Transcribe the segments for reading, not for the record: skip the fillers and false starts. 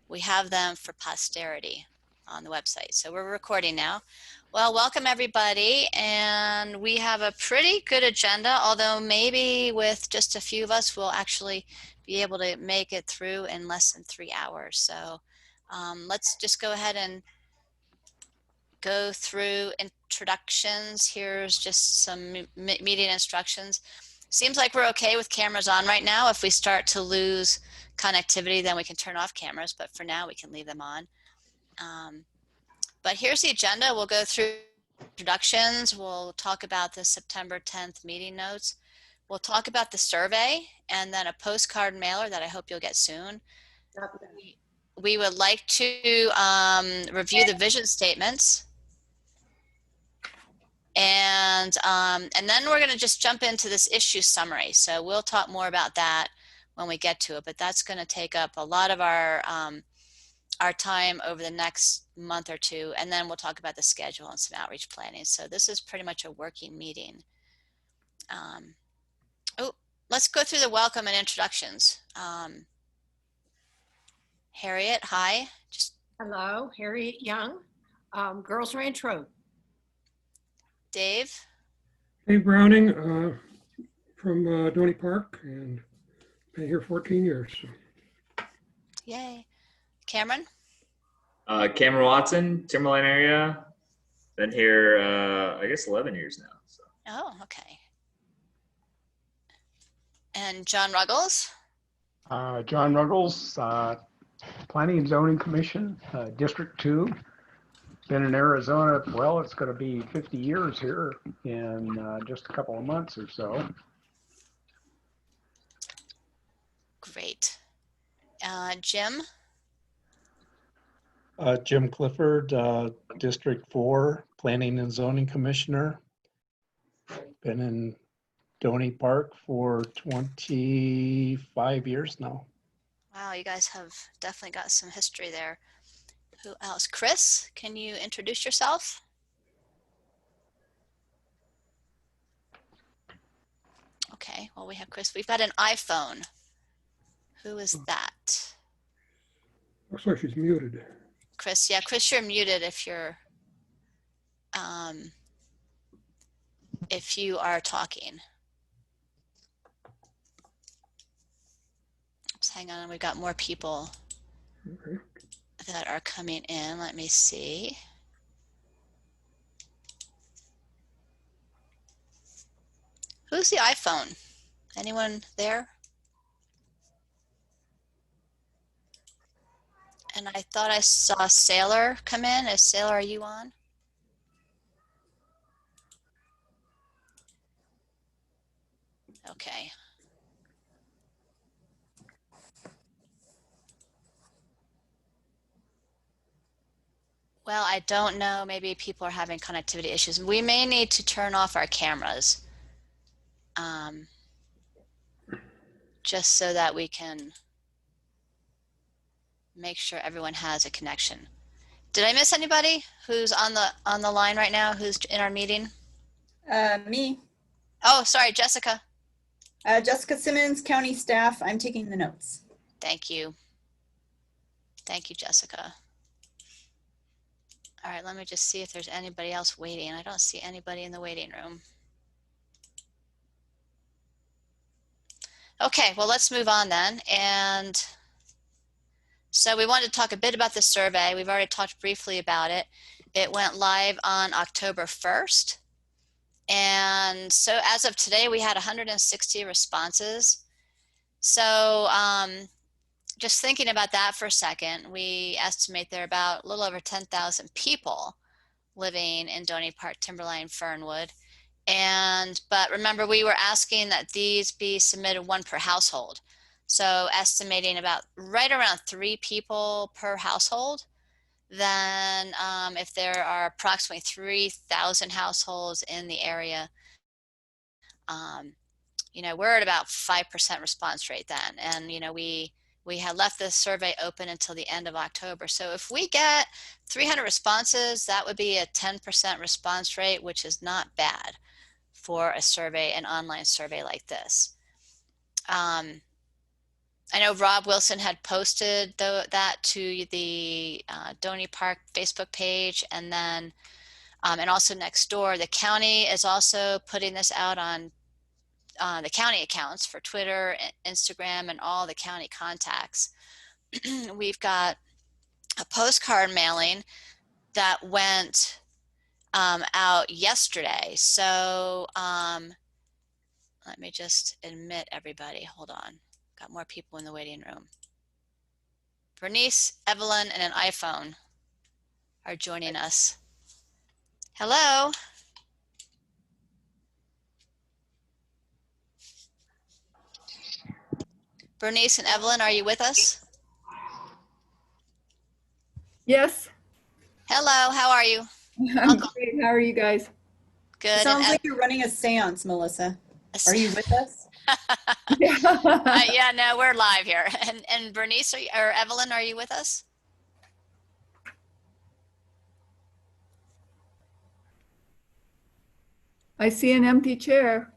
we have them for posterity on the website. So we're recording now. Well, welcome everybody, and we have a pretty good agenda, although maybe with just a few of us we'll actually be able to make it through in less than 3 hours. So let's just go ahead and go through introductions. Here's just some meeting instructions. Seems like we're okay with cameras on right now. If we start to lose connectivity, then we can turn off cameras, but for now we can leave them on. But here's the agenda. We'll go through introductions. We'll talk about the September 10th meeting notes. We'll talk about the survey and then a postcard mailer that I hope you'll get soon. We would like to review the vision statements. And then we're going to just jump into this issue summary. So we'll talk more about that when we get to it, but that's going to take up a lot of our time over the next month or two, and then we'll talk about the schedule and some outreach planning. So this is pretty much a working meeting. Let's go through the welcome and introductions. Harriet, hi. Hello, Harriet Young, Girls Ranch Road. Dave. Dave Browning from Doney Park, and been here 14 years. So. Yay. Cameron. Cameron Watson, Timberline area. Been here, I guess 11 years now. So. Oh, okay. And John Ruggles. John Ruggles, Planning and Zoning Commission, District 2. Been in Arizona, well, it's going to be 50 years here in just a couple of months or so. Great. Jim? Jim Clifford, District 4, Planning and Zoning Commissioner. Been in Doney Park for 25 years now. Wow, you guys have definitely got some history there. Who else? Chris, can you introduce yourself? Okay, well, we have Chris. We've got an iPhone. Who is that? Looks like she's muted. Chris, yeah, Chris, you're muted if you are talking. Just hang on, we've got more people. Okay. That are coming in. Let me see. Who's the iPhone? Anyone there? And I thought I saw Sailor come in. Is Sailor, are you on? Okay. Well, I don't know. Maybe people are having connectivity issues. We may need to turn off our cameras just so that we can make sure everyone has a connection. Did I miss anybody who's on the line right now, who's in our meeting? Me. Oh, sorry, Jessica. Jessica Simmons, county staff. I'm taking the notes. Thank you. Thank you, Jessica. All right, let me just see if there's anybody else waiting. I don't see anybody in the waiting room. Okay, well, let's move on then. And so we wanted to talk a bit about the survey. We've already talked briefly about it. It went live on October 1st. And so as of today, we had 160 responses. So just thinking about that for a second, we estimate there are about a little over 10,000 people living in Doney Park, Timberline, Fernwood. But remember, we were asking that these be submitted one per household. So estimating about right around 3 people per household. Then if there are approximately 3,000 households in the area, we're at about 5% response rate then. And, we had left the survey open until the end of October. So if we get 300 responses, that would be a 10% response rate, which is not bad for a survey, an online survey like this. I know Rob Wilson had posted that to the Doney Park Facebook page, and then and also next door, the county is also putting this out on the county accounts for Twitter, Instagram, and all the county contacts. We've got a postcard mailing that went out yesterday. So let me just admit everybody. Hold on. Got more people in the waiting room. Bernice, Evelyn, and an iPhone are joining us. Hello. Bernice and Evelyn, are you with us? Yes, Hello, how are you? I'm great. How are you guys? Good. Sounds like you're running a seance, Melissa. Are you with us? Yeah, no, we're live here. And Bernice or Evelyn, are you with us? I see an empty chair.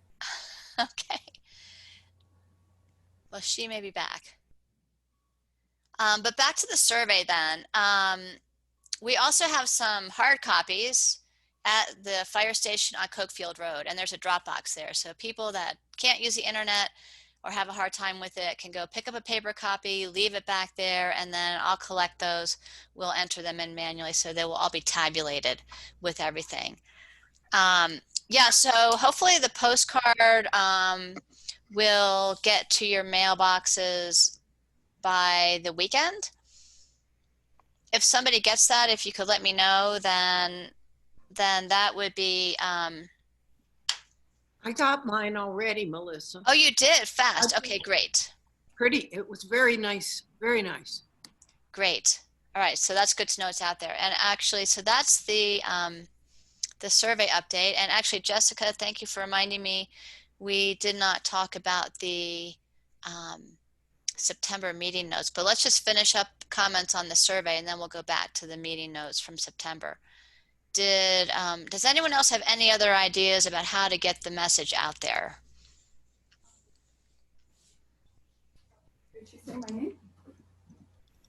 Okay. Well, she may be back. But back to the survey then. We also have some hard copies at the fire station on Cokefield Road, and there's a drop box there. So people that can't use the internet or have a hard time with it can go pick up a paper copy, leave it back there, and then I'll collect those. We'll enter them in manually, so they will all be tabulated with everything. Yeah, so hopefully the postcard will get to your mailboxes by the weekend. If somebody gets that, if you could let me know, then that would be I got mine already, Melissa. oh, you did fast. Okay, great. Pretty, it was very nice, very nice. Great. All right, so that's good to know it's out there. And actually, so that's the survey update. And actually, Jessica, thank you for reminding me. We did not talk about the September meeting notes, but let's just finish up comments on the survey and then we'll go back to the meeting notes from September. Does anyone else have any other ideas about how to get the message out there? Did she say my name?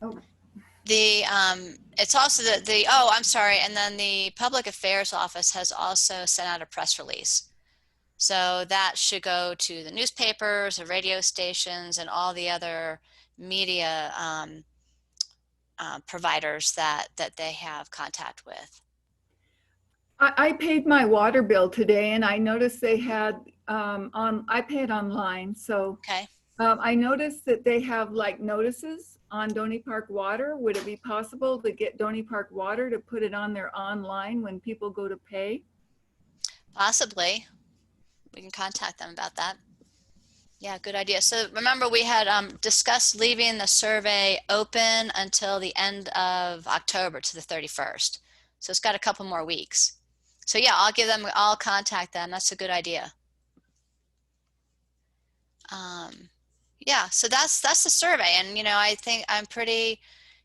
Oh, It's also oh, I'm sorry. And then the Public Affairs Office has also sent out a press release. So that should go to the newspapers, the radio stations, and all the other media providers that they have contact with. I paid my water bill today and I noticed they had, I paid online. So Okay. I noticed that they have like notices on Doney Park Water. Would it be possible to get Doney Park Water to put it on their online when people go to pay? Possibly. We can contact them about that. Yeah, good idea. So remember we had discussed leaving the survey open until the end of October to the 31st. So it's got a couple more weeks. So yeah, I'll contact them. That's a good idea. Yeah, so that's the survey. And you know, I think I'm pretty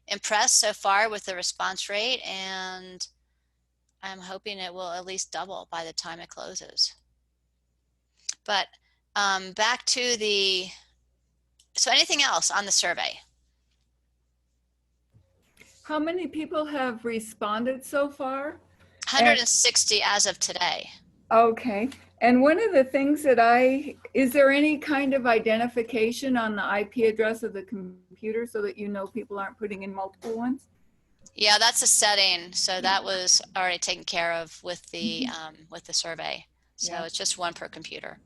impressed so far with the response rate, and I'm hoping it will at least double by the time it closes. But back to so anything else on the survey? How many people have responded so far? 160 as of today. Okay. And one of the things that is there any kind of identification on the IP address of the computer so that you know people aren't putting in multiple ones? Yeah, that's a setting. So that was already taken care of with the survey. So Yeah. it's just one per computer.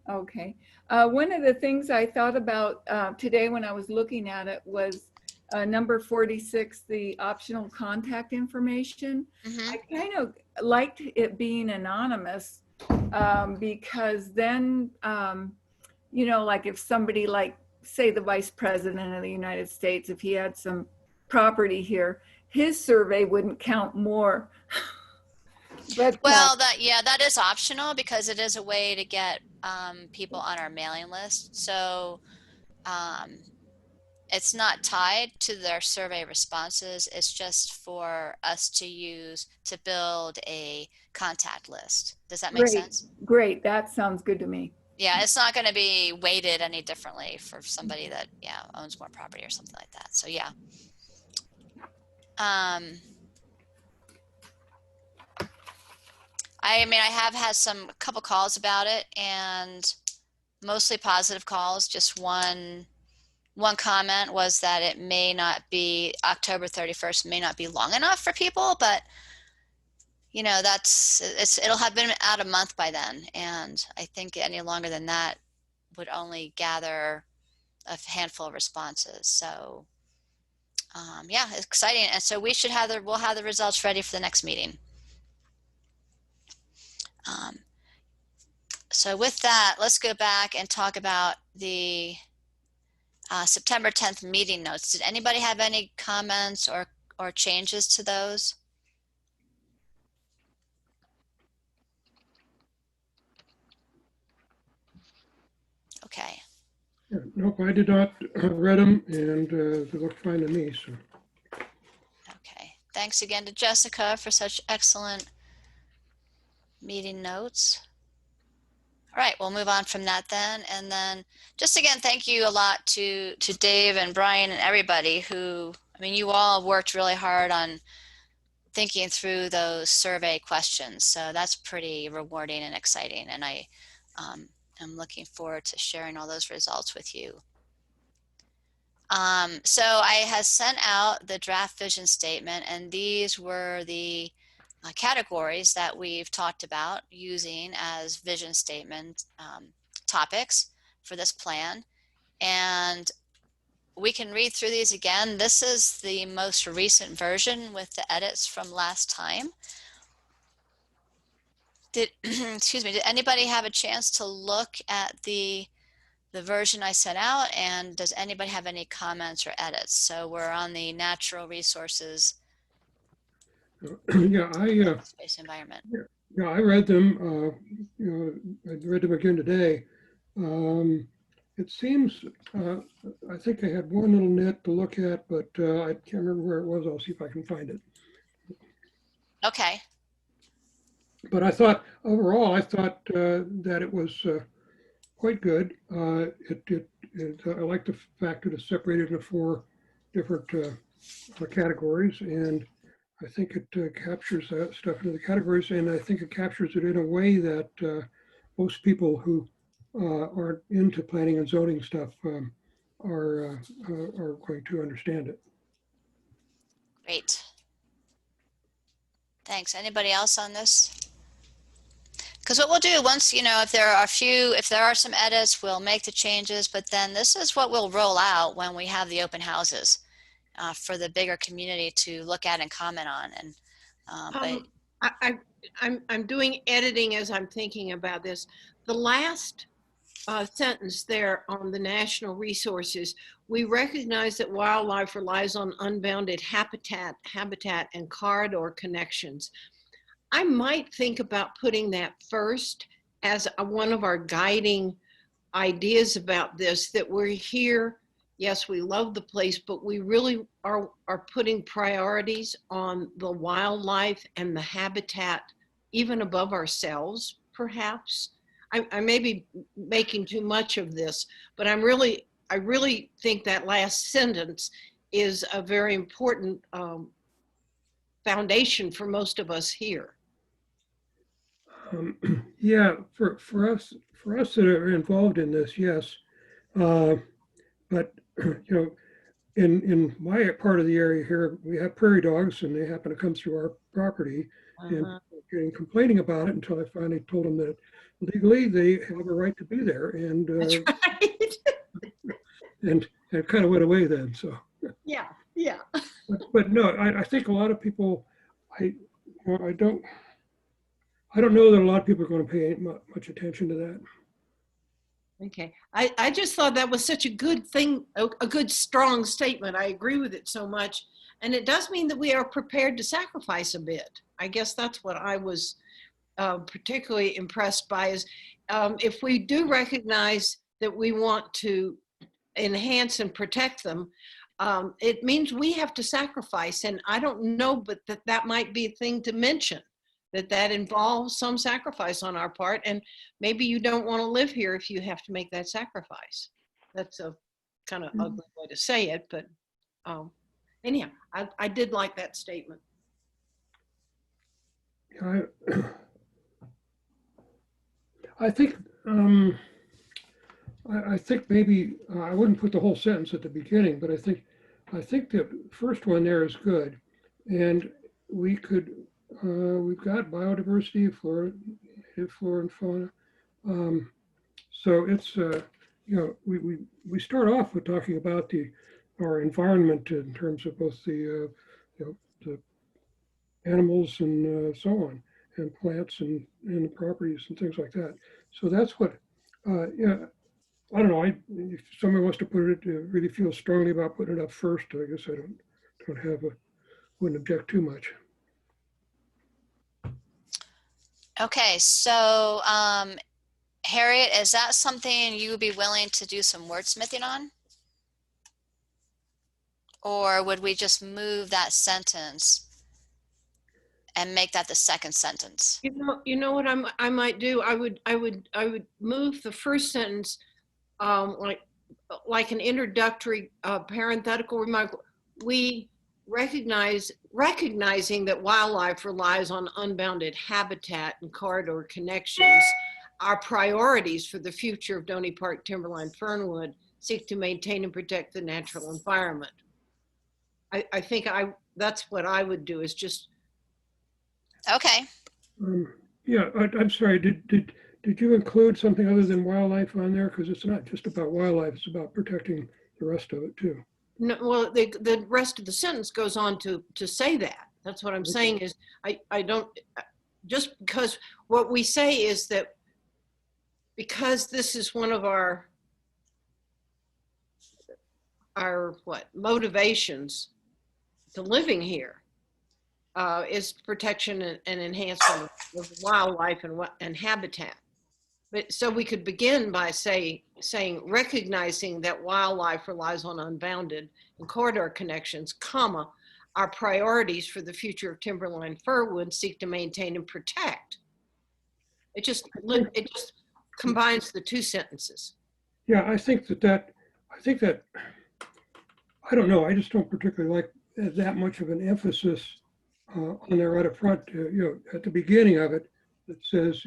Okay. One of the things I thought about today when I was looking at it was number 46, the optional contact information. Mm-hmm. I kind of liked it being anonymous because then, you know, like if somebody like, say the Vice President of the United States, if he had some property here, his survey wouldn't count more. But, Well, that is optional because it is a way to get people on our mailing list. So it's not tied to their survey responses. It's just for us to use to build a contact list. Does that make sense? great. That sounds good to me. Yeah, it's not going to be weighted any differently for somebody that, yeah, owns more property or something like that. So yeah. I mean, I have had a couple calls about it, and mostly positive calls. Just one comment was that it may not be October 31st, may not be long enough for people, but you know, it'll have been out a month by then. And I think any longer than that would only gather a handful of responses. So yeah, it's exciting. And so we'll have the results ready for the next meeting. So with that, let's go back and talk about the September 10th meeting notes. Did anybody have any comments or changes to those? Okay. Yeah, nope, I did not read them, and they look fine to me, so. Okay. Thanks again to Jessica for such excellent meeting notes. All right, we'll move on from that then. And then just again, thank you a lot to Dave and Brian and everybody who, I mean, you all worked really hard on thinking through those survey questions. So that's pretty rewarding and exciting. And I'm looking forward to sharing all those results with you. So I had sent out the draft vision statement, and these were the categories that we've talked about using as vision statement topics for this plan. And we can read through these again. This is the most recent version with the edits from last time. Excuse me, did anybody have a chance to look at the version I sent out, and does anybody have any comments or edits? So we're on the natural resources Yeah, space environment. yeah, I read them. You know, I read them again today. It seems, I think I had one little nit to look at, but I can't remember where it was. I'll see if I can find it. Okay. But I thought overall, that it was quite good. I like the fact that it's separated into 4 different categories, and I think it captures that stuff into the categories, and I think it captures it in a way that most people who aren't into planning and zoning stuff are going to understand it. Great. Thanks. Anybody else on this? Because what we'll do once, you know, if there are some edits, we'll make the changes, but then this is what we'll roll out when we have the open houses for the bigger community to look at and comment on. And I'm doing editing as I'm thinking about this. The last sentence there on the national resources, we recognize that wildlife relies on unbounded habitat and corridor connections. I might think about putting that first as one of our guiding ideas about this, that we're here. Yes, we love the place, but we really are putting priorities on the wildlife and the habitat, even above ourselves, perhaps. I may be making too much of this, but I really think that last sentence is a very important foundation for most of us here. Yeah, for us that are involved in this, yes. But you know, in my part of the area here, we have prairie dogs, and they happen to come through our property, and getting complaining about it until I finally told them that legally they have a right to be there, and That's right. and it kind of went away then. So Yeah. but no, I think a lot of people, I don't know that a lot of people are going to pay much attention to that. Okay. I just thought that was such a good thing, a good, strong statement. I agree with it so much. And it does mean that we are prepared to sacrifice a bit. I guess that's what I was particularly impressed by, is if we do recognize that we want to enhance and protect them, it means we have to sacrifice. And I don't know, but that might be a thing to mention. that involves some sacrifice on our part, and maybe you don't want to live here if you have to make that sacrifice. That's a kind of ugly way to say it, but anyhow, I did like that statement. I, I think I think maybe I wouldn't put the whole sentence at the beginning, but I think the first one there is good, and we could we've got biodiversity, flora and fauna. So it's we start off with talking about our environment in terms of both the animals and so on, and plants and the properties and things like that. So that's what, yeah, I don't know. If someone wants to put it, really feel strongly about putting it up first, I guess I wouldn't object too much. Okay, so Harriet, is that something you would be willing to do some wordsmithing on? Or would we just move that sentence and make that the second sentence? You know what I might do? I would move the first sentence like an introductory parenthetical remark. We recognizing that wildlife relies on unbounded habitat and corridor connections. Our priorities for the future of Doney Park, Timberline, Fernwood seek to maintain and protect the natural environment. I think that's what I would do, is just. Okay. Yeah, I'm sorry. Did you include something other than wildlife on there? Because it's not just about wildlife; it's about protecting the rest of it too. No, well, the rest of the sentence goes on to say that. That's what I'm saying is I don't, just because what we say is that because this is one of our motivations to living here is protection and enhancement of wildlife and habitat. But so we could begin by saying recognizing that wildlife relies on unbounded and corridor connections, comma, our priorities for the future of Timberline Fernwood seek to maintain and protect. It just combines the two sentences. Yeah, I think that I don't know. I just don't particularly like that much of an emphasis on there right up front. At the beginning of it, it says,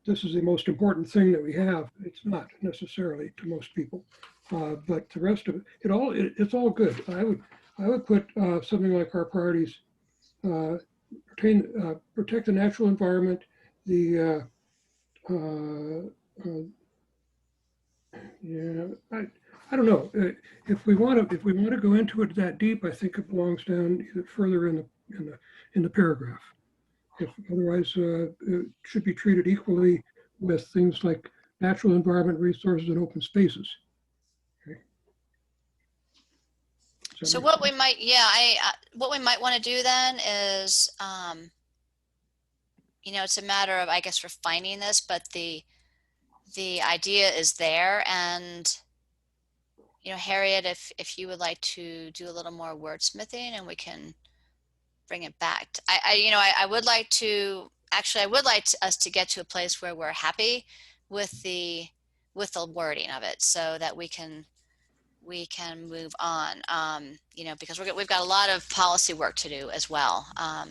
this is the most important thing that we have. It's not necessarily to most people, but the rest of it, it's all good. I would put something like our priorities: protect the natural environment, the I don't know. If we want to go into it that deep, I think it belongs down further in the paragraph. Otherwise, it should be treated equally with things like natural environment resources and open spaces. Okay. So what we might, what we might want to do then is, it's a matter of, I guess, refining this, but the idea is there. And, Harriet, if you would like to do a little more wordsmithing, and we can bring it back. I would like us to get to a place where we're happy with the wording of it, so that we can move on. Because we've got a lot of policy work to do as well. I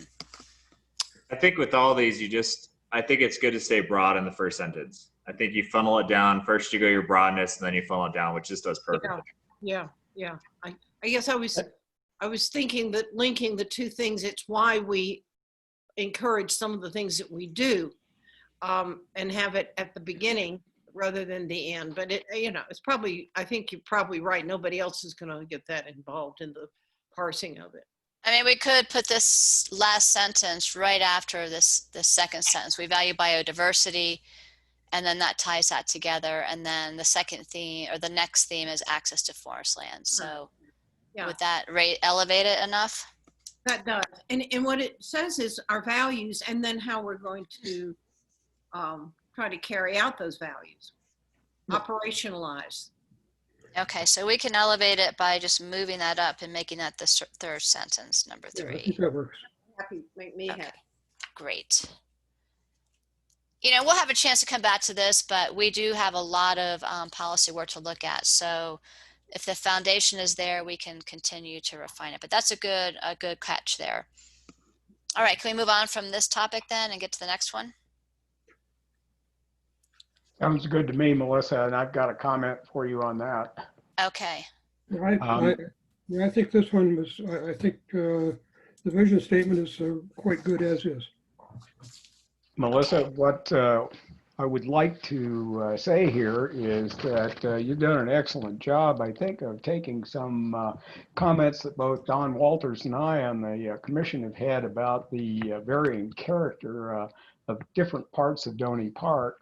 think with all these, I think it's good to stay broad in the first sentence. I think you funnel it down. First you go your broadness, and then you funnel it down, which just does perfectly. Yeah. I guess I was thinking that linking the two things, it's why we encourage some of the things that we do, and have it at the beginning rather than the end. But it's probably, I think you're probably right. Nobody else is going to get that involved in the parsing of it. I mean, we could put this last sentence right after the second sentence. We value biodiversity, and then that ties that together. And then the second theme, or the next theme, is access to forest land. So would that elevate it enough? That does. And what it says is our values, and then how we're going to try to carry out those values, operationalize. Okay, so we can elevate it by just moving that up and making that the third sentence, number 3. I think that works. Happy, make me happy. Great. we'll have a chance to come back to this, but we do have a lot of policy work to look at. So if the foundation is there, we can continue to refine it. But that's a good catch there. All right, can we move on from this topic then and get to the next one? Sounds good to me, Melissa, and I've got a comment for you on that. Okay. I think this one was, I think the vision statement is quite good as is. Melissa, what I would like to say here is that you've done an excellent job, I think, of taking some comments that both Don Walters and I on the commission have had about the varying character of different parts of Doney Park.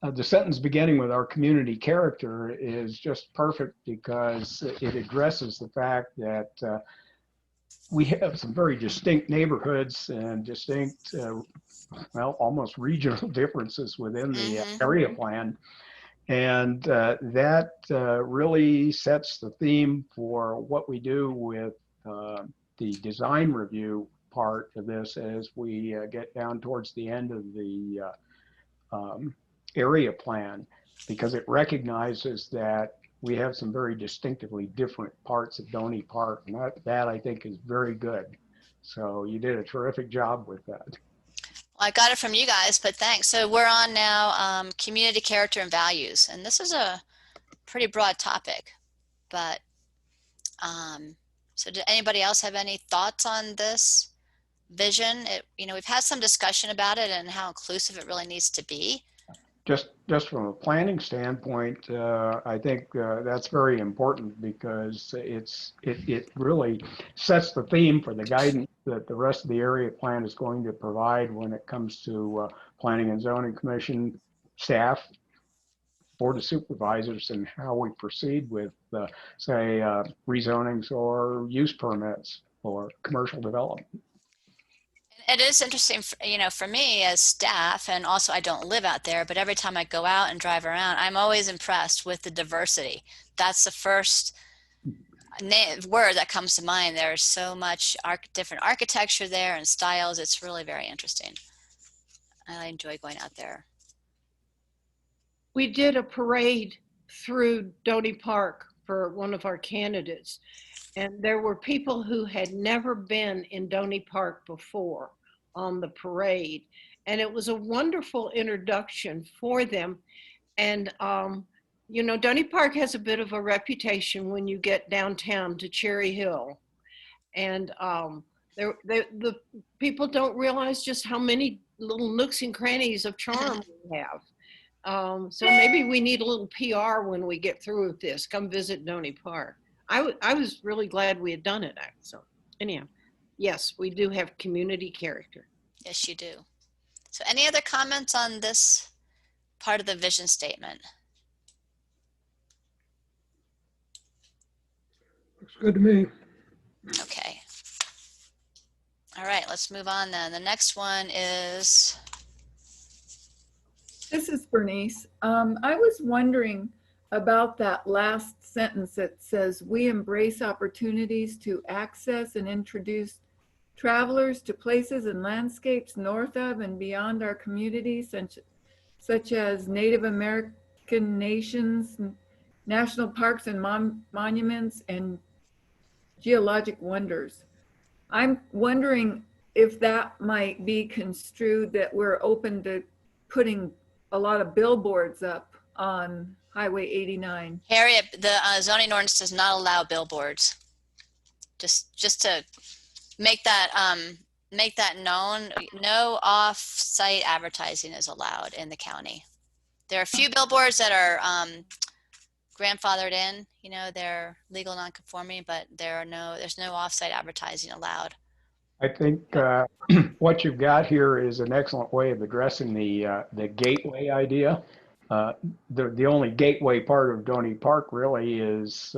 The sentence beginning with our community character is just perfect because it addresses the fact that we have some very distinct neighborhoods and distinct, well, almost regional differences within the area plan. And that really sets the theme for what we do with the design review part of this as we get down towards the end of the area plan, because it recognizes that we have some very distinctively different parts of Doney Park, and that I think is very good. So you did a terrific job with that. Well, I got it from you guys, but thanks. So we're on now community character and values, and this is a pretty broad topic, but so did anybody else have any thoughts on this vision? We've had some discussion about it and how inclusive it really needs to be. Just from a planning standpoint, I think that's very important because it really sets the theme for the guidance that the rest of the area plan is going to provide when it comes to Planning and Zoning Commission staff, Board of Supervisors, and how we proceed with, say, rezonings or use permits or commercial development. It is interesting, for me as staff, and also I don't live out there, but every time I go out and drive around, I'm always impressed with the diversity. That's the first word that comes to mind. There's so much different architecture there and styles. It's really very interesting. I enjoy going out there. We did a parade through Doney Park for one of our candidates, and there were people who had never been in Doney Park before on the parade, and it was a wonderful introduction for them. And Doney Park has a bit of a reputation when you get downtown to Cherry Hill, and the people don't realize just how many little nooks and crannies of charm we have. So maybe we need a little PR when we get through with this. Come visit Doney Park. I was really glad we had done it. So anyhow, yes, we do have community character. Yes, you do. So any other comments on this part of the vision statement? Looks good to me. Okay. All right, let's move on then. The next one is... This is Bernice. I was wondering about that last sentence that says, we embrace opportunities to access and introduce travelers to places and landscapes north of and beyond our communities, such as Native American nations, national parks and monuments, and geologic wonders. I'm wondering if that might be construed that we're open to putting a lot of billboards up on Highway 89. Harriet, the zoning ordinance does not allow billboards. Just to make that known, no off-site advertising is allowed in the county. There are a few billboards that are grandfathered in, they're legal non-conforming, but there's no off-site advertising allowed. I think what you've got here is an excellent way of addressing the gateway idea. The only gateway part of Doney Park really is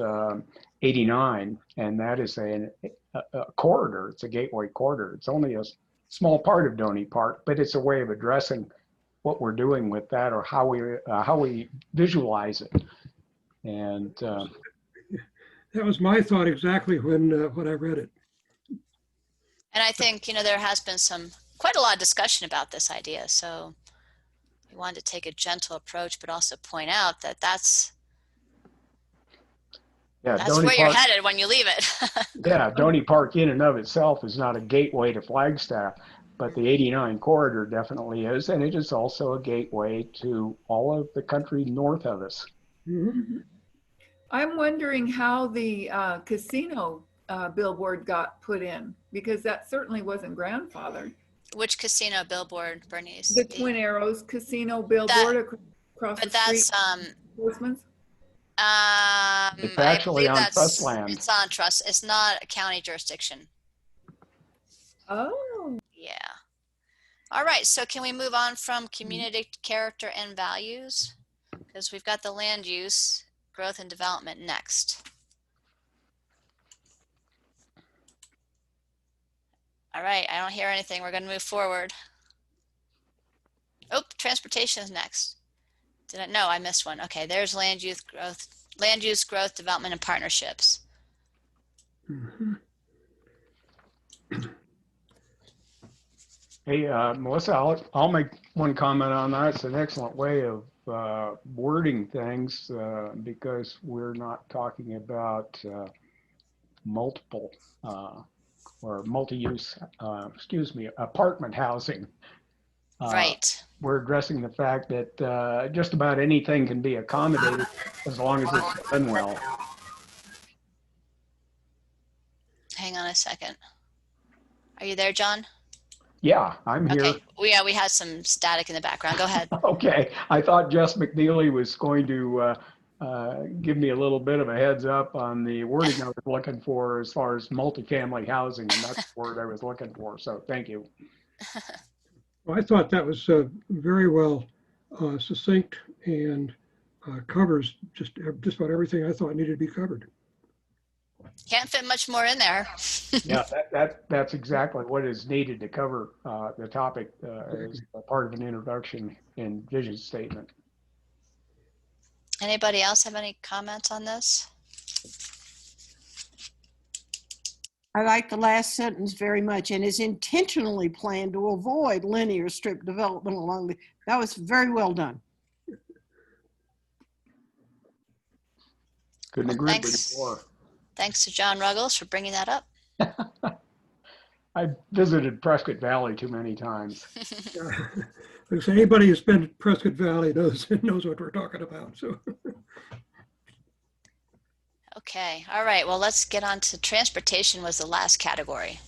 89, and that is a corridor. It's a gateway corridor. It's only a small part of Doney Park, but it's a way of addressing what we're doing with that, or how we visualize it. And that was my thought exactly when I read it. And I think, there has been quite a lot of discussion about this idea. So we wanted to take a gentle approach, but also point out that that's Doney where you're Park, headed when you leave it. Doney Park in and of itself is not a gateway to Flagstaff, but the 89 corridor definitely is, and it is also a gateway to all of the country north of us. Mhm. I'm wondering how the casino billboard got put in, because that certainly wasn't grandfathered. Which casino billboard, Bernice? The Twin Arrows Casino billboard across the But street. that's Postman's. It's I actually believe on trust that's land. it's on trust. It's not a county jurisdiction. Oh, Yeah. All right. So can we move on from community character and values? Because we've got the land use, growth, and development next. All right. I don't hear anything. We're going to move forward. Oh, transportation is next. Did I? No, I missed one. Okay. There's land use, growth, development, and partnerships. Mhm. Hey, Melissa, I'll make one comment on that. It's an excellent way of wording things because we're not talking about multiple or multi-use, apartment housing. Right. We're addressing the fact that just about anything can be accommodated as long as it's done well. Hang on a second. Are you there, John? Yeah, I'm here. Okay. We had some static in the background. Go ahead. Okay, I thought Jess McNeely was going to give me a little bit of a heads up on the wording I was looking for as far as multifamily housing, and that's the word I was looking for. So thank you. Well, I thought that was very well succinct and covers just about everything I thought needed to be covered. Can't fit much more in there. Yeah, that's exactly what is needed to cover the topic as a part of an introduction and vision statement. Anybody else have any comments on this? I like the last sentence very much, and is intentionally planned to avoid linear strip development along the, that was very well done. Couldn't Well, agree with you more. Thanks to John Ruggles for bringing that up. I visited Prescott Valley too many times. Because anybody who's been to Prescott Valley knows what we're talking about. So. Okay. All right. Well, let's get on to transportation was the last category.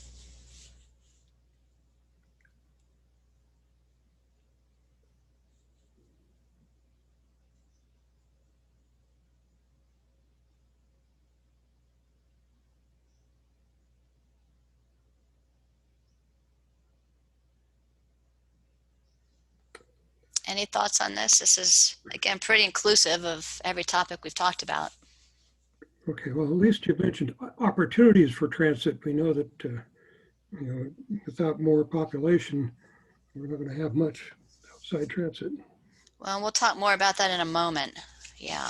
Any thoughts on this? This is, again, pretty inclusive of every topic we've talked about. Okay, well, at least you mentioned opportunities for transit. We know that without more population, we're not going to have much outside transit. Well, we'll talk more about that in a moment. Yeah.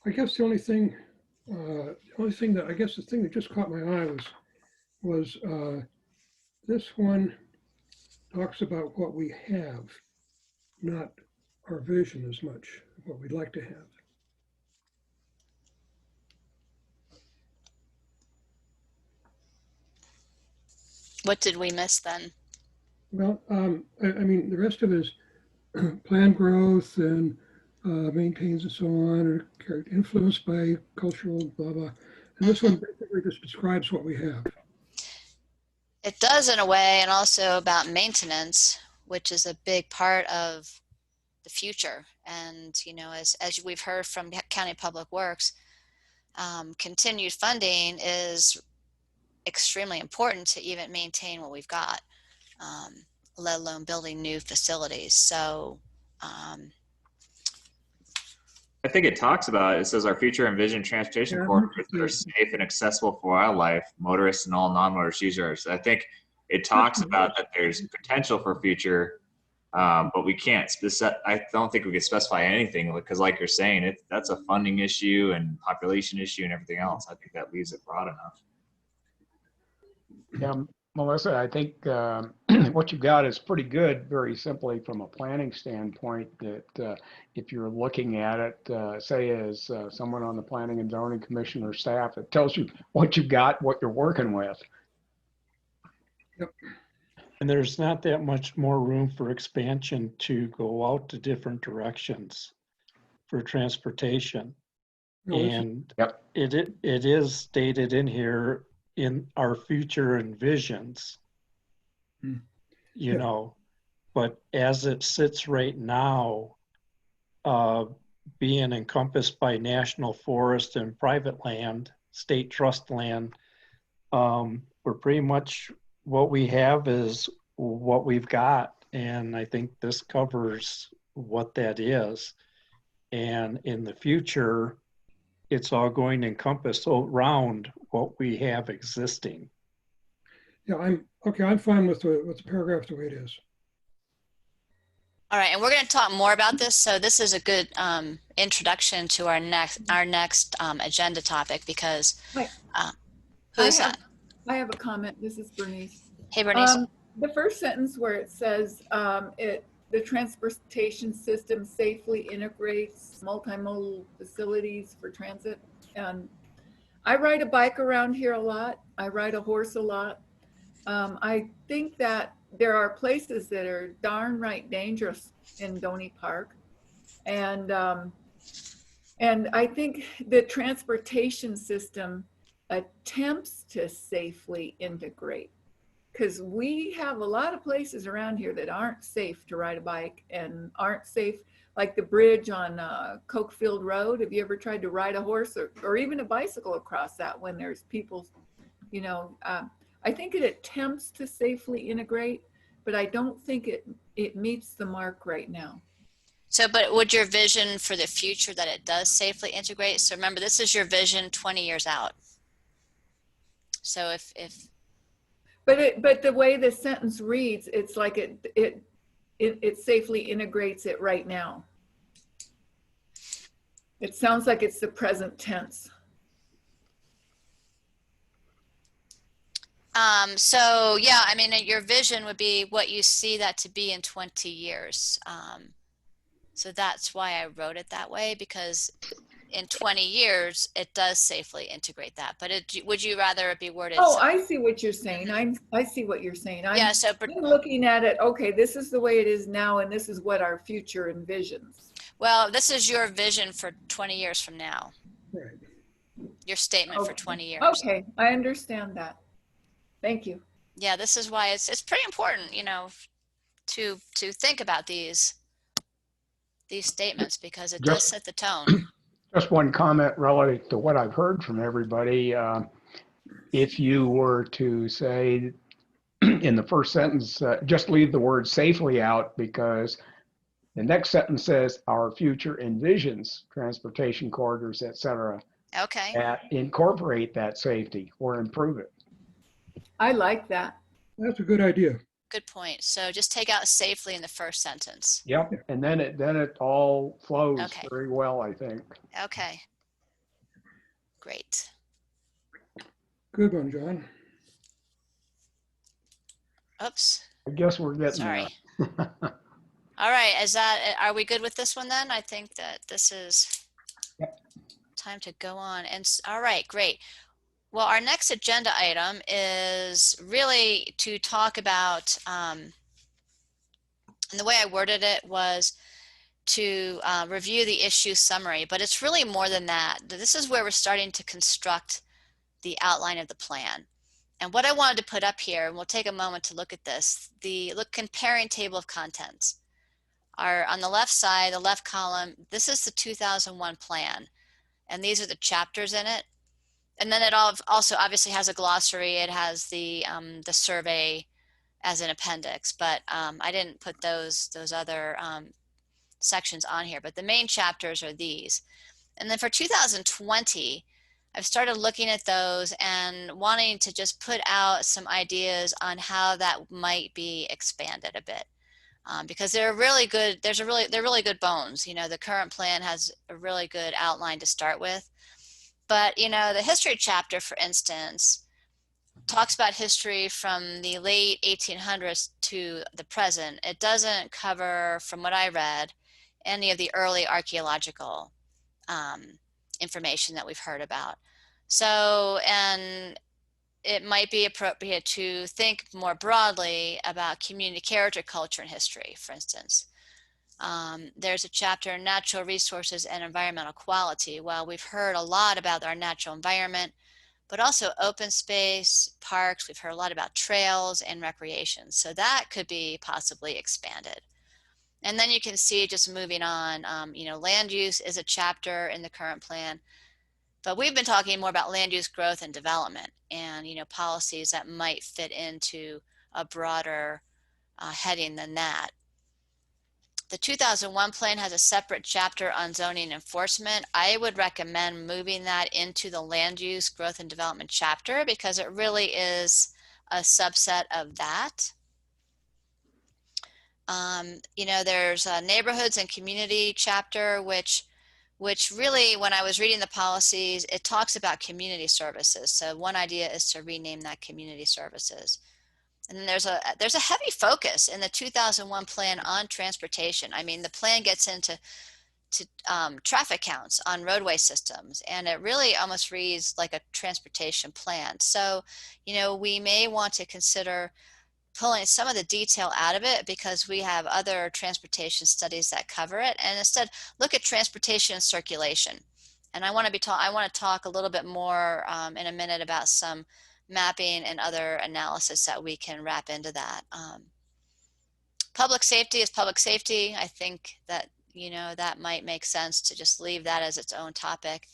I guess the thing that just caught my eye was this one talks about what we have, not our vision as much, what we'd like to have. What did we miss then? Well, I mean, the rest of it is planned growth and maintains and so on, or influenced by cultural blah, blah. And this one basically just describes what we have. It does in a way, and also about maintenance, which is a big part of the future. And, you know, as we've heard from County Public Works, continued funding is extremely important to even maintain what we've got, let alone building new facilities. So I think it talks about it. says our future envisioned transportation corridors that are safe and accessible for wildlife, motorists, and all non-motorist users. I think it talks about that there's potential for future But we can't I don't think we could specify anything because like you're saying, that's a funding issue and population issue and everything else. I think that leaves it broad enough. Yeah, Melissa, I think what you got is pretty good, very simply from a planning standpoint, that if you're looking at it, say as someone on the Planning and Zoning Commission or staff, it tells you what you got, what you're working with. And there's not that much more room for expansion to go out to different directions for transportation. No, this is- And Yep. it is stated in here in our future and visions, Hmm. you Yeah. know, but as it sits right now, being encompassed by national forest and private land, state trust land, we're pretty much, what we have is what we've got. And I think this covers what that is. And in the future, it's all going to encompass around what we have existing. Yeah, I'm fine with the paragraph the way it is. All right, and we're going to talk more about this. So this is a good introduction to our next agenda topic because Right. who's that? I have a comment. This is Bernice. Hey, Bernice. The first sentence where it says the transportation system safely integrates multimodal facilities for transit. And I ride a bike around here a lot. I ride a horse a lot. I think that there are places that are darn right dangerous in Doney Park. And I think the transportation system attempts to safely integrate, because we have a lot of places around here that aren't safe to ride a bike and aren't safe, like the bridge on Cokefield Road. Have you ever tried to ride a horse or even a bicycle across that when there's people, you know? I think it attempts to safely integrate, but I don't think it meets the mark right now. So, but would your vision for the future that it does safely integrate? So remember, this is your vision 20 years out. So if But the way the sentence reads, it's like it safely integrates it right now. It sounds like it's the present tense. so yeah, I mean, your vision would be what you see that to be in 20 years. So that's why I wrote it that way, because in 20 years, it does safely integrate that. But would you rather it be worded? Oh, I see what you're saying. I see what you're saying. Yeah, so I'm looking at it, okay, this is the way it is now, and this is what our future envisions. well, this is your vision for 20 years from now. Right. Your statement for Okay. 20 years. Okay, I understand that. Thank you. Yeah, this is why it's pretty important, you know, to think about these statements, because it does set the tone. Just one comment relative to what I've heard from everybody. If you were to say in the first sentence, just leave the word safely out, because the next sentence says our future envisions transportation corridors, et cetera, Okay. that incorporate that safety or improve it. I like that. That's a good idea. Good point. So just take out safely in the first sentence. Yep. And then it all flows Okay. very well, I think. Okay. Great. Good one, John. Oops. I guess we're getting Sorry. there. All right. Are we good with this one then? I think that this is time to go on. And all right, great. Well, our next agenda item is really to talk about, and the way I worded it was to review the issue summary, but it's really more than that. This is where we're starting to construct the outline of the plan. And what I wanted to put up here, and we'll take a moment to look at this, comparing table of contents. On the left side, the left column, this is the 2001 plan, and these are the chapters in it. And then it also obviously has a glossary. It has the survey as an appendix, but I didn't put those other sections on here. But the main chapters are these. And then for 2020, I've started looking at those and wanting to just put out some ideas on how that might be expanded a bit. because they're really good. They're really good bones. You know, the current plan has a really good outline to start with. But, you know, the history chapter, for instance, talks about history from the late 1800s to the present. It doesn't cover, from what I read, any of the early archaeological information that we've heard about. So, and it might be appropriate to think more broadly about community character, culture, and history, for instance. There's a chapter, Natural Resources and Environmental Quality. Well, we've heard a lot about our natural environment, but also open space, parks. We've heard a lot about trails and recreation. So that could be possibly expanded. And then you can see, just moving on, you know, land use is a chapter in the current plan, but we've been talking more about land use growth and development and, you know, policies that might fit into a broader heading than that. The 2001 plan has a separate chapter on zoning enforcement. I would recommend moving that into the land use growth and development chapter because it really is a subset of that. You know, there's a neighborhoods and community chapter, which really, when I was reading the policies, it talks about community services. So one idea is to rename that community services. And then there's a heavy focus in the 2001 plan on transportation. I mean, the plan gets into traffic counts on roadway systems, and it really almost reads like a transportation plan. So, you know, we may want to consider pulling some of the detail out of it because we have other transportation studies that cover it, and instead look at transportation and circulation. And I want to talk a little bit more in a minute about some mapping and other analysis that we can wrap into that. Public safety is public safety. I think that, you know, that might make sense to just leave that as its own topic.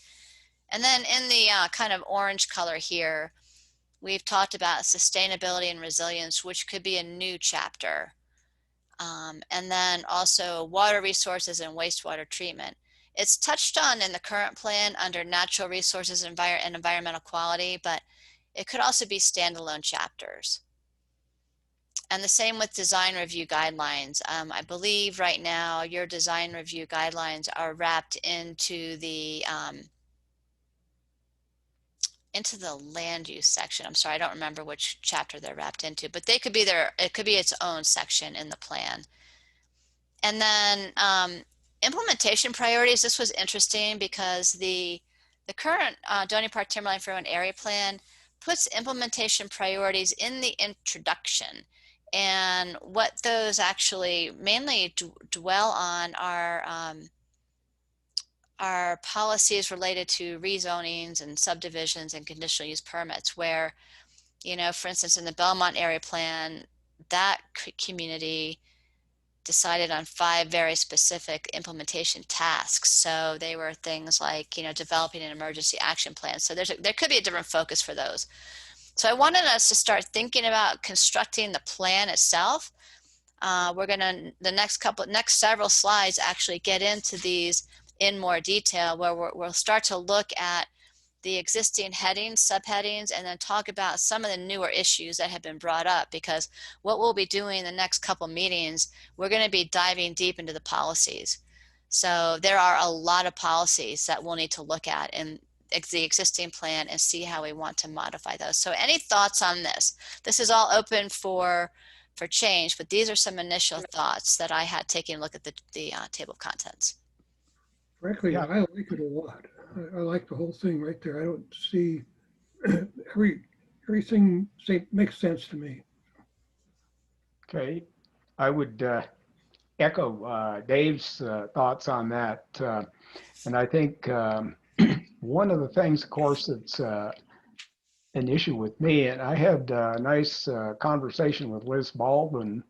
And then in the kind of orange color here, we've talked about sustainability and resilience, which could be a new chapter. And then also water resources and wastewater treatment. It's touched on in the current plan under natural resources and environmental quality, but it could also be standalone chapters. And the same with design review guidelines. I believe right now your design review guidelines are wrapped into the land use section. I'm sorry, I don't remember which chapter they're wrapped into, but they could be it could be its own section in the plan. And then implementation priorities. This was interesting because the current Doney Park Timberline Fernwood area plan puts implementation priorities in the introduction. And what those actually mainly dwell on are policies related to rezonings and subdivisions and conditional use permits where, you know, for instance, in the Belmont area plan, that community decided on 5 very specific implementation tasks. So they were things like, you know, developing an emergency action plan. So there could be a different focus for those. So I wanted us to start thinking about constructing the plan itself. We're gonna, the next several slides actually get into these in more detail, where we'll start to look at the existing headings, subheadings, and then talk about some of the newer issues that have been brought up, because what we'll be doing the next couple meetings, we're going to be diving deep into the policies. So there are a lot of policies that we'll need to look at in the existing plan and see how we want to modify those. So any thoughts on this? This is all open for change, but these are some initial thoughts that I had taking a look at the table of contents. Frankly, Yeah. I like it a lot. I like the whole thing right there. I don't see everything makes sense to me. Okay, I would echo Dave's thoughts on that. And I think one of the things, of course, that's an issue with me, and I had a nice conversation with Liz Baldwin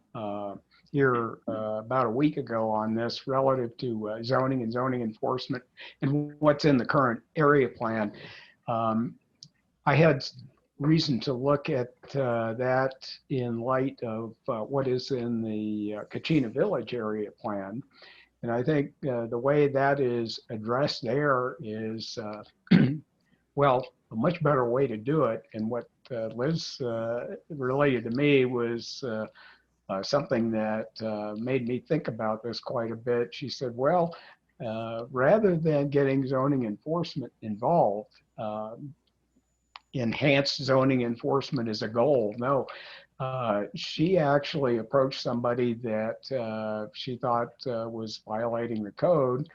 here about a week ago on this relative to zoning and zoning enforcement and what's in the current area plan. I had reason to look at that in light of what is in the Kachina Village area plan. And I think the way that is addressed there is, well, a much better way to do it. And what Liz related to me was something that made me think about this quite a bit. She said, well, rather than getting zoning enforcement involved, enhanced zoning enforcement is a goal. No, she actually approached somebody that she thought was violating the code,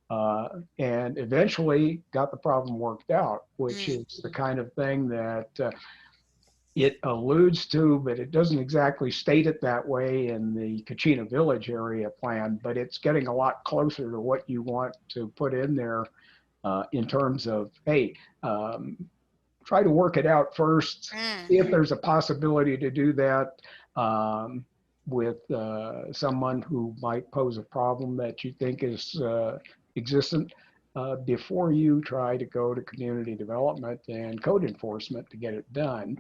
and eventually got the problem worked out, which is the kind of thing that it alludes to, but it doesn't exactly state it that way in the Kachina Village area plan, but it's getting a lot closer to what you want to put in there in terms of, hey, try to work it out first, see if there's a possibility to do that with someone who might pose a problem that you think is existent before you try to go to community development and code enforcement to get it done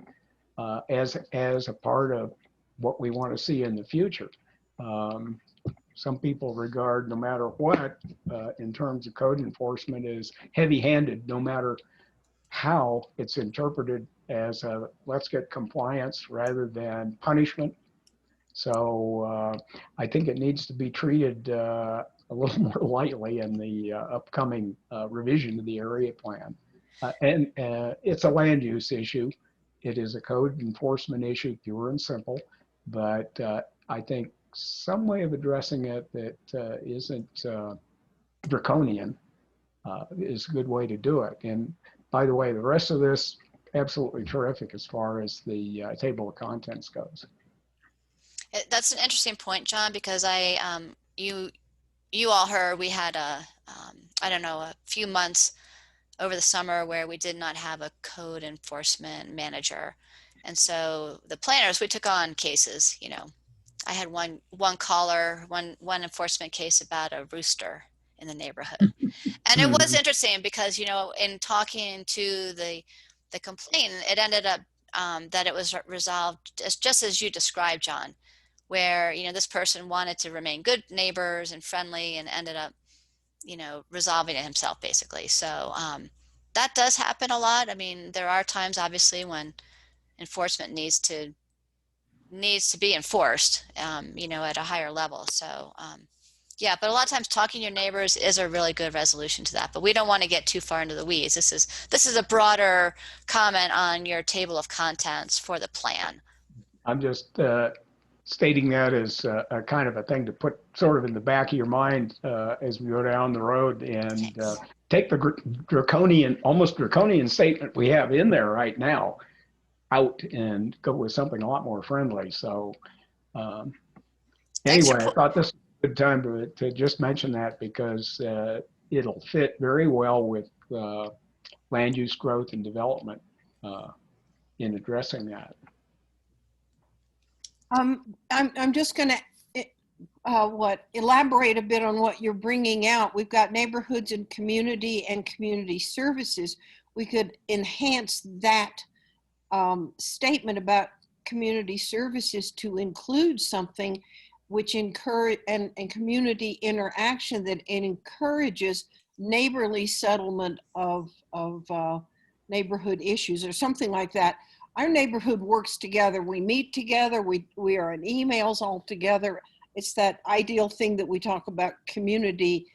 as a part of what we want to see in the future. Some people regard no matter what in terms of code enforcement is heavy-handed, no matter how it's interpreted as a let's get compliance rather than punishment. So I think it needs to be treated a little more lightly in the upcoming revision of the area plan. And it's a land use issue. It is a code enforcement issue, pure and simple, but I think some way of addressing it that isn't draconian is a good way to do it. And by the way, the rest of this, absolutely terrific as far as the table of contents goes. That's an interesting point, John, because you all heard we had I don't know, a few months over the summer where we did not have a code enforcement manager. And so the planners, we took on cases, you know. I had one caller, one enforcement case about a rooster in the neighborhood. And it was interesting because, you know, in talking to the complainant, it ended up that it was resolved just as you described, John, where, you know, this person wanted to remain good neighbors and friendly and ended up, you know, resolving it himself basically. So that does happen a lot. I mean, there are times obviously when enforcement needs to be enforced, you know, at a higher level. So yeah, but a lot of times talking to your neighbors is a really good resolution to that, but we don't want to get too far into the weeds. This is a broader comment on your table of contents for the plan. I'm just stating that as a kind of a thing to put sort of in the back of your mind as we go down the road and take the almost draconian statement we have in there right now out and go with something a lot more friendly. So anyway, I thought this was a good time to just mention that because it'll fit very well with land use growth and development in addressing that. I'm just going to elaborate a bit on what you're bringing out. We've got neighborhoods and community services. We could enhance that statement about community services to include something which encourage and community interaction that encourages neighborly settlement of neighborhood issues or something like that. Our neighborhood works together. We meet together. We are in emails all together. It's that ideal thing that we talk about, community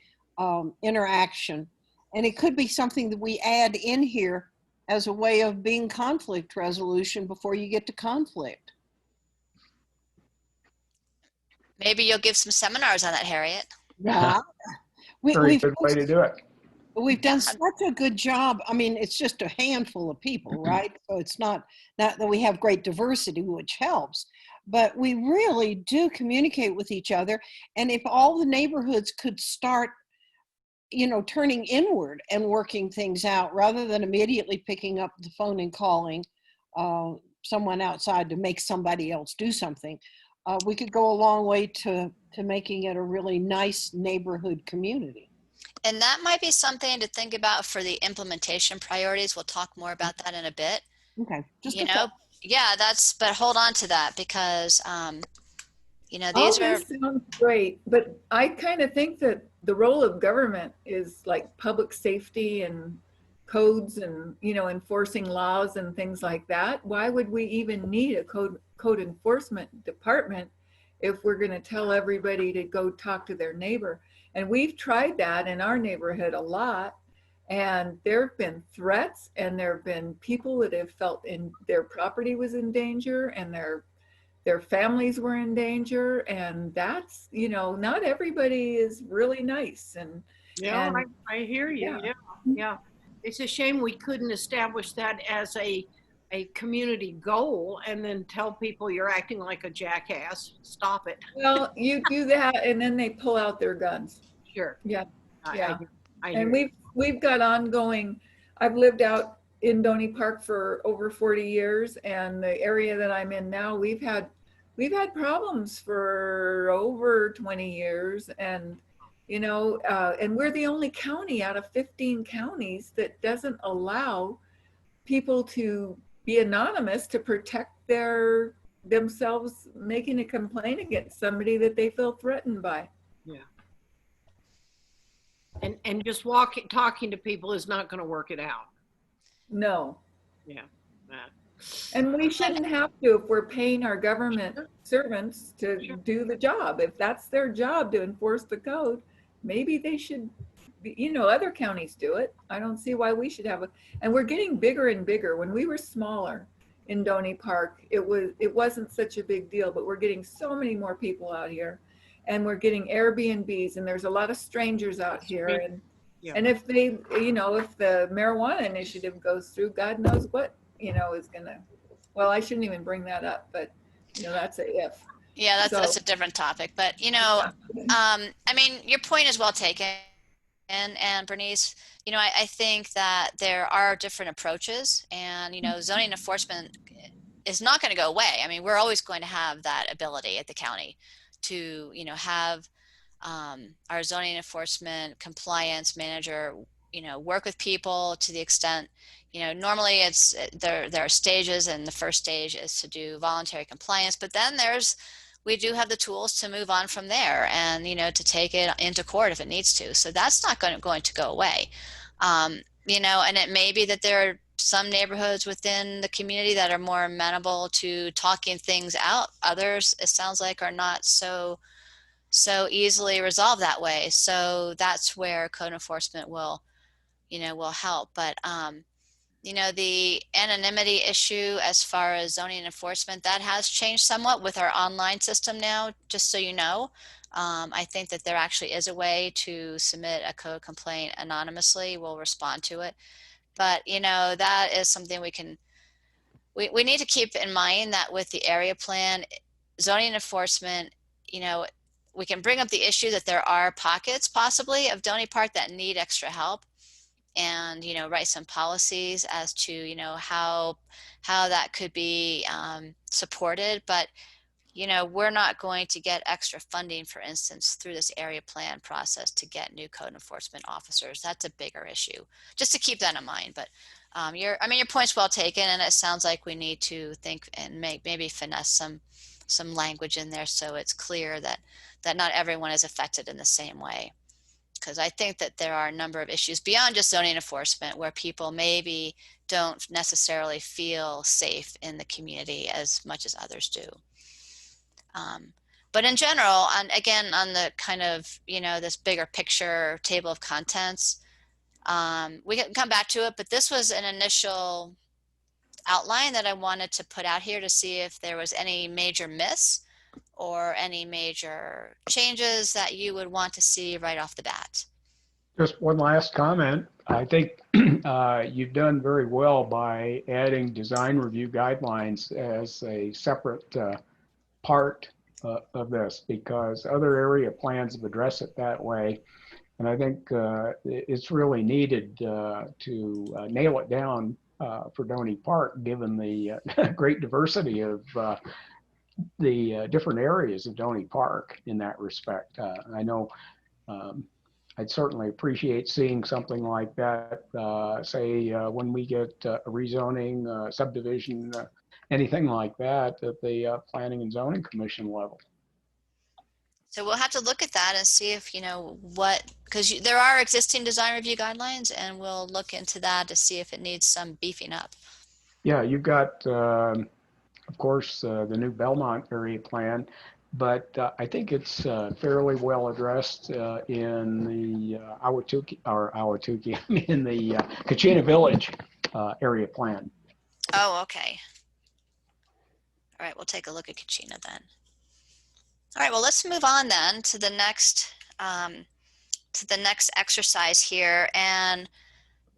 interaction. And it could be something that we add in here as a way of being conflict resolution before you get to conflict. Maybe you'll give some seminars on that, Harriet. Yeah. Very good way to do it. We've done such a good job. I mean, it's just a handful of people, right? So it's not that we have great diversity, which helps, but we really do communicate with each other. And if all the neighborhoods could start, you know, turning inward and working things out rather than immediately picking up the phone and calling someone outside to make somebody else do something, we could go a long way to making it a really nice neighborhood community. And that might be something to think about for the implementation priorities. We'll talk more about that in a bit. Okay. Just you know, yeah, but hold on to that because, you know, All this sounds great, but I kind of think that the role of government is like public safety and codes and, you know, enforcing laws and things like that. Why would we even need a code enforcement department if we're going to tell everybody to go talk to their neighbor. And we've tried that in our neighborhood a lot. And there have been threats, and there have been people that have felt in their property was in danger, and their families were in danger. And that's, you know, not everybody is really nice. Yeah, And I hear you. yeah. Yeah, yeah. It's a shame we couldn't establish that as a community goal and then tell people you're acting like a jackass. Stop it. Well, you do that, and then they pull out their guns. Sure. Yeah, I, yeah. I And hear you. we've got ongoing. I've lived out in Doney Park for over 40 years, and the area that I'm in now, we've had problems for over 20 years, and you know, and we're the only county out of 15 counties that doesn't allow people to be anonymous to protect themselves making a complaint against somebody that they feel threatened by. Yeah. And just talking to people is not going to work it out. No. Yeah. And we shouldn't have to if we're paying our government servants to do the job. If that's their job to enforce the code, maybe they should be, you know, other counties do it. I don't see why we should have it. And we're getting bigger and bigger. When we were smaller in Doney Park, it wasn't such a big deal, but we're getting so many more people out here, and we're getting Airbnbs, and there's a lot of strangers out here. And Yeah. and if they, you know, if the marijuana initiative goes through, God knows what, you know, is gonna, well, I shouldn't even bring that up, but you know, that's a if. Yeah, So- that's a different topic. But you know, I mean, your point is well taken. And Bernice, you know, I think that there are different approaches, and you know, zoning enforcement is not going to go away. I mean, we're always going to have that ability at the county to, you know, have our zoning enforcement compliance manager, you know, work with people to the extent, you know, normally it's there are stages, and the first stage is to do voluntary compliance, but then we do have the tools to move on from there, and you know, to take it into court if it needs to. So that's not going to go away. You know, and it may be that there are some neighborhoods within the community that are more amenable to talking things out. Others, it sounds like, are not so easily resolved that way. So that's where code enforcement will, you know, will help. But you know, the anonymity issue as far as zoning enforcement, that has changed somewhat with our online system now, just so you know. I think that there actually is a way to submit a code complaint anonymously. We'll respond to it. But, you know, that is something we need to keep in mind, that with the area plan, zoning enforcement, you know, we can bring up the issue that there are pockets possibly of Doney Park that need extra help, and you know, write some policies as to, you know, how that could be supported. But you know, we're not going to get extra funding, for instance, through this area plan process to get new code enforcement officers. That's a bigger issue, just to keep that in mind. But your point's well taken, and it sounds like we need to think and maybe finesse some language in there so it's clear that not everyone is affected in the same way. Because I think that there are a number of issues beyond just zoning enforcement where people maybe don't necessarily feel safe in the community as much as others do. But in general, and again, on the kind of, you know, this bigger picture table of contents, we can come back to it, but this was an initial outline that I wanted to put out here to see if there was any major miss or any major changes that you would want to see right off the bat. Just one last comment. I think you've done very well by adding design review guidelines as a separate part of this, because other area plans have addressed it that way. And I think it's really needed to nail it down for Doney Park, given the great diversity of the different areas of Doney Park in that respect. I know I'd certainly appreciate seeing something like that, say when we get a rezoning, subdivision, anything like that at the Planning and Zoning Commission level. So we'll have to look at that and see if, you know, because there are existing design review guidelines, and we'll look into that to see if it needs some beefing up. Yeah, you've got, of course, the new Belmont area plan, but I think it's fairly well addressed in the Ahwatukee, in the Kachina Village area plan. Oh, okay. All right, we'll take a look at Kachina then. All right, well, let's move on then to the next exercise here, and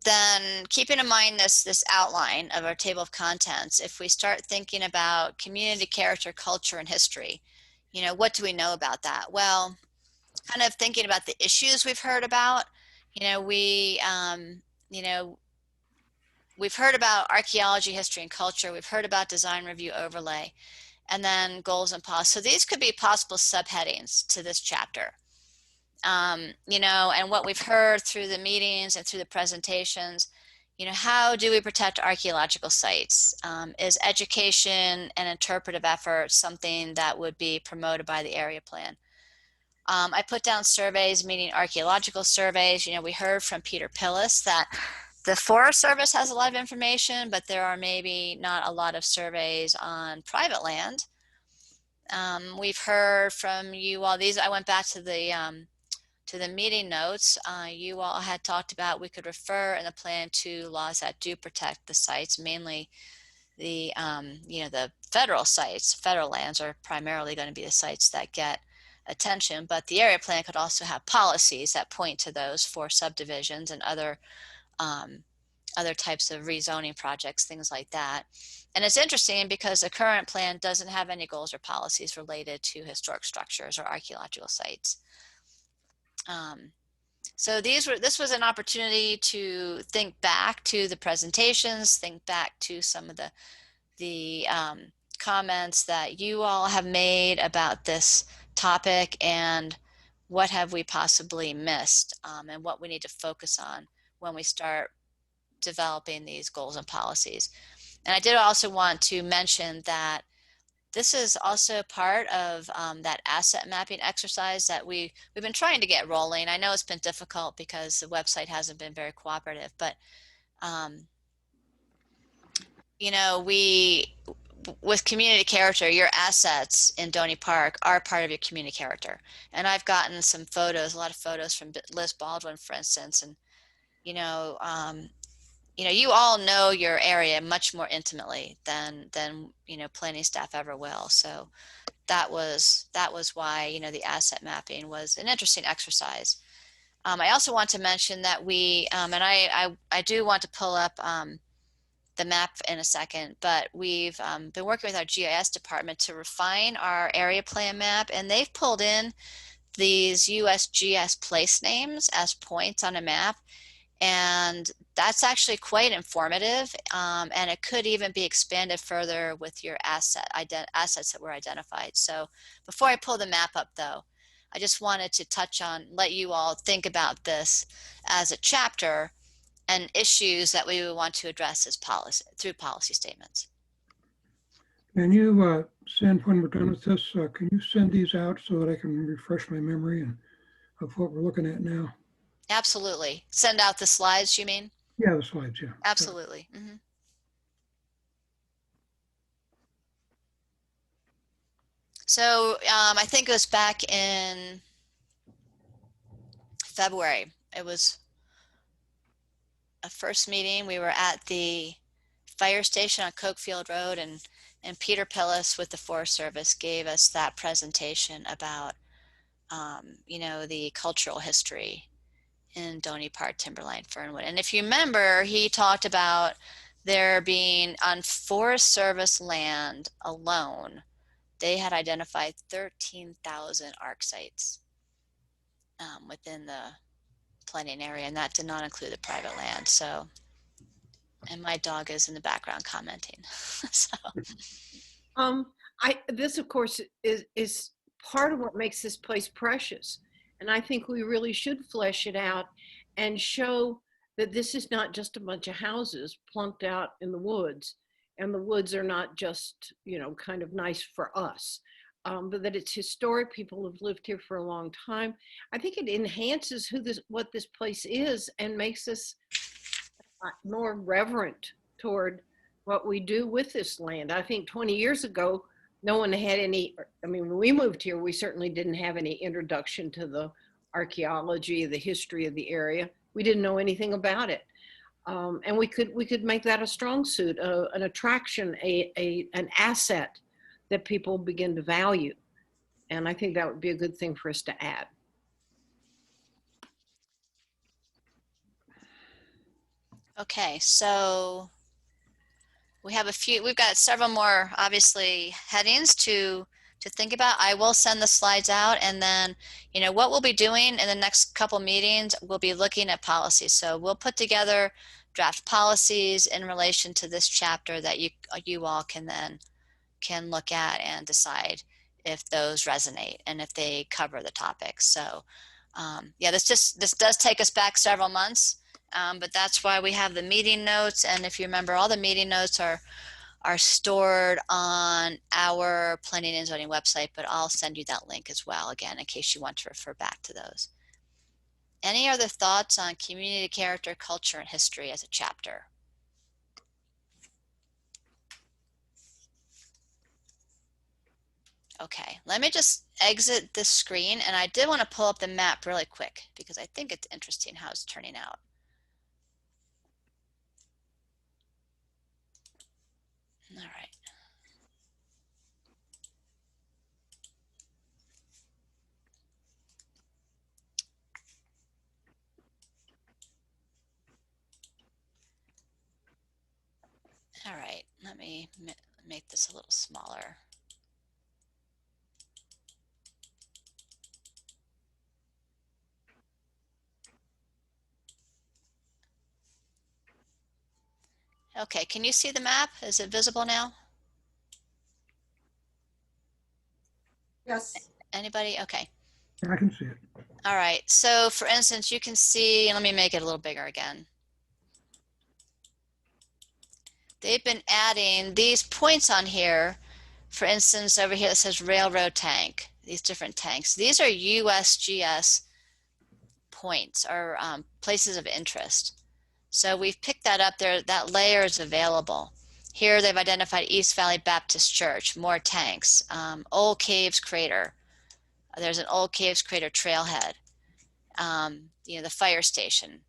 then keeping in mind this outline of our table of contents. If we start thinking about community character, culture, and history, what do we know about that? Well, kind of thinking about the issues we've heard about. We've heard about archaeology, history, and culture. We've heard about design review overlay, and then goals and policies. So these could be possible subheadings to this chapter. And what we've heard through the meetings and through the presentations, how do we protect archaeological sites? Is education and interpretive effort something that would be promoted by the area plan? I put down surveys, meaning archaeological surveys. We heard from Peter Pillis that the Forest Service has a lot of information, but there are maybe not a lot of surveys on private land. We've heard from you all. I went back to the meeting notes. You all had talked about we could refer in the plan to laws that do protect the sites, mainly the federal sites. Federal lands are primarily going to be the sites that get attention, but the area plan could also have policies that point to those for subdivisions and other types of rezoning projects, things like that. And it's interesting because the current plan doesn't have any goals or policies related to historic structures or archaeological sites. So this was an opportunity to think back to the presentations, think back to some of the comments that you all have made about this topic, and what have we possibly missed, and what we need to focus on when we start developing these goals and policies. And I did also want to mention that this is also part of that asset mapping exercise that we've been trying to get rolling. I know it's been difficult because the website hasn't been very cooperative, but with community character, your assets in Doney Park are part of your community character. And I've gotten some photos, a lot of photos from Liz Baldwin, for instance, and you all know your area much more intimately than planning staff ever will. So that was why the asset mapping was an interesting exercise. I also want to mention that we and I do want to pull up the map in a second, but we've been working with our GIS department to refine our area plan map, and they've pulled in these USGS place names as points on a map. And that's actually quite informative, and it could even be expanded further with your assets that were identified. So before I pull the map up, though, I just wanted to let you all think about this as a chapter and issues that we would want to address as through policy statements. Can you send, when we're done with this, can you send these out so that I can refresh my memory of what we're looking at now? Absolutely. Send out the slides, you mean? Yeah, the slides, yeah. Absolutely. Mm-hmm. So I think it was back in February. It was a first meeting. We were at the fire station on Cokefield Road, and Peter Pillis with the Forest Service gave us that presentation about, the cultural history in Doney Park, Timberline, Fernwood. And if you remember, he talked about there being on Forest Service land alone, they had identified 13,000 ARC sites within the planning area, and that did not include the private land. So, and my dog is in the background commenting. So. This of course is part of what makes this place precious. And I think we really should flesh it out and show that this is not just a bunch of houses plunked out in the woods. And the woods are not just, kind of nice for us, but that it's historic. People have lived here for a long time. I think it enhances what this place is and makes us more reverent toward what we do with this land. I think 20 years ago, no one had any, I mean, when we moved here, we certainly didn't have any introduction to the archaeology, the history of the area. We didn't know anything about it. And we could make that a strong suit, an attraction, an asset that people begin to value. And I think that would be a good thing for us to add. Okay, so we've got several more, obviously, headings to think about. I will send the slides out, and then, what we'll be doing in the next couple meetings, we'll be looking at policies. So we'll put together draft policies in relation to this chapter that you all can look at and decide if those resonate and if they cover the topic. So yeah, this does take us back several months, but that's why we have the meeting notes. And if you remember, all the meeting notes are stored on our planning and zoning website, but I'll send you that link as well, again, in case you want to refer back to those. Any other thoughts on community character, culture, and history as a chapter? Okay, let me just exit this screen, and I did want to pull up the map really quick because I think it's interesting how it's turning out. All right. All right, let me make this a little smaller. Okay, can you see the map? Is it visible now? Yes. Anybody? Okay. I can see it. All right, so for instance, you can see, let me make it a little bigger again. They've been adding these points on here. For instance, over here it says railroad tank, these different tanks. These are USGS points, or places of interest. So we've picked that up there. That layer is available. Here they've identified East Valley Baptist Church, more tanks, Old Caves Crater. There's an Old Caves Crater trailhead. The fire station,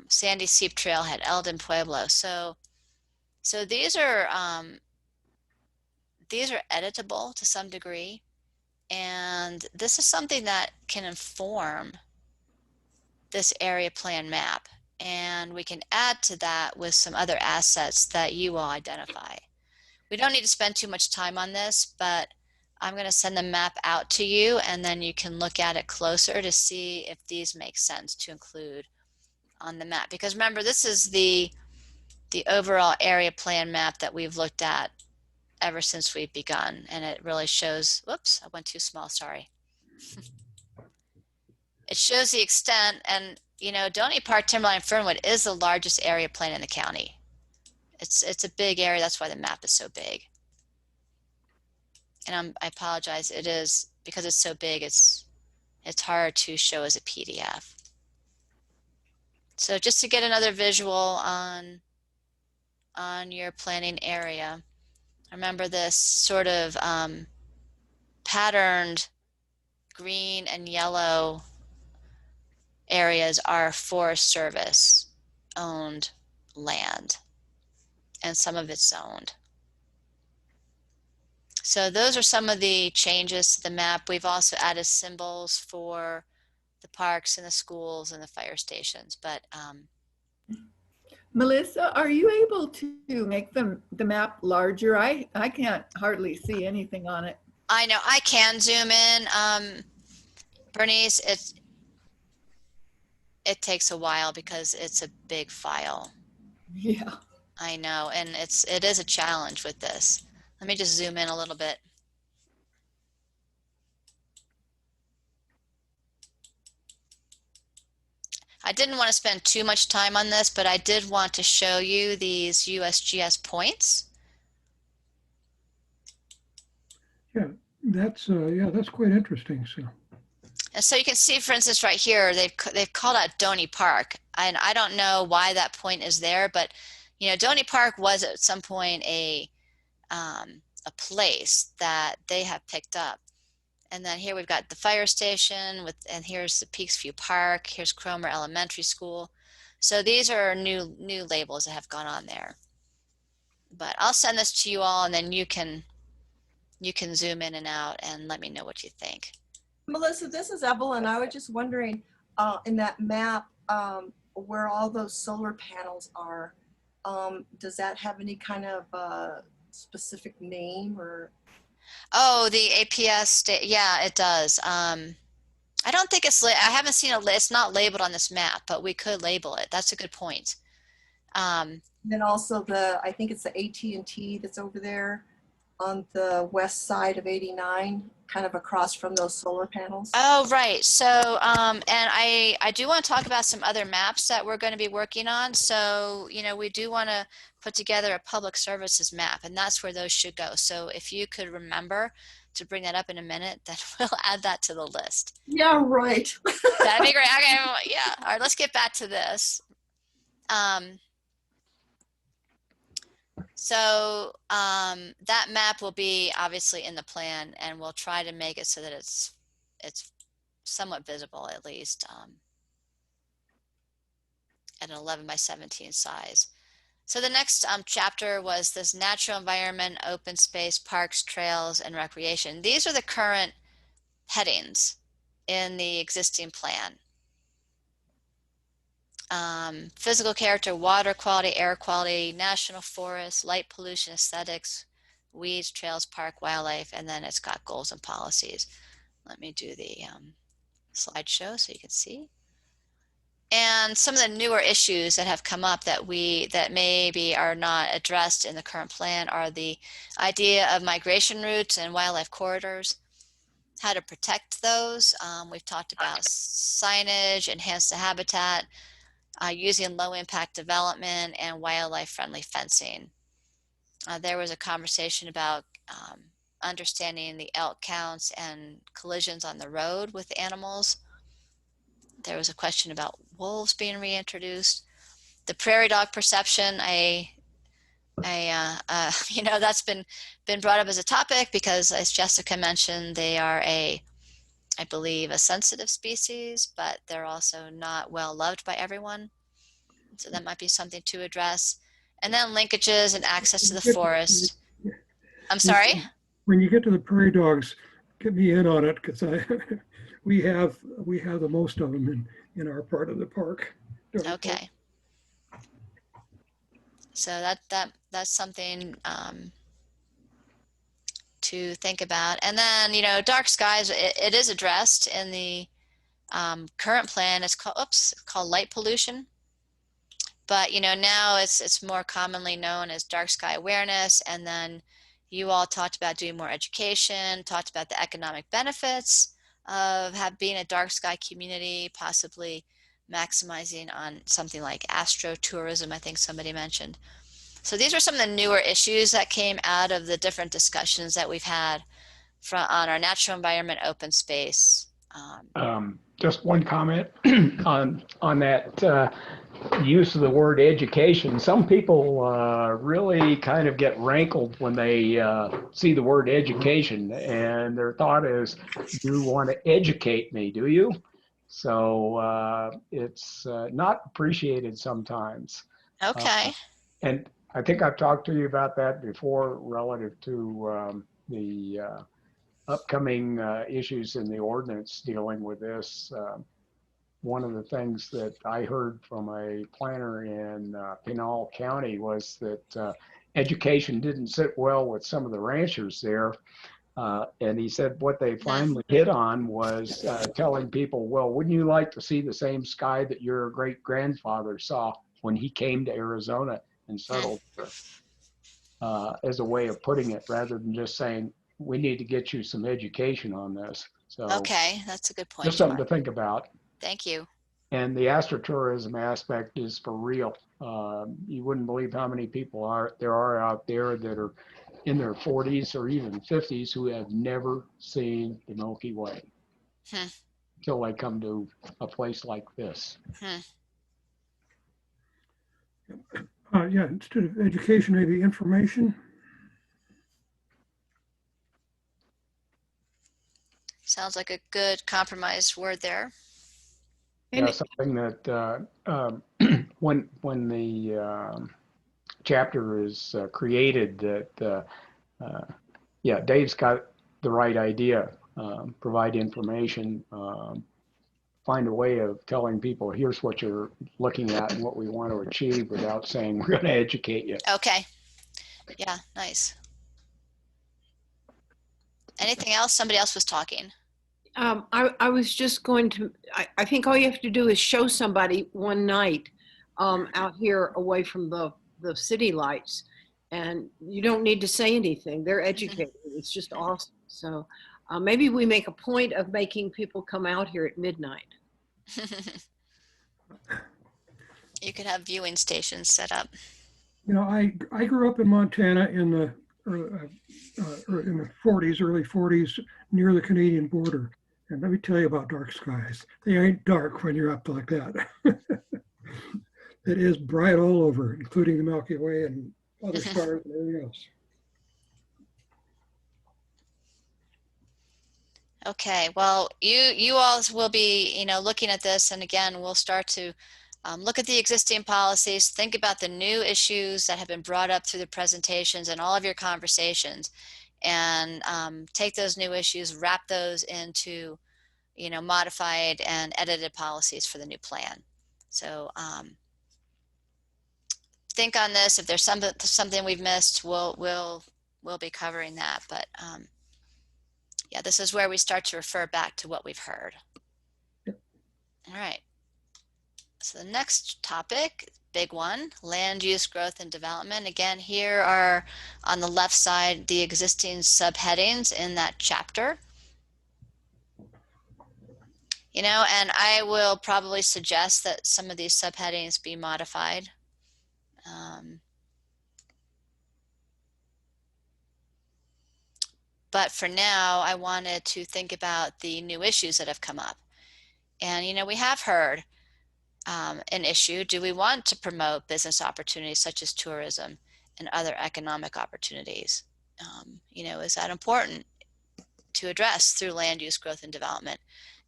Sandy Seep Trailhead, Eldon Pueblo. So these are editable to some degree, and this is something that can inform this area plan map, and we can add to that with some other assets that you will identify. We don't need to spend too much time on this, but I'm going to send the map out to you, and then you can look at it closer to see if these make sense to include on the map. Because remember, this is the overall area plan map that we've looked at ever since we've begun, and it really shows, whoops, I went too small, sorry. It shows the extent, and Doney Park, Timberline, Fernwood is the largest area plan in the county. It's a big area, that's why the map is so big. And I apologize, it is, because it's so big, it's hard to show as a PDF. So just to get another visual on your planning area, remember this sort of patterned green and yellow areas are Forest Service owned land, and some of it's zoned. So those are some of the changes to the map. We've also added symbols for the parks and the schools and the fire stations. But Melissa, are you able to make the map larger? I can't hardly see anything on it. I know I can zoom in. Bernice, it takes a while because it's a big file. Yeah. I know, and it is a challenge with this. Let me just zoom in a little bit. I didn't want to spend too much time on this, but I did want to show you these USGS points. Yeah, that's quite interesting. So. And so you can see, for instance, right here, they've called out Doney Park, and I don't know why that point is there, but Doney Park was at some point a a place that they have picked up. And then here we've got the fire station and here's the Peaksview Park. Here's Cromer Elementary School. So these are new labels that have gone on there. But I'll send this to you all, and then you can zoom in and out and let me know what you think. Melissa, this is Evelyn. I was just wondering, in that map, where all those solar panels are, does that have any kind of specific name or? Oh, the APS, yeah, it does. I don't think I haven't seen it's not labeled on this map, but we could label it. That's a good point. Then also I think it's the AT&T that's over there on the west side of 89, kind of across from those solar panels. Oh, right. So, and I do want to talk about some other maps that we're going to be working on. So, we do want to put together a public services map, and that's where those should go. So if you could remember to bring that up in a minute, then we'll add that to the list. Yeah, right. That'd be great. Okay, yeah. All right, let's get back to this. So that map will be obviously in the plan, and we'll try to make it so that it's somewhat visible, at least at an 11 by 17 size. So the next chapter was this natural environment, open space, parks, trails, and recreation. These are the current headings in the existing plan. Physical character, water quality, air quality, national forests, light pollution, aesthetics, weeds, trails, park, wildlife, and then it's got goals and policies. Let me do the slideshow so you can see. And some of the newer issues that have come up that maybe are not addressed in the current plan are the idea of migration routes and wildlife corridors, how to protect those. We've talked about signage, enhance the habitat, using low impact development, and wildlife friendly fencing. There was a conversation about understanding the elk counts and collisions on the road with animals. There was a question about wolves being reintroduced. The prairie dog perception, that's been brought up as a topic because, as Jessica mentioned, they are I believe, a sensitive species, but they're also not well loved by everyone. So that might be something to address. And then linkages and access to the forest. I'm sorry? When you get to the prairie dogs, get me in on it, because we have the most of them in our part of the park. Okay. So that's something to think about. And then, dark skies, it is addressed in the current plan. It's called light pollution. But, now it's more commonly known as dark sky awareness. And then you all talked about doing more education, talked about the economic benefits of being a dark sky community, possibly maximizing on something like astrotourism, I think somebody mentioned. So these are some of the newer issues that came out of the different discussions that we've had on our natural environment, open space. Just one comment on that use of the word education. Some people really kind of get rankled when they see the word education, and their thought is, you want to educate me, do you? So it's not appreciated sometimes. Okay. And I think I've talked to you about that before relative to the upcoming issues in the ordinance dealing with this. One of the things that I heard from a planner in Pinal County was that education didn't sit well with some of the ranchers there. And he said what they finally hit on was telling people, well, wouldn't you like to see the same sky that your great grandfather saw when he came to Arizona and settled there? As a way of putting it, rather than just saying, we need to get you some education on this. So okay, that's a good point. Just something to think about. Thank you. And the astrotourism aspect is for real. You wouldn't believe how many people there are out there that are in their 40s or even 50s who have never seen the Milky Way until they come to a place like this. Yeah, instead of education, maybe information. Sounds like a good compromise word there. And Yeah, something that when the chapter is created, that yeah, Dave's got the right idea. Provide information, find a way of telling people, here's what you're looking at and what we want to achieve, without saying we're going to educate you. Okay. Yeah, nice. Anything else? Somebody else was talking. I was just going to, I think all you have to do is show somebody one night out here away from the city lights, and you don't need to say anything. They're educated. It's just awesome. So maybe we make a point of making people come out here at midnight. You could have viewing stations set up. You know, I grew up in Montana in the 40s, early 40s, near the Canadian border. And let me tell you about dark skies. They ain't dark when you're up like that. It is bright all over, including the Milky Way and other stars and everything else. Okay, well, you all will be, you know, looking at this, and again, we'll start to look at the existing policies, think about the new issues that have been brought up through the presentations and all of your conversations, and take those new issues, wrap those into, you know, modified and edited policies for the new plan. So think on this. If there's something we've missed, we'll be covering that. But yeah, this is where we start to refer back to what we've heard. All right. So the next topic, big one, land use growth and development. Again, here are on the left side the existing subheadings in that chapter. You know, and I will probably suggest that some of these subheadings be modified. But for now, I wanted to think about the new issues that have come up. And, you know, we have heard an issue. Do we want to promote business opportunities such as tourism and other economic opportunities? You know, is that important to address through land use growth and development,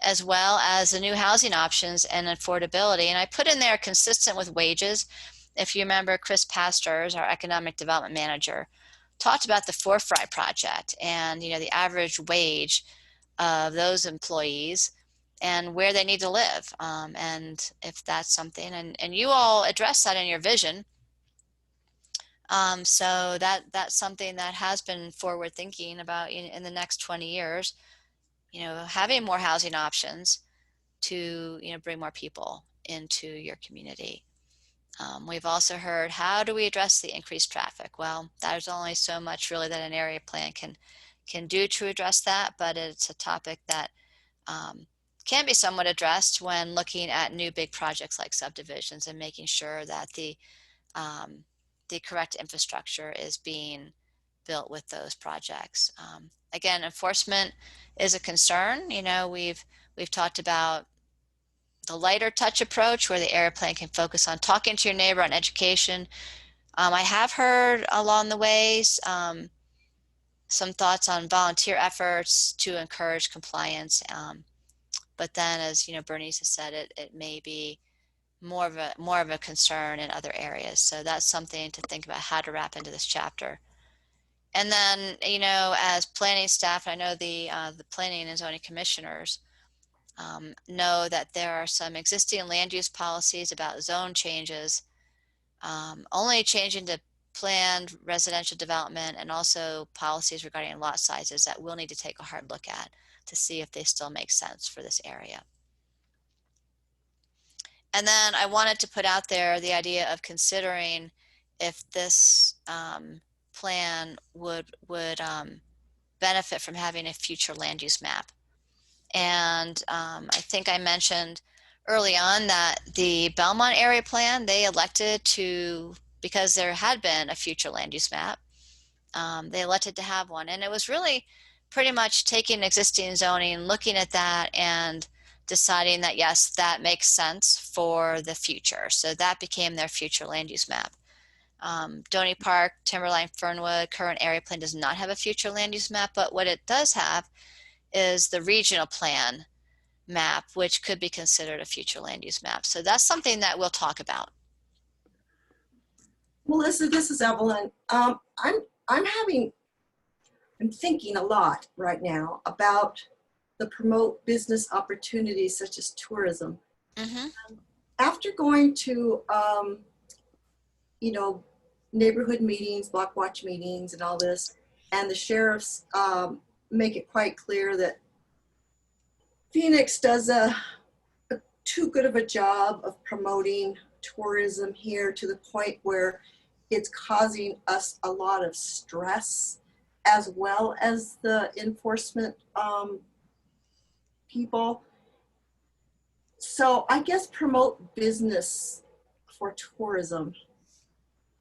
as well as the new housing options and affordability? And I put in there consistent with wages. If you remember, Chris Pastors, our economic development manager, talked about the Fry project and, you know, the average wage of those employees and where they need to live, and if that's something, and you all address that in your vision. So that's something that has been forward thinking about in the next 20 years, you know, having more housing options to, you know, bring more people into your community. We've also heard, how do we address the increased traffic? Well, there's only so much really that an area plan can do to address that, but it's a topic that can be somewhat addressed when looking at new big projects like subdivisions and making sure that the correct infrastructure is being built with those projects. Again, enforcement is a concern. You know, we've talked about the lighter touch approach where the area plan can focus on talking to your neighbor on education. I have heard along the ways some thoughts on volunteer efforts to encourage compliance. But then, as you know, Bernice has said, it may be more of a concern in other areas. So that's something to think about how to wrap into this chapter. And then, you know, as planning staff, I know the planning and zoning commissioners know that there are some existing land use policies about zone changes, only changing to planned residential development, and also policies regarding lot sizes that we'll need to take a hard look at to see if they still make sense for this area. And then I wanted to put out there the idea of considering if this plan would benefit from having a future land use map. And I think I mentioned early on that the Belmont area plan, they elected to, because there had been a future land use map, they elected to have one. And it was really pretty much taking existing zoning, looking at that, and deciding that, yes, that makes sense for the future. So that became their future land use map. Doney Park, Timberline, Fernwood, current area plan does not have a future land use map, but what it does have is the regional plan map, which could be considered a future land use map. So that's something that we'll talk about. Melissa, this is Evelyn. I'm thinking a lot right now about the promote business opportunities such as tourism. Mm-hmm. After going to, neighborhood meetings, block watch meetings and all this, and the sheriffs make it quite clear that Phoenix does a too good of a job of promoting tourism here to the point where it's causing us a lot of stress, as well as the enforcement people. So I guess promote business for tourism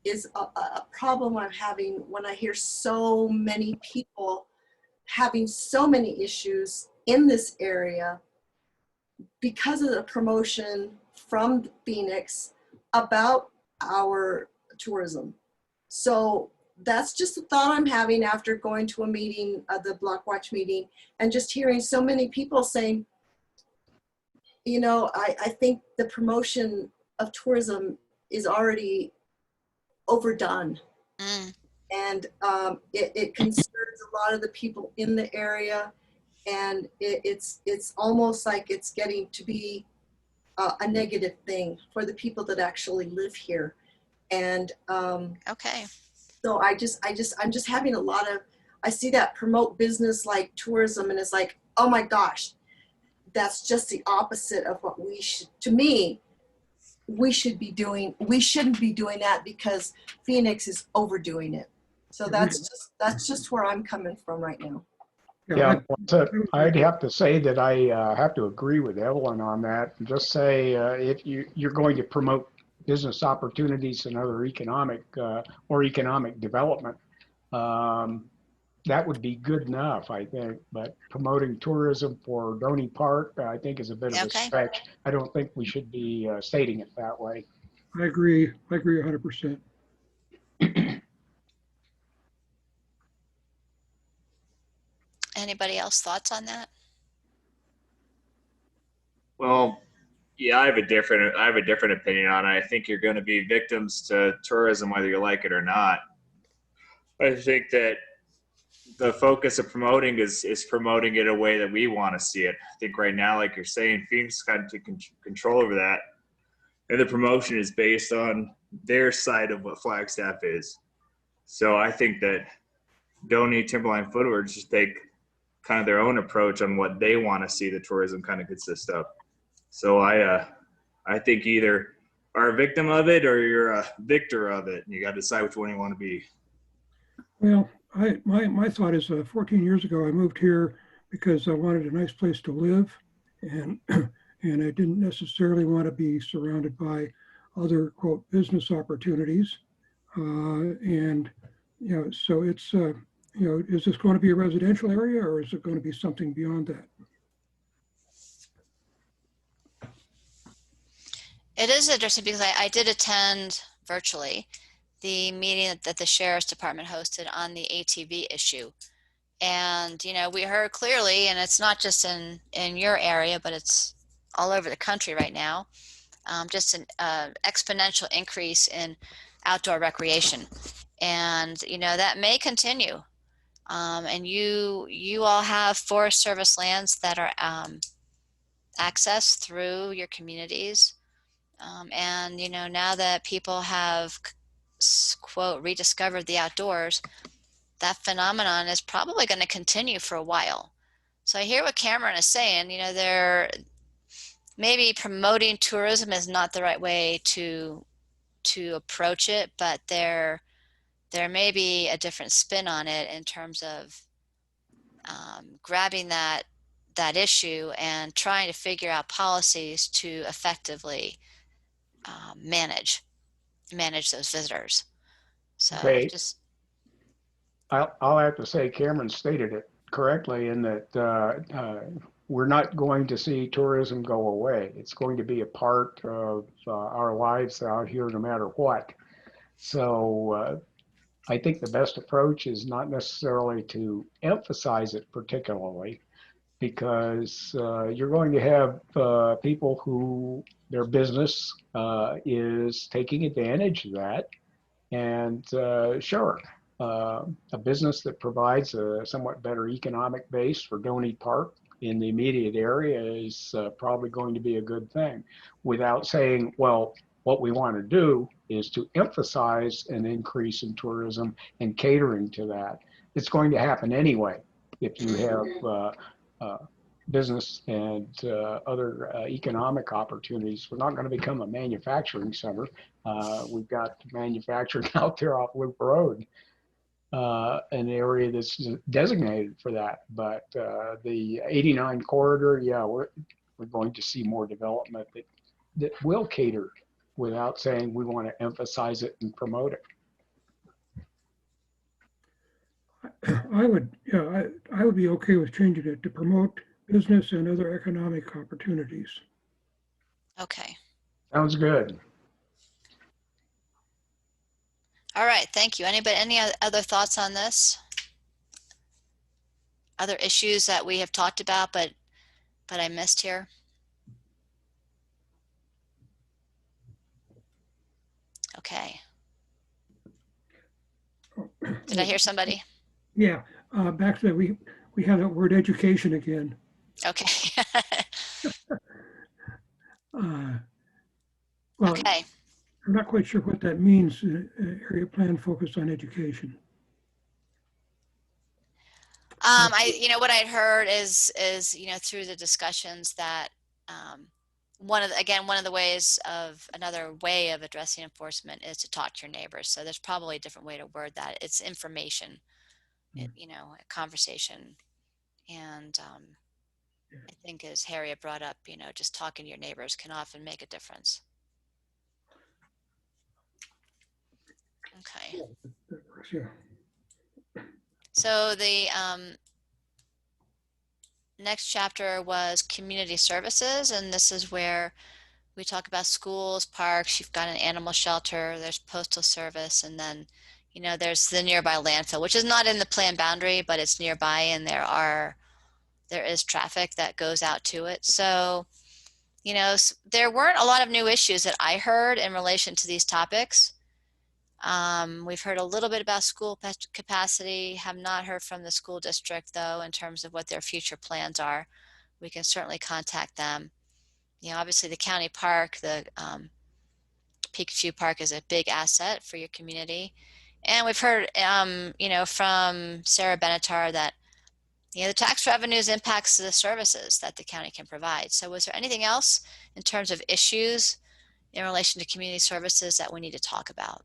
is a problem I'm having when I hear so many people having so many issues in this area because of the promotion from Phoenix about our tourism. So that's just a thought I'm having after going to a meeting, the Block Watch meeting, and just hearing so many people saying, I think the promotion of tourism is already overdone. Mm. And it concerns a lot of the people in the area. And it's almost like it's getting to be a negative thing for the people that actually live here. And Okay. so I'm just having a lot of, I see that promote business like tourism, and it's like, oh my gosh, that's just the opposite of what we should, to me, we shouldn't be doing that because Phoenix is overdoing it. So that's just where I'm coming from right now. Yeah, so I'd have to say that I have to agree with Evelyn on that, and just say if you're going to promote business opportunities and other economic development, that would be good enough, I think. But promoting tourism for Doney Park, I think, is a bit of a Okay. stretch. I don't think we should be stating it that way. I agree 100%. Anybody else thoughts on that? Well, yeah, I have a different opinion on it. I think you're going to be victims to tourism whether you like it or not. I think that the focus of promoting is promoting it a way that we want to see it. I think right now, like you're saying, Phoenix kind of control over that, and the promotion is based on their side of what Flagstaff is. So I think that Doney, Timberline, Foothills just take kind of their own approach on what they want to see the tourism kind of consist of. So I think either are a victim of it or you're a victor of it, and you got to decide which one you want to be. Well, my thought is 14 years ago, I moved here because I wanted a nice place to live, and and I didn't necessarily want to be surrounded by other, quote, business opportunities. And, so it's, is this going to be a residential area, or is it going to be something beyond that? It is interesting because I did attend virtually the meeting that the Sheriff's Department hosted on the ATV issue. And, we heard clearly, and it's not just in your area, but it's all over the country right now, just an exponential increase in outdoor recreation. And, that may continue. And you all have Forest Service lands that are accessed through your communities. And, now that people have, quote, rediscovered the outdoors, that phenomenon is probably going to continue for a while. So I hear what Cameron is saying. They're maybe promoting tourism is not the right way to approach it, but there may be a different spin on it in terms of grabbing that issue and trying to figure out policies to effectively manage those visitors. So Okay. just I'll have to say Cameron stated it correctly in that we're not going to see tourism go away. It's going to be a part of our lives out here no matter what. So I think the best approach is not necessarily to emphasize it particularly, because you're going to have people who their business is taking advantage of that. And sure, a business that provides a somewhat better economic base for Doney Park in the immediate area is probably going to be a good thing, without saying, well, what we want to do is to emphasize an increase in tourism and catering to that. It's going to happen anyway if you have business and other economic opportunities. We're not going to become a manufacturing center. We've got manufacturing out there off Loop Road, an area that's designated for that. But the 89 corridor, yeah, we're going to see more development that will cater without saying we want to emphasize it and promote it. I would, yeah, I would be okay with changing it to promote business and other economic opportunities. Okay. Sounds good. All right. Thank you. Anybody, any other thoughts on this? Other issues that we have talked about, but I missed here? Okay. Did I hear somebody? Yeah, back to that, we have that word education again. Okay. Well, Okay. I'm not quite sure what that means, area plan focused on education. What I'd heard is, through the discussions that, one of the ways of another way of addressing enforcement is to talk to your neighbors. So there's probably a different way to word that. It's information, a conversation. And I think, as Harriet brought up, just talking to your neighbors can often make a difference. Okay. Yeah. So the next chapter was community services, and this is where we talk about schools, parks. You've got an animal shelter, there's postal service, and then there's the nearby landfill, which is not in the plan boundary, but it's nearby, and there is traffic that goes out to it. So there weren't a lot of new issues that I heard in relation to these topics. We've heard a little bit about school capacity, have not heard from the school district, though, in terms of what their future plans are. We can certainly contact them. Obviously the county park, the Peakview Park, is a big asset for your community. And we've heard, from Sarah Benatar that, the tax revenues impacts the services that the county can provide. So was there anything else in terms of issues in relation to community services that we need to talk about?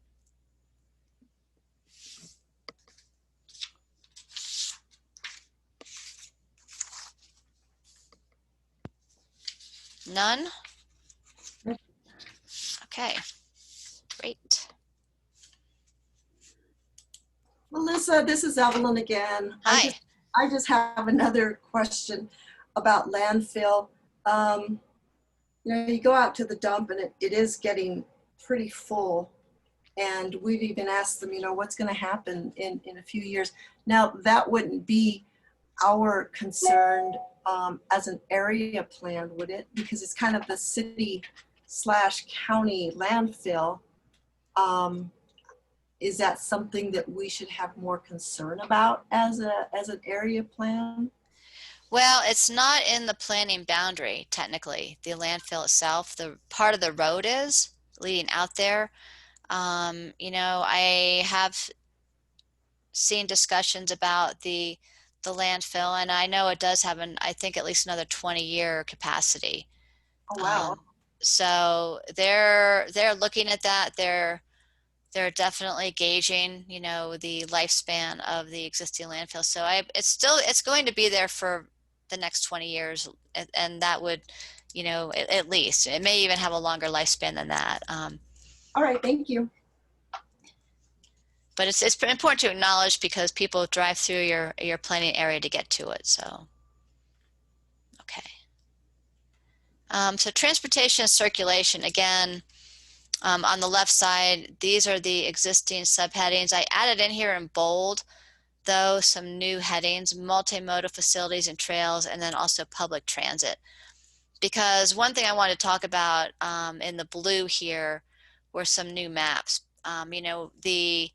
None? Okay, great. Melissa, this is Evelyn again. Hi. I just have another question about landfill. You go out to the dump and it is getting pretty full. And we've even asked them, what's going to happen in a few years. Now, that wouldn't be our concern as an area plan, would it? Because it's kind of the city/county landfill. Is that something that we should have more concern about as an area plan? Well, it's not in the planning boundary, technically. The landfill itself, the part of the road is leading out there. I have seen discussions about the landfill, and I know it does have I think at least another 20-year capacity. Oh, wow. So they're looking at that. They're definitely gauging, the lifespan of the existing landfill. So it's going to be there for the next 20 years, and that would, at least. It may even have a longer lifespan than that. All right, thank you. But it's important to acknowledge, because people drive through your planning area to get to it. So, okay. So transportation and circulation, again, on the left side, these are the existing subheadings. I added in here in bold though, some new headings: multimodal facilities and trails, and then also public transit. Because one thing I want to talk about in the blue here were some new maps. You know, the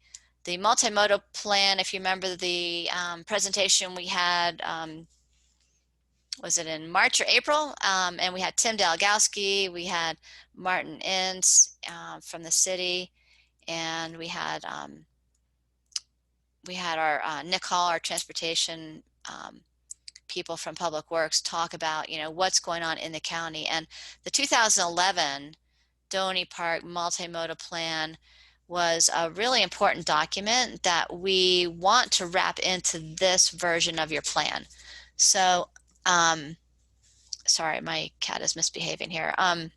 multimodal plan, if you remember the presentation we had, was it in March or April? And we had Tim Dalgowski, we had Martin Ince from the city, and we had our Nick Hall, our transportation people from Public Works, talk about, you know, what's going on in the county. And the 2011 Doney Park Multimodal Plan was a really important document that we want to wrap into this version of your plan. So, sorry, my cat is misbehaving here. I'm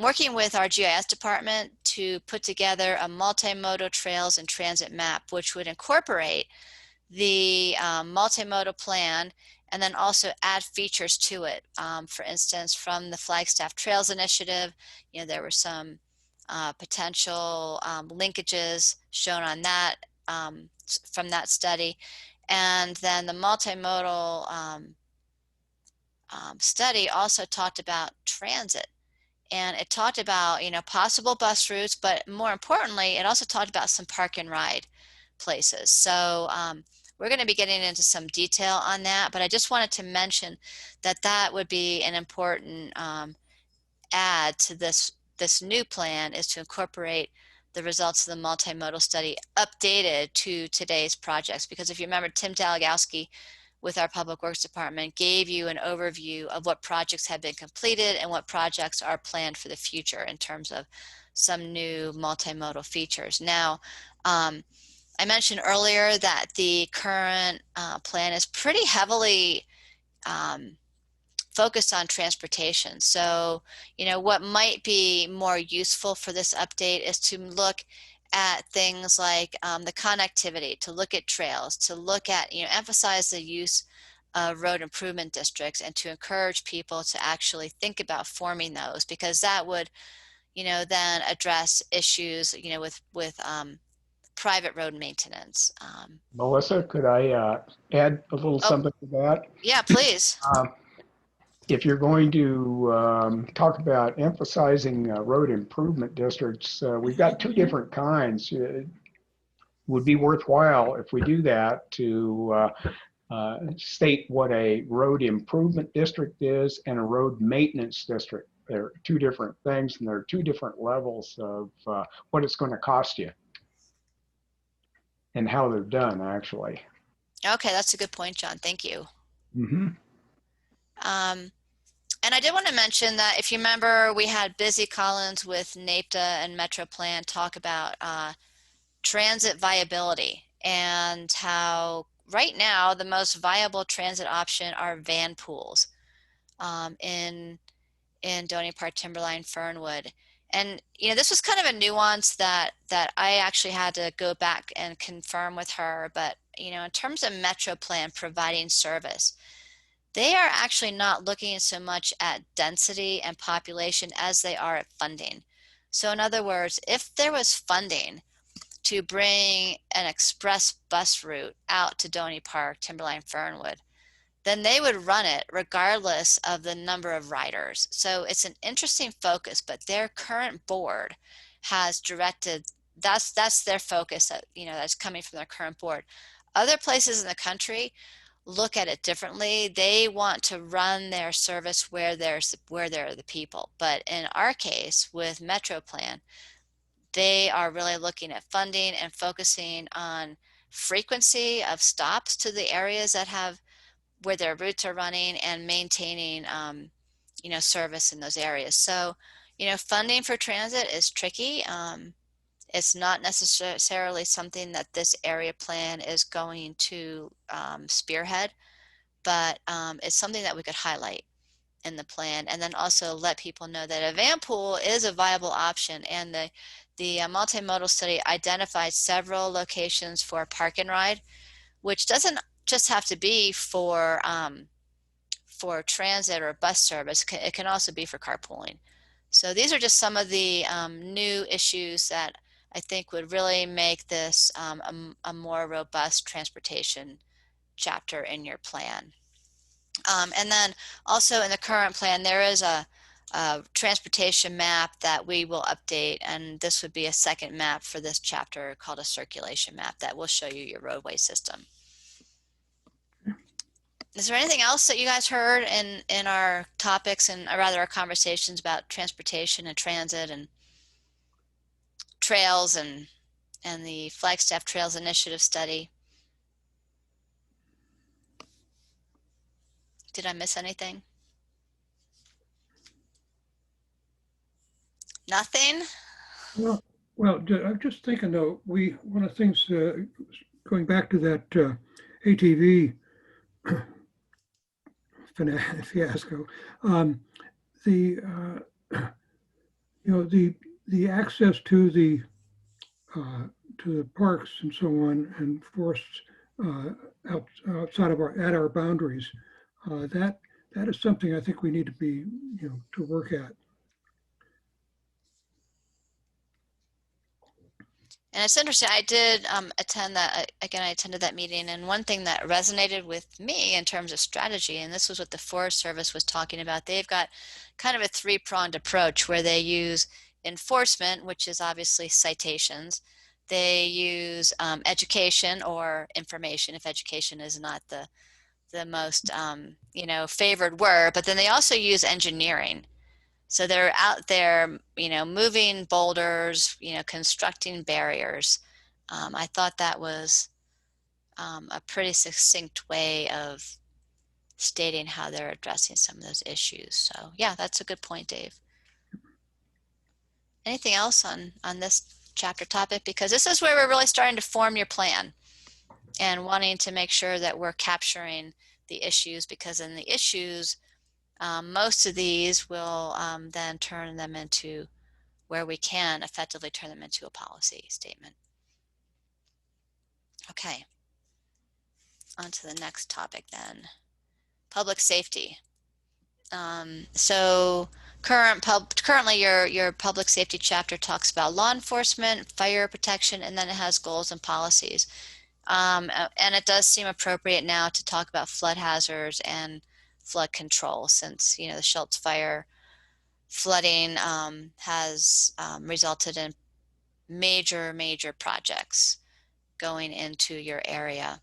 working with our GIS department to put together a multimodal trails and transit map, which would incorporate the multimodal plan and then also add features to it. For instance, from the Flagstaff Trails Initiative, you know, there were some potential linkages shown on that from that study. And then the multimodal study also talked about transit, and it talked about, you know, possible bus routes, but more importantly, it also talked about some park and ride places. So we're going to be getting into some detail on that, but I just wanted to mention that that would be an important add to this new plan, is to incorporate the results of the multimodal study updated to today's projects. Because if you remember, Tim Dalgowski with our Public Works Department gave you an overview of what projects have been completed and what projects are planned for the future in terms of some new multimodal features. Now, I mentioned earlier that the current plan is pretty heavily focused on transportation. So, you know, what might be more useful for this update is to look at things like the connectivity, to look at trails, to look at, you know, emphasize the use of road improvement districts, and to encourage people to actually think about forming those, because that would, you know, then address issues, you know, with private road maintenance. Melissa, could I add a little Oh, something to that? yeah, please. If you're going to talk about emphasizing road improvement districts, we've got two different kinds. It would be worthwhile if we do that to state what a road improvement district is and a road maintenance district. They're two different things, and there are two different levels of what it's going to cost you and how they're done, actually. Okay, that's a good point, John. Thank you. Mm-hmm. And I did want to mention that if you remember, we had Busy Collins with NAPTA and MetroPlan talk about transit viability, and how right now the most viable transit option are van pools in Doney Park, Timberline, Fernwood. And you know, this was kind of a nuance that I actually had to go back and confirm with her. But you know, in terms of MetroPlan providing service, they are actually not looking so much at density and population as they are at funding. So in other words, if there was funding to bring an express bus route out to Doney Park, Timberline, Fernwood, then they would run it regardless of the number of riders. So it's an interesting focus, but their current board has directed, that's their focus, that, you know, that's coming from their current board. Other places in the country look at it differently. They want to run their service where there are the people. But in our case with MetroPlan, they are really looking at funding and focusing on frequency of stops to the areas that have where their routes are running, and maintaining you know, service in those areas. So, you know, funding for transit is tricky. It's not necessarily something that this area plan is going to spearhead, but it's something that we could highlight in the plan, and then also let people know that a van pool is a viable option. And the multimodal study identified several locations for park and ride, which doesn't just have to be for transit or bus service. It can also be for carpooling. So these are just some of the new issues that I think would really make this a more robust transportation chapter in your plan. And then also in the current plan, there is a transportation map that we will update, and this would be a second map for this chapter called a circulation map that will show you your roadway system. Is there anything else that you guys heard in our topics, and or rather our conversations about transportation and transit and trails and the Flagstaff Trails Initiative study? Did I miss anything? Nothing? I'm just thinking though, one of the things, going back to that ATV fiasco, the, the access to the parks and so on and forests outside of our boundaries, that is something I think we need to be, to work at. And it's interesting, I did attend that, again, I attended that meeting, and one thing that resonated with me in terms of strategy, and this was what the Forest Service was talking about, they've got kind of a three-pronged approach where they use enforcement, which is obviously citations. They use education or information, if education is not the most, favored word, but then they also use engineering. So they're out there, moving boulders, constructing barriers. I thought that was a pretty succinct way of stating how they're addressing some of those issues. So yeah, that's a good point, Dave. Anything else on this chapter topic? Because this is where we're really starting to form your plan and wanting to make sure that we're capturing the issues, because in the issues, most of these will then turn them into, where we can effectively turn them into a policy statement. Okay, on to the next topic then. Public safety. So currently your public safety chapter talks about law enforcement, fire protection, and then it has goals and policies. And it does seem appropriate now to talk about flood hazards and flood control, since the Schultz fire flooding has resulted in major projects going into your area.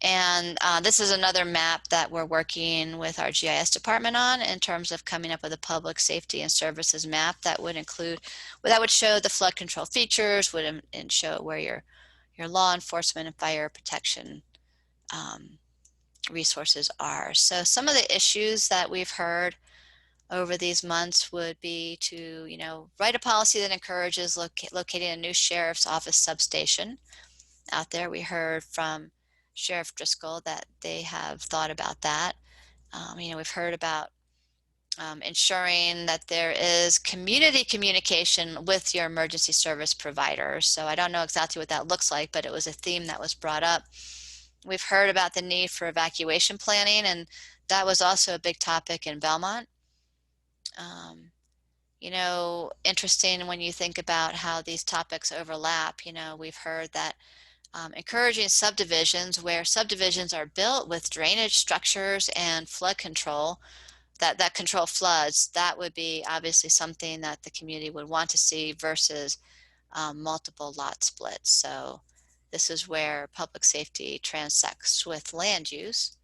And this is another map that we're working with our GIS department on in terms of coming up with a public safety and services map that would include, that would show the flood control features, and show where your law enforcement and fire protection resources are. So some of the issues that we've heard over these months would be to, write a policy that encourages locating a new sheriff's office substation out there. We heard from Sheriff Driscoll that they have thought about that. We've heard about ensuring that there is community communication with your emergency service providers. So I don't know exactly what that looks like, but it was a theme that was brought up. We've heard about the need for evacuation planning, and that was also a big topic in Belmont. Interesting when you think about how these topics overlap. We've heard that encouraging subdivisions, where subdivisions are built with drainage structures and flood control that control floods, that would be obviously something that the community would want to see, versus multiple lot splits. So this is where public safety transects with land use.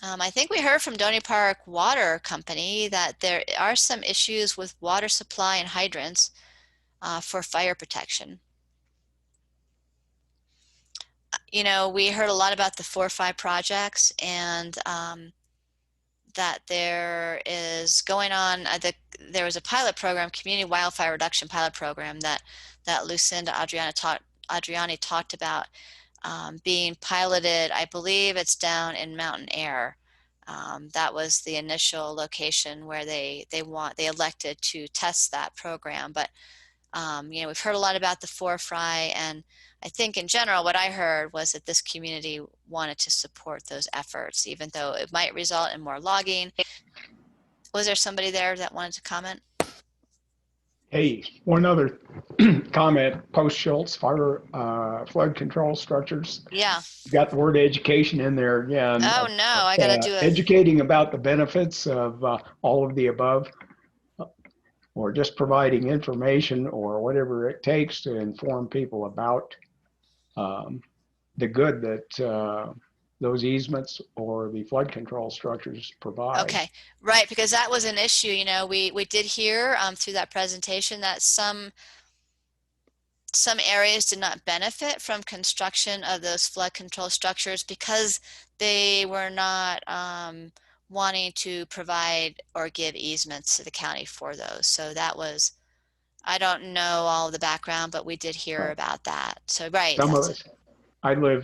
I think we heard from Doney Park Water Company that there are some issues with water supply and hydrants for fire protection. We heard a lot about the 4 or 5 projects, and that there is going on, there was a pilot program, community wildfire reduction pilot program that Lucinda Adriani talked about being piloted. I believe it's down in Mountain Air. That was the initial location where they elected to test that program. But we've heard a lot about the 4 Fry, and I think in general what I heard was that this community wanted to support those efforts, even though it might result in more logging. Was there somebody there that wanted to comment? Hey, one other comment, post Schultz, fire, flood control structures. Yeah. You got the word education in there again. Oh no, I gotta do a, Educating about the benefits of all of the above, or just providing information or whatever it takes to inform people about the good that those easements or the flood control structures provide. okay, right, because that was an issue, you know, we did hear through that presentation that some areas did not benefit from construction of those flood control structures because they were not wanting to provide or give easements to the county for those. So that was, I don't know all the background, but we did hear Right. about that. So, right, Some of that's us, I live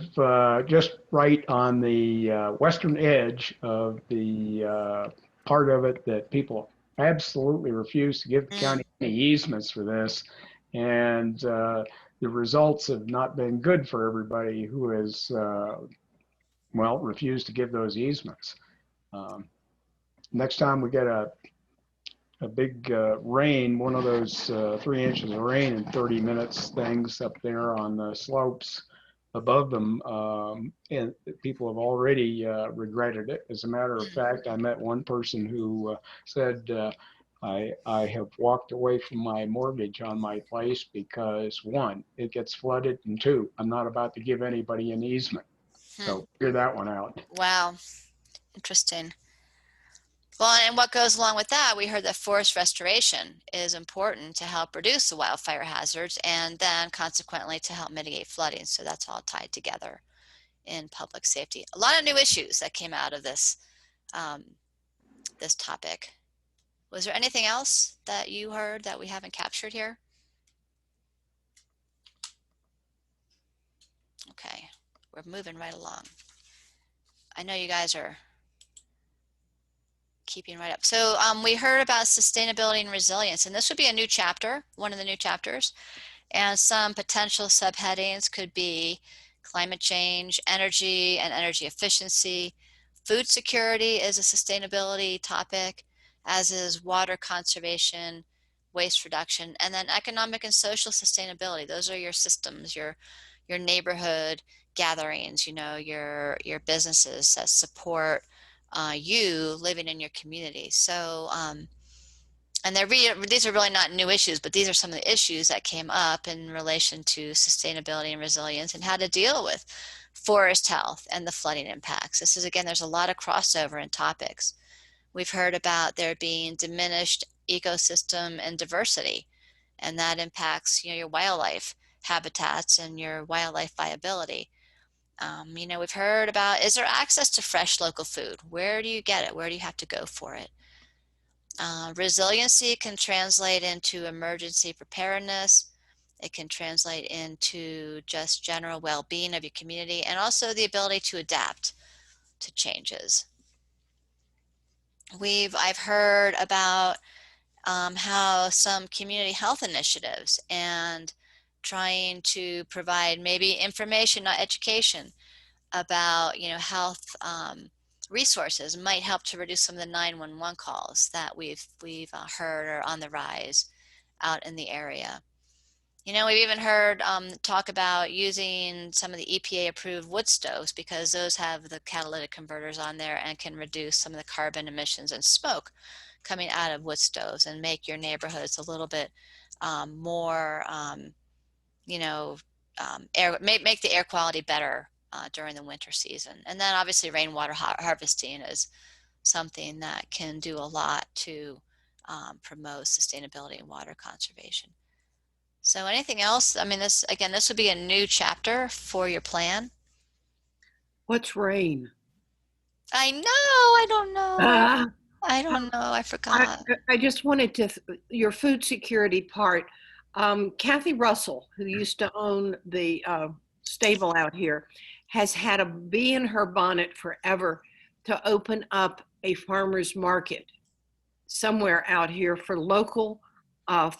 just right on the western edge of the part of it that people absolutely refuse to give the county any easements for this. And the results have not been good for everybody who has, well, refused to give those easements. Next time we get a big rain, one of those 3 inches of rain in 30 minutes things up there on the slopes above them, and people have already regretted it. As a matter of fact, I met one person who said, I have walked away from my mortgage on my place because one, it gets flooded, and two, I'm not about to give anybody an easement. So figure that one out. wow, interesting. Well, and what goes along with that, we heard that forest restoration is important to help reduce the wildfire hazards and then consequently to help mitigate flooding. So that's all tied together in public safety. A lot of new issues that came out of this, this topic. Was there anything else that you heard that we haven't captured here? Okay, we're moving right along. I know you guys are keeping right up. So we heard about sustainability and resilience, and this would be a new chapter, one of the new chapters. And some potential subheadings could be climate change, energy and energy efficiency. Food security is a sustainability topic, as is water conservation, waste reduction, and then economic and social sustainability. Those are your systems, your neighborhood gatherings, you know, your businesses that support you living in your community. So, and these are really not new issues, but these are some of the issues that came up in relation to sustainability and resilience and how to deal with forest health and the flooding impacts. This is, again, there's a lot of crossover in topics. We've heard about there being diminished ecosystem and diversity, and that impacts, you know, your wildlife habitats and your wildlife viability. You know, we've heard about, is there access to fresh local food? Where do you get it? Where do you have to go for it? Resiliency can translate into emergency preparedness. It can translate into just general well-being of your community and also the ability to adapt to changes. I've heard about how some community health initiatives and trying to provide maybe information, not education, about, you know, health resources might help to reduce some of the 911 calls that we've heard are on the rise out in the area. You know, we've even heard talk about using some of the EPA approved wood stoves because those have the catalytic converters on there and can reduce some of the carbon emissions and smoke coming out of wood stoves and make your neighborhoods a little bit more, you know, make the air quality better during the winter season. And then obviously rainwater harvesting is something that can do a lot to promote sustainability and water conservation. So anything else? I mean, this would be a new chapter for your plan. What's rain? I know, I don't know. Ah, I don't know, I forgot. I just wanted to, your food security part. Kathy Russell, who used to own the stable out here, has had a bee in her bonnet forever to open up a farmer's market somewhere out here for local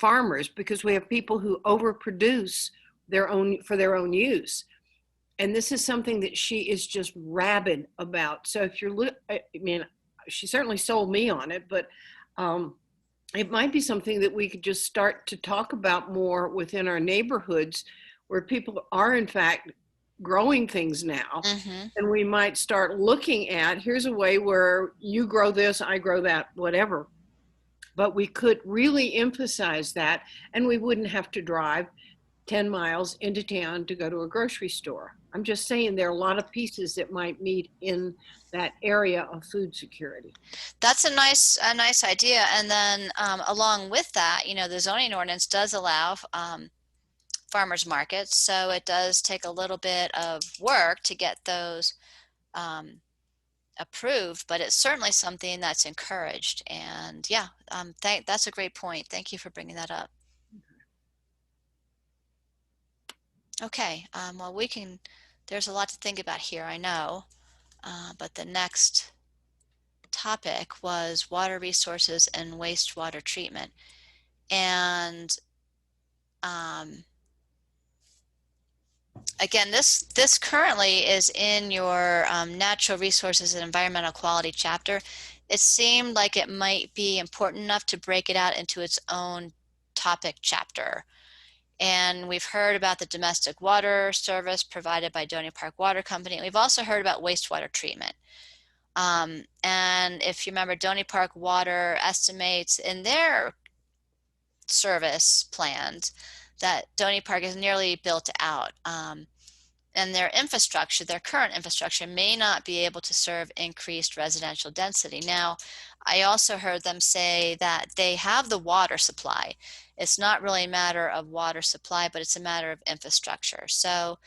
farmers, because we have people who overproduce for their own use. And this is something that she is just rabid about. So if you're, I mean, she certainly sold me on it, but it might be something that we could just start to talk about more within our neighborhoods where people are in fact growing things now. Mm-hmm. And we might start looking at, here's a way where you grow this, I grow that, whatever. But we could really emphasize that, and we wouldn't have to drive 10 miles into town to go to a grocery store. I'm just saying there are a lot of pieces that might meet in that area of food security. That's a nice idea. And then along with that, you know, the zoning ordinance does allow farmers markets, so it does take a little bit of work to get those approved, but it's certainly something that's encouraged. And yeah, that's a great point. Thank you for bringing that up. Okay, well, there's a lot to think about here, I know, but the next topic was water resources and wastewater treatment. And again, this currently is in your natural resources and environmental quality chapter. It seemed like it might be important enough to break it out into its own topic chapter. And we've heard about the domestic water service provided by Doney Park Water Company. We've also heard about wastewater treatment. And if you remember, Doney Park Water estimates in their service plans that Doney Park is nearly built out. And their infrastructure, their current infrastructure, may not be able to serve increased residential density. Now, I also heard them say that they have the water supply. It's not really a matter of water supply, but it's a matter of infrastructure. So,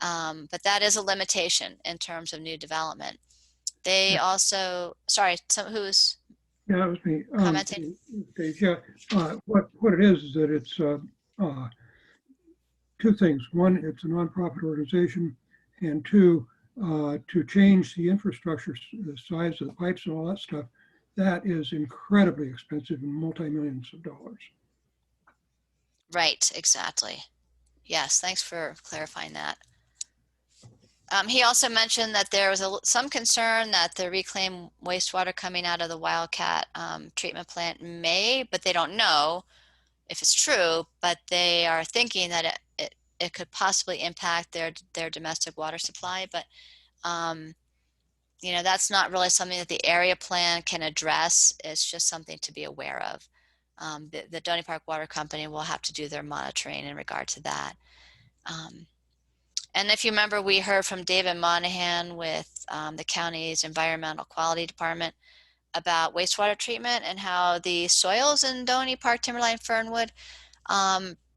but that is a limitation in terms of new development. They also, sorry, who's Yeah, that was me. commenting? Dave, yeah, what it is that it's two things. One, it's a nonprofit organization, and two, to change the infrastructure, the size of the pipes and all that stuff, that is incredibly expensive and multi-millions of dollars. Right, exactly. Yes, thanks for clarifying that. He also mentioned that there was some concern that the reclaimed wastewater coming out of the Wildcat treatment plant may, but they don't know if it's true, but they are thinking that it could possibly impact their domestic water supply. But you know, that's not really something that the area plan can address. It's just something to be aware of. The Doney Park Water Company will have to do their monitoring in regard to that. And if you remember, we heard from David Monahan with the county's environmental quality department about wastewater treatment and how the soils in Doney Park, Timberline, Fernwood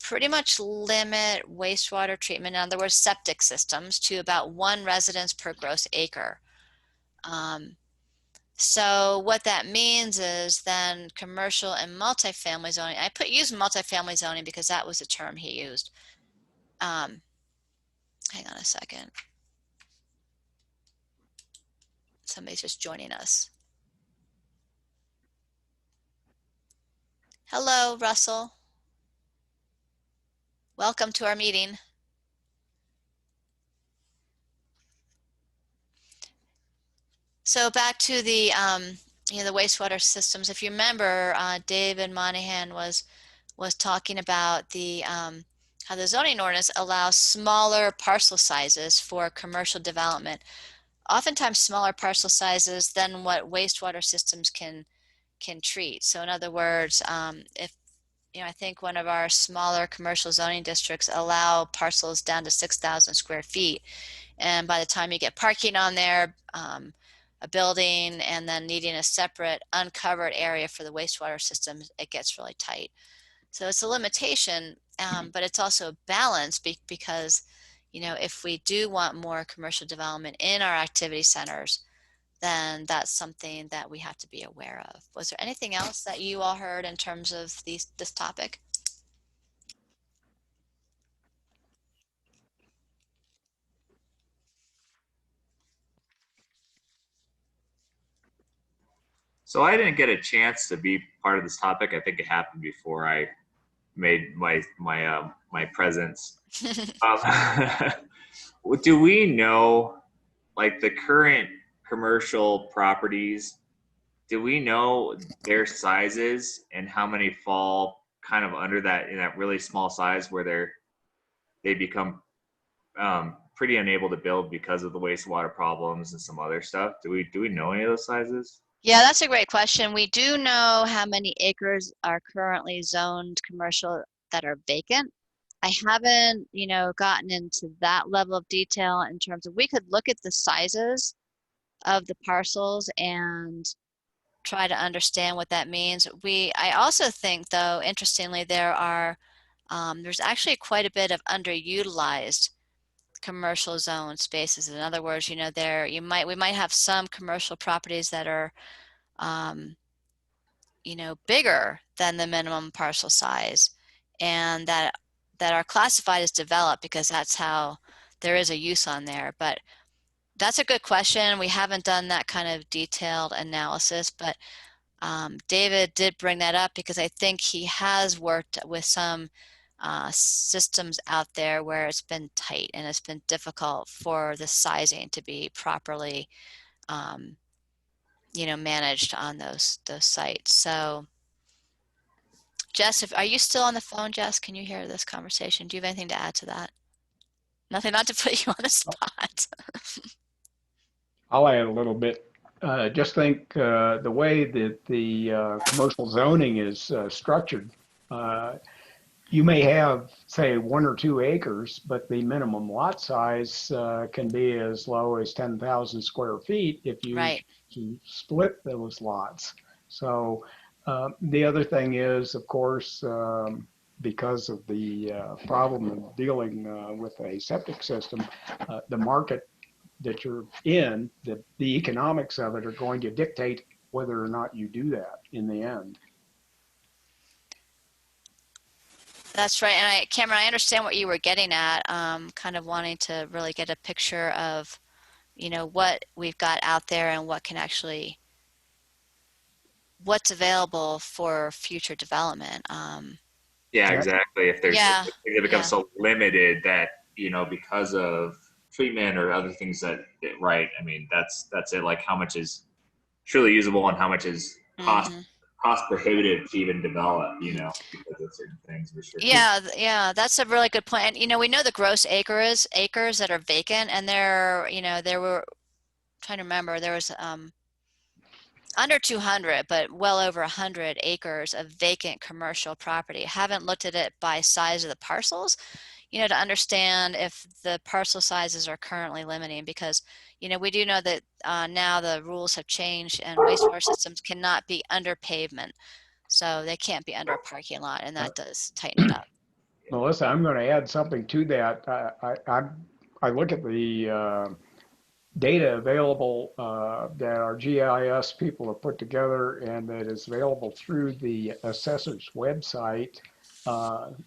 pretty much limit wastewater treatment, in other words, septic systems, to about 1 residence per gross acre. So what that means is then commercial and multifamily zoning, use multifamily zoning because that was the term he used. Hang on a second. Somebody's just joining us. Hello, Russell. Welcome to our meeting. So back to the the wastewater systems. If you remember, David Monahan was talking about the how the zoning ordinance allows smaller parcel sizes for commercial development. Oftentimes smaller parcel sizes than what wastewater systems can treat. So in other words, if I think one of our smaller commercial zoning districts allow parcels down to 6,000 square feet, and by the time you get parking on there, a building, and then needing a separate uncovered area for the wastewater system, it gets really tight. So it's a limitation, but it's also a balance because, if we do want more commercial development in our activity centers, then that's something that we have to be aware of. Was there anything else that you all heard in terms of this topic? So I didn't get a chance to be part of this topic. I think it happened before I made my presence. Do we know, like, the current commercial properties? do we know their sizes and how many fall kind of under that in that really small size where they become pretty unable to build because of the wastewater problems and some other stuff? Do we know any of those sizes? Yeah, that's a great question. We do know how many acres are currently zoned commercial that are vacant. I haven't, gotten into that level of detail in terms of, we could look at the sizes of the parcels and try to understand what that means. I also think, though, interestingly, there's actually quite a bit of underutilized commercial zone spaces. In other words, we might have some commercial properties that are, um, bigger than the minimum parcel size, and that are classified as developed because that's how there is a use on there. But that's a good question. We haven't done that kind of detailed analysis, but David did bring that up because I think he has worked with some systems out there where it's been tight and it's been difficult for the sizing to be properly, um, managed on those sites. So, Jess, are you still on the phone, Jess? Can you hear this conversation? Do you have anything to add to that? Nothing, not to put you on the spot. I'll add a little bit. Just think the way that the commercial zoning is structured, you may have, say, 1 or 2 acres, but the minimum lot size can be as low as 10,000 square feet if you Right. split those lots. So the other thing is, of course, because of the problem of dealing with a septic system, the market that you're in, the economics of it are going to dictate whether or not you do that in the end. That's right. And Cameron, I understand what you were getting at, kind of wanting to really get a picture of, what we've got out there and what's available for future development. Yeah, Yeah. exactly. If Yeah, it becomes yeah. so limited that, because of treatment or other things right. I mean, that's it. Like how much is truly usable and how much is Hmm. cost prohibitive to even develop, because of certain things, restrictions. Yeah, yeah, that's a really good point. And, we know the gross acres that are vacant, and there were, trying to remember, there was under 200, but well over 100 acres of vacant commercial property. Haven't looked at it by size of the parcels, to understand if the parcel sizes are currently limiting, because, we do know that now the rules have changed and wastewater systems cannot be under pavement. So they can't be under a parking lot, and that does tighten it up. Melissa, I'm going to add something to that. I look at the data available that our GIS people have put together and that is available through the assessor's website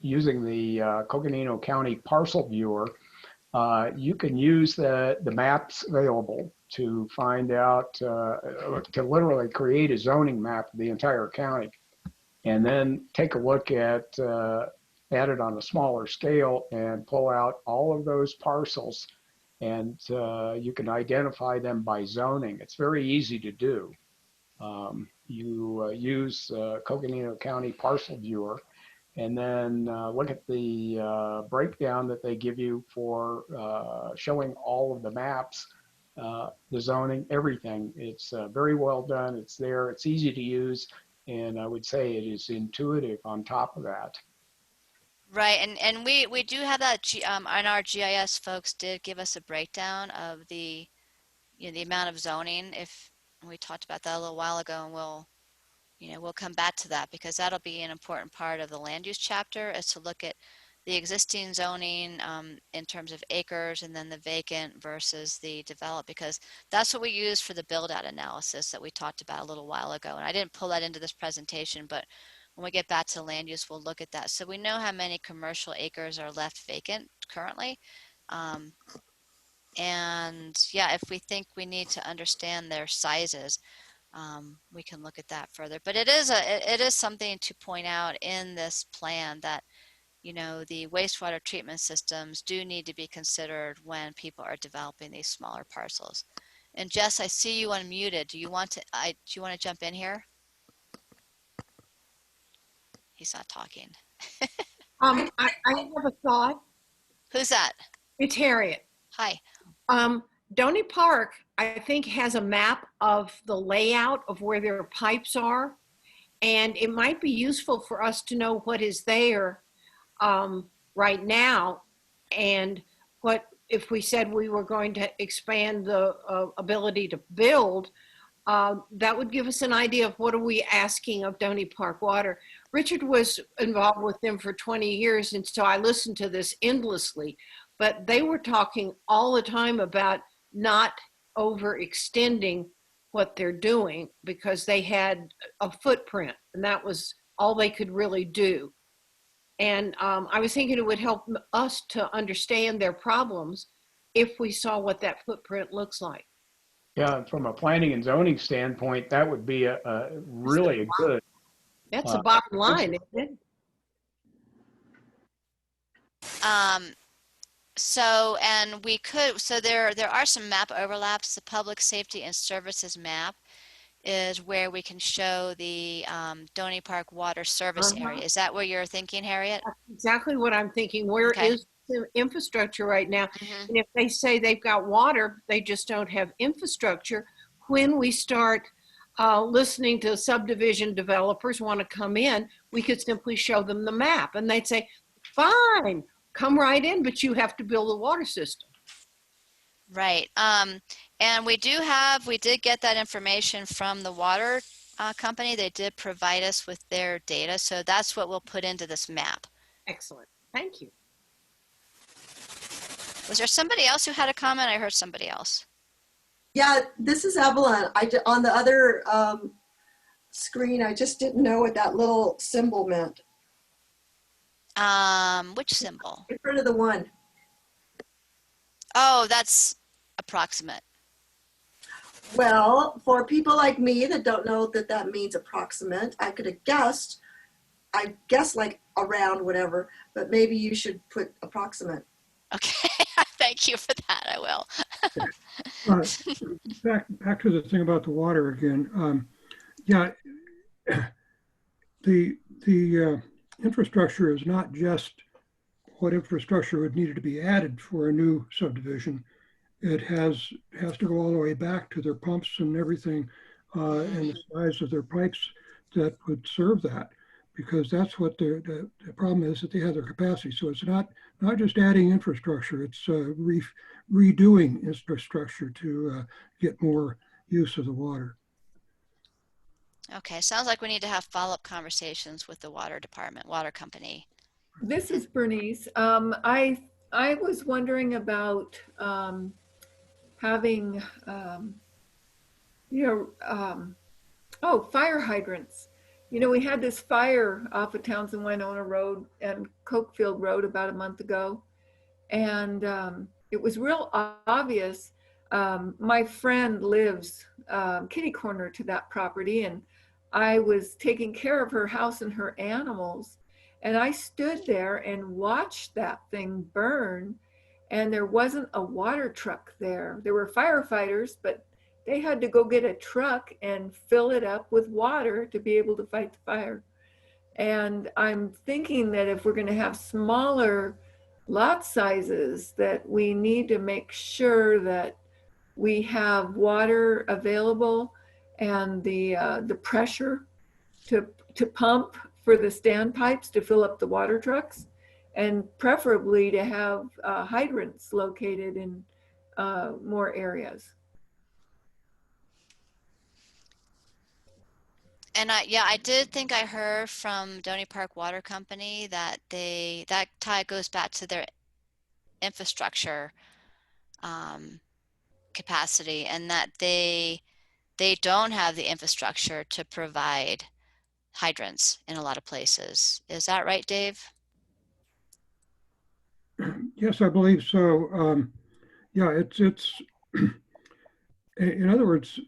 using the Coconino County Parcel Viewer. You can use the maps available to find out, to literally create a zoning map of the entire county, and then take a look at it on a smaller scale and pull out all of those parcels, and you can identify them by zoning. It's very easy to do. You use Coconino County Parcel Viewer, and then look at the breakdown that they give you for showing all of the maps, the zoning, everything. It's very well done. It's there. It's easy to use. And I would say it is intuitive on top of that. Right, and we do have that, and our GIS folks did give us a breakdown of the amount of zoning. If we talked about that a little while ago, and we'll come back to that because that'll be an important part of the land use chapter, is to look at the existing zoning in terms of acres, and then the vacant versus the developed, because that's what we use for the build out analysis that we talked about a little while ago. And I didn't pull that into this presentation, but when we get back to land use, we'll look at that. So we know how many commercial acres are left vacant currently. Um, and yeah, if we think we need to understand their sizes, we can look at that further. But it is something to point out in this plan that, the wastewater treatment systems do need to be considered when people are developing these smaller parcels. And Jess, I see you unmuted. Do you want to jump in here? He's not talking. I have a thought. Who's that? It's Harriet. Hi. Doney Park, I think, has a map of the layout of where their pipes are. And it might be useful for us to know what is there right now. And what if we said we were going to expand the ability to build, that would give us an idea of what are we asking of Doney Park Water. Richard was involved with them for 20 years, and so I listened to this endlessly. But they were talking all the time about not overextending what they're doing because they had a footprint, and that was all they could really do. And I was thinking it would help us to understand their problems if we saw what that footprint looks like. Yeah, from a planning and zoning standpoint, that would be a really good. That's the bottom line, isn't it? So, and we could, so there are some map overlaps. The public safety and services map is where we can show the Doney Park water service area. Is that what you're thinking, Harriet? That's exactly what I'm thinking. Where is the infrastructure right now? And if they say they've got water, they just don't have infrastructure. When we start listening to subdivision developers want to come in, we could simply show them the map and they'd say, fine, come right in, but you have to build a water system. Right. And we did get that information from the water company. They did provide us with their data. So that's what we'll put into this map. Excellent. Thank you. Was there somebody else who had a comment? I heard somebody else. Yeah, this is Evelyn. On the other screen, I just didn't know what that little symbol meant. Which symbol? In front of the one. Oh, that's approximate. Well, for people like me that don't know that that means approximate, I could have guessed, I guess like around whatever, but maybe you should put approximate. Okay, thank you for that. I will. Back to the thing about the water again. Yeah, the infrastructure is not just what infrastructure would need to be added for a new subdivision. It has to go all the way back to their pumps and everything, and the size of their pipes that would serve that, because that's what the problem is, that they have their capacity. So it's not just adding infrastructure, it's redoing infrastructure to get more use of the water. Okay, sounds like we need to have follow-up conversations with the water department, water company. This is Bernice. I was wondering about having, fire hydrants. You know, we had this fire off of Townsend Winona Road and Cokefield Road about a month ago. And it was real obvious. My friend lives kitty corner to that property, and I was taking care of her house and her animals. And I stood there and watched that thing burn, and there wasn't a water truck there. There were firefighters, but they had to go get a truck and fill it up with water to be able to fight the fire. And I'm thinking that if we're going to have smaller lot sizes, that we need to make sure that we have water available and the pressure to pump for the standpipes to fill up the water trucks, and preferably to have hydrants located in more areas. And I did think I heard from Doney Park Water Company that that tie goes back to their infrastructure capacity, and that they don't have the infrastructure to provide hydrants in a lot of places. Is that right, Dave? Yes, I believe so. Yeah, it's in other words,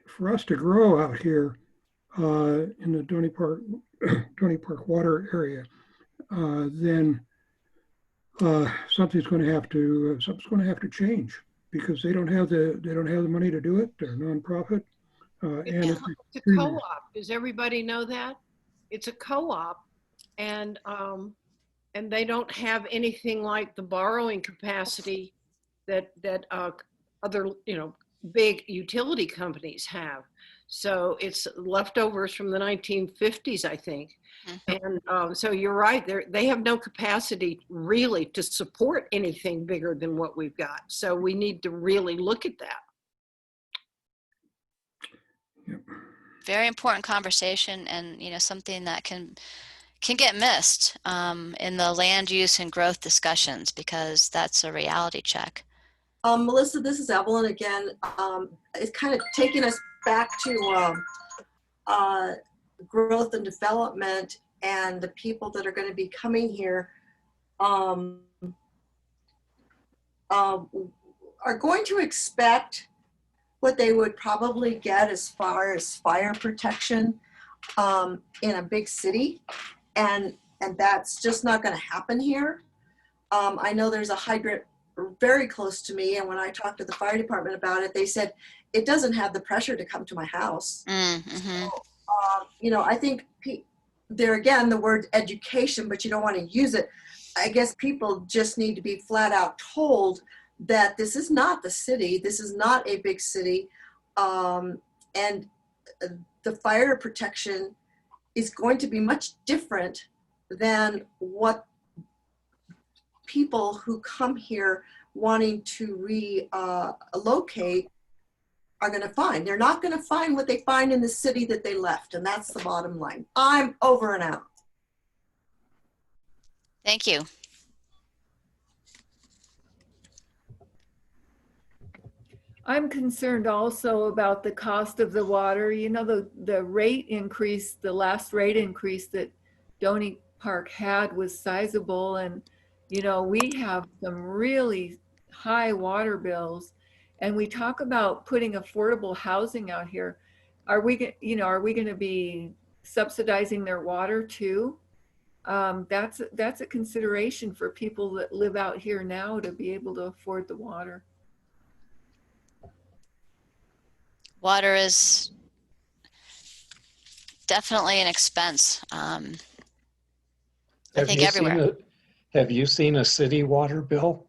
for us to grow out here in the Doney Park water area, then something's going to have to change. because they don't have the money to do it. They're nonprofit, and It's it's a extremely co-op. Does everybody know that? It's a co-op, and they don't have anything like the borrowing capacity that other big utility companies have. So it's leftovers from the 1950s, I think. And so you're right. They have no capacity really to support anything bigger than what we've got. So we need to really look at that. Very important conversation, and something that can get missed in the land use and growth discussions, because that's a reality check. Melissa, this is Evelyn again. It's kind of taking us back to growth and development and the people that are going to be coming here are going to expect what they would probably get as far as fire protection in a big city, and that's just not going to happen here. I know there's a hydrant very close to me, and when I talked to the fire department about it, they said it doesn't have the pressure to come to my house. Mm-hmm. So, I think there again, the word education, but you don't want to use it. I guess people just need to be flat out told that this is not the city. This is not a big city. And the fire protection is going to be much different than what people who come here wanting to relocate are going to find. They're not going to find what they find in the city that they left, and that's the bottom line. I'm over and out. Thank you. I'm concerned also about the cost of the water. The rate increase, the last rate increase that Doney Park had was sizable, and we have some really high water bills, and we talk about putting affordable housing out here. Are we going to be subsidizing their water too? That's a consideration for people that live out here now, to be able to afford the water. Water is definitely an expense. I think everywhere. Have you seen a city water bill?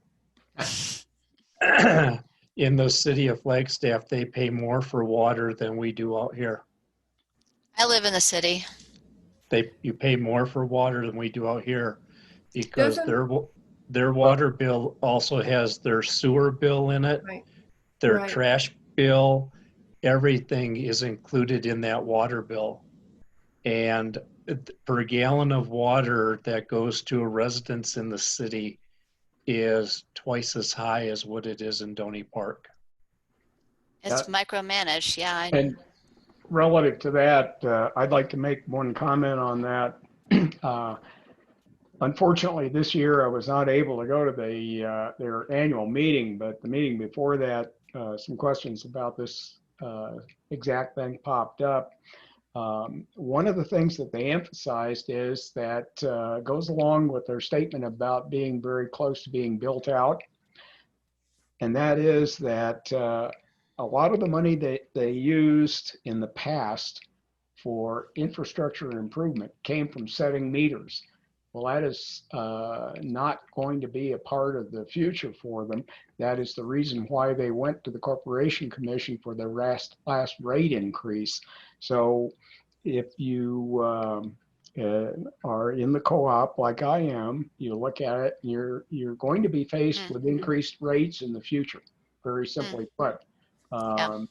In the city of Flagstaff, they pay more for water than we do out here. I live in the city. You pay more for water than we do out here, because Doesn't- their water bill also has their sewer bill in it, Right. their Right. trash bill. Everything is included in that water bill. And per gallon of water that goes to a residence in the city is twice as high as what it is in Doney Park. It's micromanaged. Yeah. And relative to that, I'd like to make one comment on that. Unfortunately, this year I was not able to go to their annual meeting, but the meeting before that, some questions about this exact thing popped up. One of the things that they emphasized is that goes along with their statement about being very close to being built out. And that is that a lot of the money that they used in the past for infrastructure improvement came from setting meters. Well, that is not going to be a part of the future for them. That is the reason why they went to the Corporation Commission for their last rate increase. So if you are in the co-op like I am, you look at it, and you're going to be faced with increased rates in the future, very simply put. And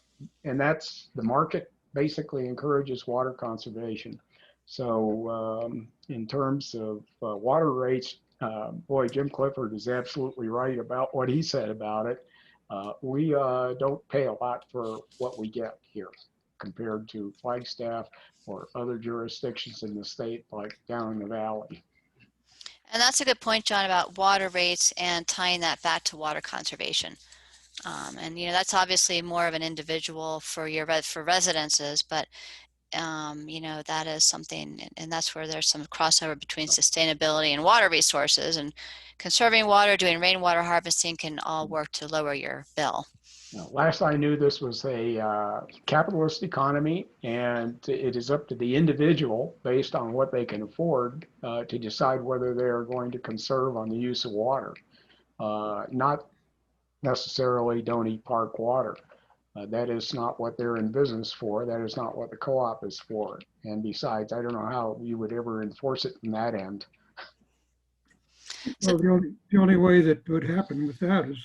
that's the market basically encourages water conservation. So in terms of water rates, boy, Jim Clifford is absolutely right about what he said about it. We don't pay a lot for what we get here compared to Flagstaff or other jurisdictions in the state, like down in the valley. And that's a good point, John, about water rates and tying that back to water conservation. And that's obviously more of an individual for residences, but that is something, and that's where there's some crossover between sustainability and water resources, and conserving water, doing rainwater harvesting can all work to lower your bill. Last I knew, this was a capitalist economy, and it is up to the individual, based on what they can afford, to decide whether they are going to conserve on the use of water, not necessarily Doney Park water. That is not what they're in business for. That is not what the co-op is for. And besides, I don't know how you would ever enforce it from that end. Well, the only way that would happen with that is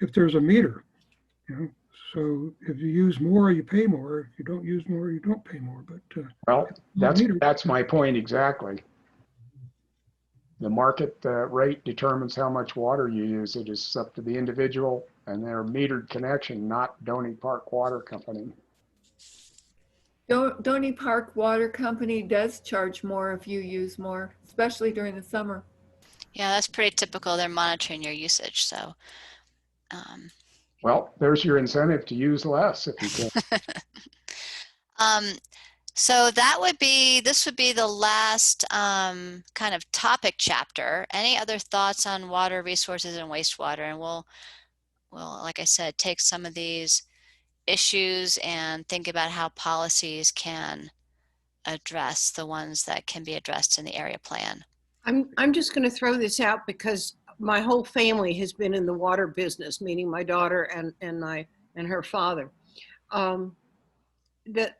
if there's a meter, So if you use more, you pay more. If you don't use more, you don't pay more. But well, that's my point exactly. The market rate determines how much water you use. It is up to the individual and their metered connection, not Doney Park Water Company. Doney Park Water Company does charge more if you use more, especially during the summer. Yeah, that's pretty typical. They're monitoring your usage. So, well, there's your incentive to use less if you can. So this would be the last kind of topic chapter. Any other thoughts on water resources and wastewater? And we'll, like I said, take some of these issues and think about how policies can address the ones that can be addressed in the area plan. I'm just going to throw this out because my whole family has been in the water business, meaning my daughter and her father. That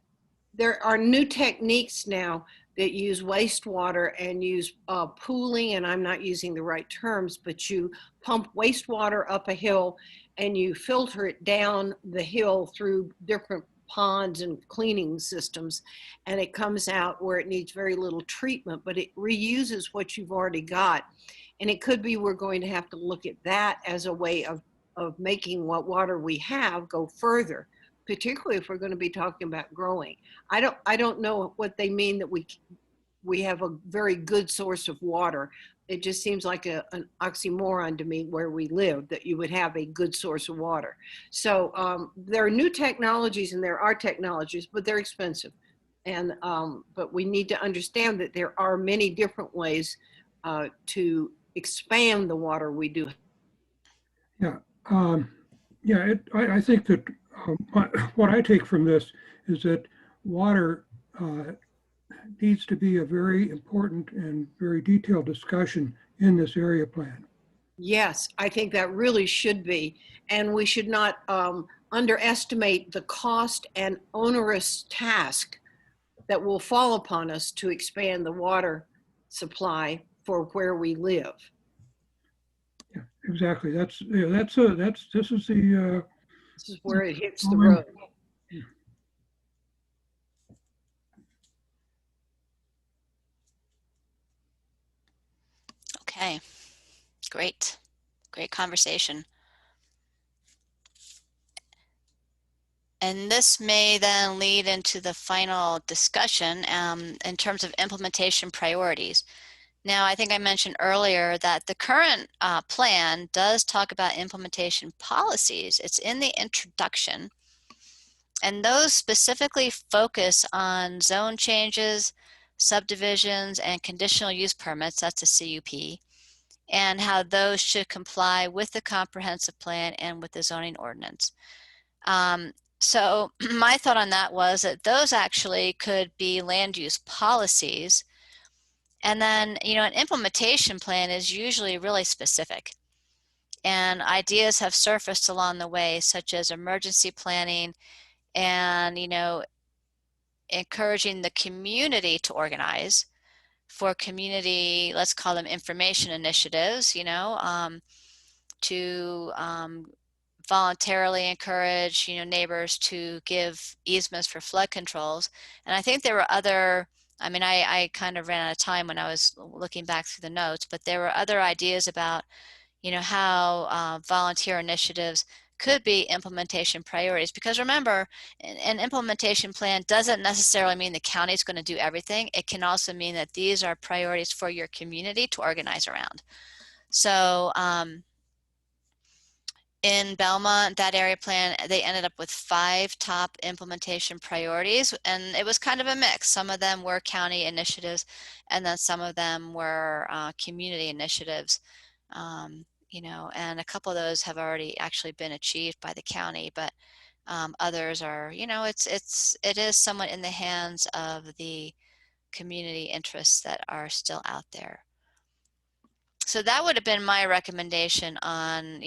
there are new techniques now that use wastewater and use pooling, and I'm not using the right terms, but you pump wastewater up a hill and you filter it down the hill through different ponds and cleaning systems, and it comes out where it needs very little treatment, but it reuses what you've already got. And it could be we're going to have to look at that as a way of making what water we have go further, particularly if we're going to be talking about growing. I don't know what they mean that we have a very good source of water. It just seems like an oxymoron to me where we live, that you would have a good source of water. So there are new technologies and there are technologies, but they're expensive. And but we need to understand that there are many different ways to expand the water we do. Yeah, I think that what I take from this is that water needs to be a very important and very detailed discussion in this area plan. Yes, I think that really should be. And we should not underestimate the cost and onerous task that will fall upon us to expand the water supply for where we live. Yeah, exactly. This is where it hits the road. Okay, great conversation. And this may then lead into the final discussion in terms of implementation priorities. Now, I think I mentioned earlier that the current plan does talk about implementation policies. It's in the introduction, and those specifically focus on zone changes, subdivisions, and conditional use permits, that's a CUP, and how those should comply with the comprehensive plan and with the zoning ordinance. So my thought on that was that those actually could be land use policies. And then, an implementation plan is usually really specific. And ideas have surfaced along the way, such as emergency planning and, encouraging the community to organize for community, let's call them information initiatives, to voluntarily encourage, neighbors to give easements for flood controls. And I think there were other, I kind of ran out of time when I was looking back through the notes, but there were other ideas about, how volunteer initiatives could be implementation priorities. Because remember, an implementation plan doesn't necessarily mean the county is going to do everything. It can also mean that these are priorities for your community to organize around. So, In Belmont, that area plan, they ended up with 5 top implementation priorities, and it was kind of a mix. Some of them were county initiatives, and then some of them were community initiatives. And a couple of those have already actually been achieved by the county, but others are, it is somewhat in the hands of the community interests that are still out there. So that would have been my recommendation on,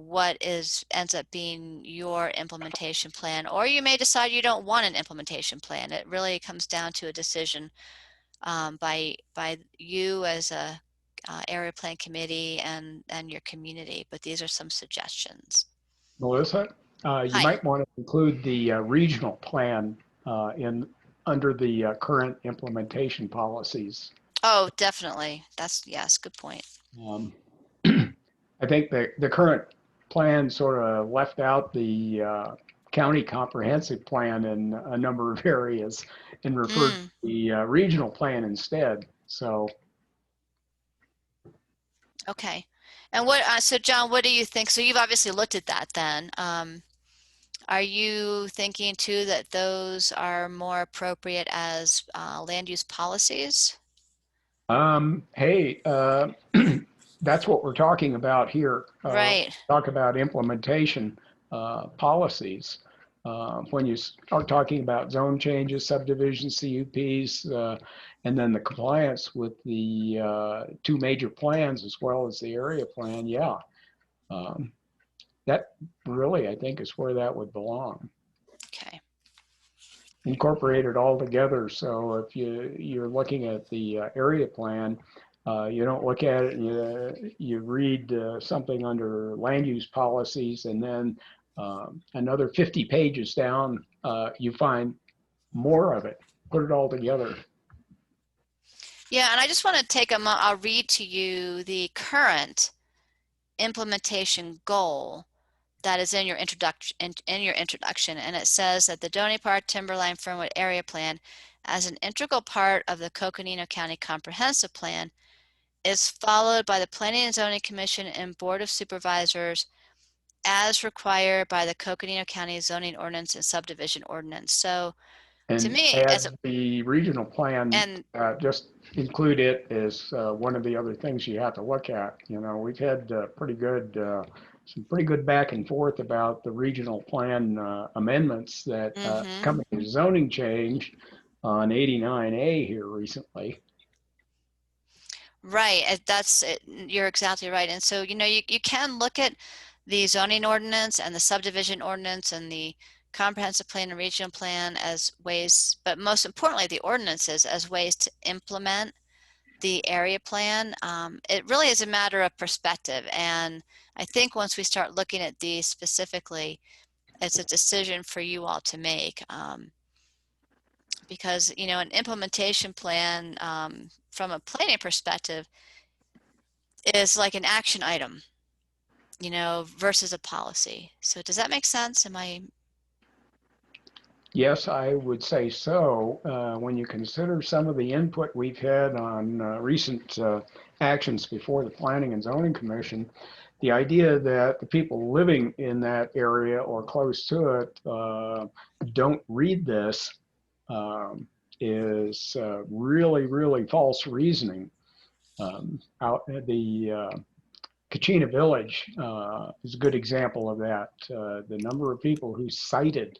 what ends up being your implementation plan, or you may decide you don't want an implementation plan. It really comes down to a decision by you as a area plan committee and your community. But these are some suggestions. Melissa, you Hi. might want to include the regional plan in under the current implementation policies. Oh, definitely. Yes, good point. Um, I think the current plan sort of left out the county comprehensive plan in a number of areas and referred to the regional plan instead. So, Okay. And so John, what do you think? So you've obviously looked at that then. Are you thinking too that those are more appropriate as land use policies? hey, that's what we're talking about here. Right. Talk about implementation policies. When you start talking about zone changes, subdivision CUPs, and then the compliance with the 2 major plans as well as the area plan, yeah. That really, I think, is where that would belong. Okay. Incorporate it all together. So if you're looking at the area plan, you don't look at it and you read something under land use policies, and then another 50 pages down, you find more of it. Put it all together. Yeah, and I just want to take a moment. I'll read to you the current implementation goal that is in your introduction, and it says that the Doney Park Timberline Fernwood Area Plan, as an integral part of the Coconino County Comprehensive Plan, is followed by the Planning and Zoning Commission and Board of Supervisors as required by the Coconino County Zoning Ordinance and Subdivision Ordinance. So to And me, add the regional plan, and just include it as one of the other things you have to look at. We've had some pretty good back and forth about the regional plan amendments that coming to zoning change on 89A here recently. right, that's it. You're exactly right. And so, you can look at the zoning ordinance and the subdivision ordinance and the comprehensive plan and regional plan as ways, but most importantly, the ordinances as ways to implement the area plan. It really is a matter of perspective. And I think once we start looking at these specifically, it's a decision for you all to make. Because, an implementation plan from a planning perspective is like an action item, versus a policy. So does that make sense? Yes, I would say so. When you consider some of the input we've had on recent actions before the Planning and Zoning Commission, the idea that the people living in that area or close to it don't read this is really, really false reasoning. Out at the Kachina Village is a good example of that. The number of people who cited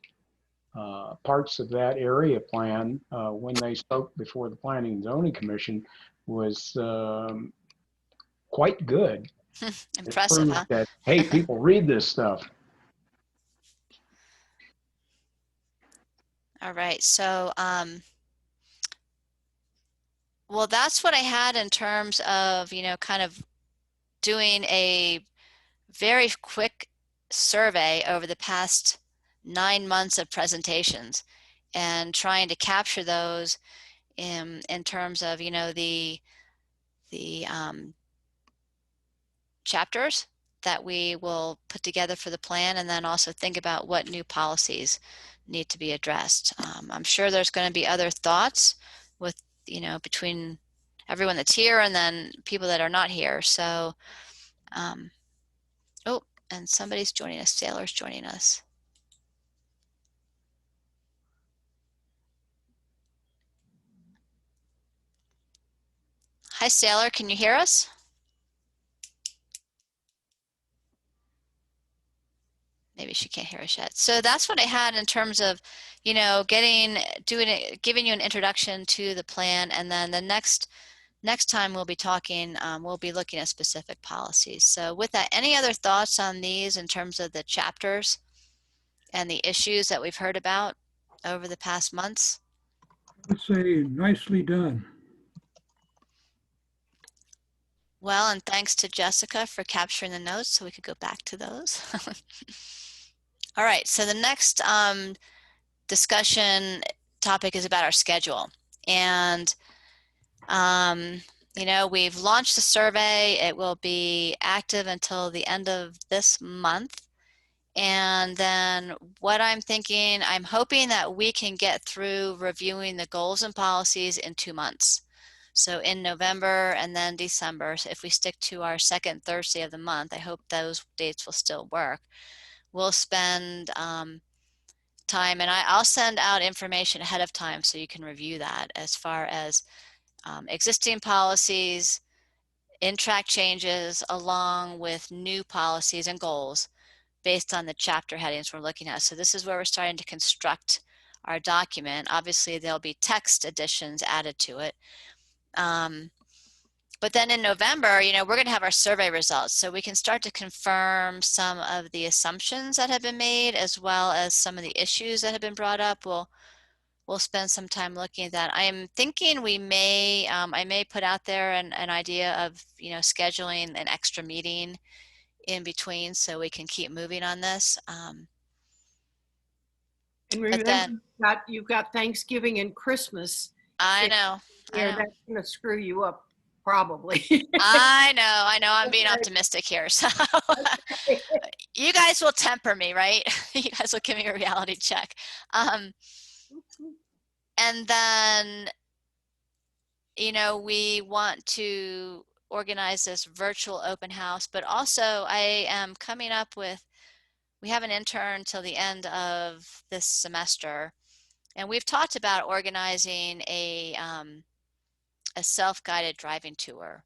parts of that area plan when they spoke before the Planning and Zoning Commission was quite good. Impressive, huh? That, hey, people read this stuff. All right. So, well, that's what I had in terms of, kind of doing a very quick survey over the past 9 months of presentations and trying to capture those in terms of, the chapters that we will put together for the plan, and then also think about what new policies need to be addressed. I'm sure there's going to be other thoughts with, between everyone that's here and then people that are not here. So, oh, And somebody's joining us. Sailor's joining us. Hi, Sailor. Can you hear us? Maybe she can't hear us yet. So that's what I had in terms of, you know, giving you an introduction to the plan, and then the next time we'll be talking, we'll be looking at specific policies. So with that, any other thoughts on these in terms of the chapters and the issues that we've heard about over the past months? Let's say nicely done. Well, and thanks to Jessica for capturing the notes so we could go back to those. All right, so the next discussion topic is about our schedule. And, you know, we've launched the survey. It will be active until the end of this month. And then what I'm thinking, I'm hoping that we can get through reviewing the goals and policies in 2 months. So in November and then December, so if we stick to our second Thursday of the month, I hope those dates will still work. We'll spend time, and I'll send out information ahead of time so you can review that as far as existing policies, in-track changes, along with new policies and goals based on the chapter headings we're looking at. So this is where we're starting to construct our document. Obviously, there'll be text additions added to it. But then in November, you know, we're going to have our survey results, so we can start to confirm some of the assumptions that have been made, as well as some of the issues that have been brought up. We'll spend some time looking at that. I am thinking we may, I may put out there an idea of, you know, scheduling an extra meeting in between so we can keep moving on this. And But remember, then, you've got Thanksgiving and Christmas. I know. Yeah, that's going to screw you up, probably. I know. I'm being optimistic here. So you guys will temper me, right? You guys will give me a reality check. And then, you know, we want to organize this virtual open house, but also I am coming up with, we have an intern till the end of this semester, and we've talked about organizing a self-guided driving tour.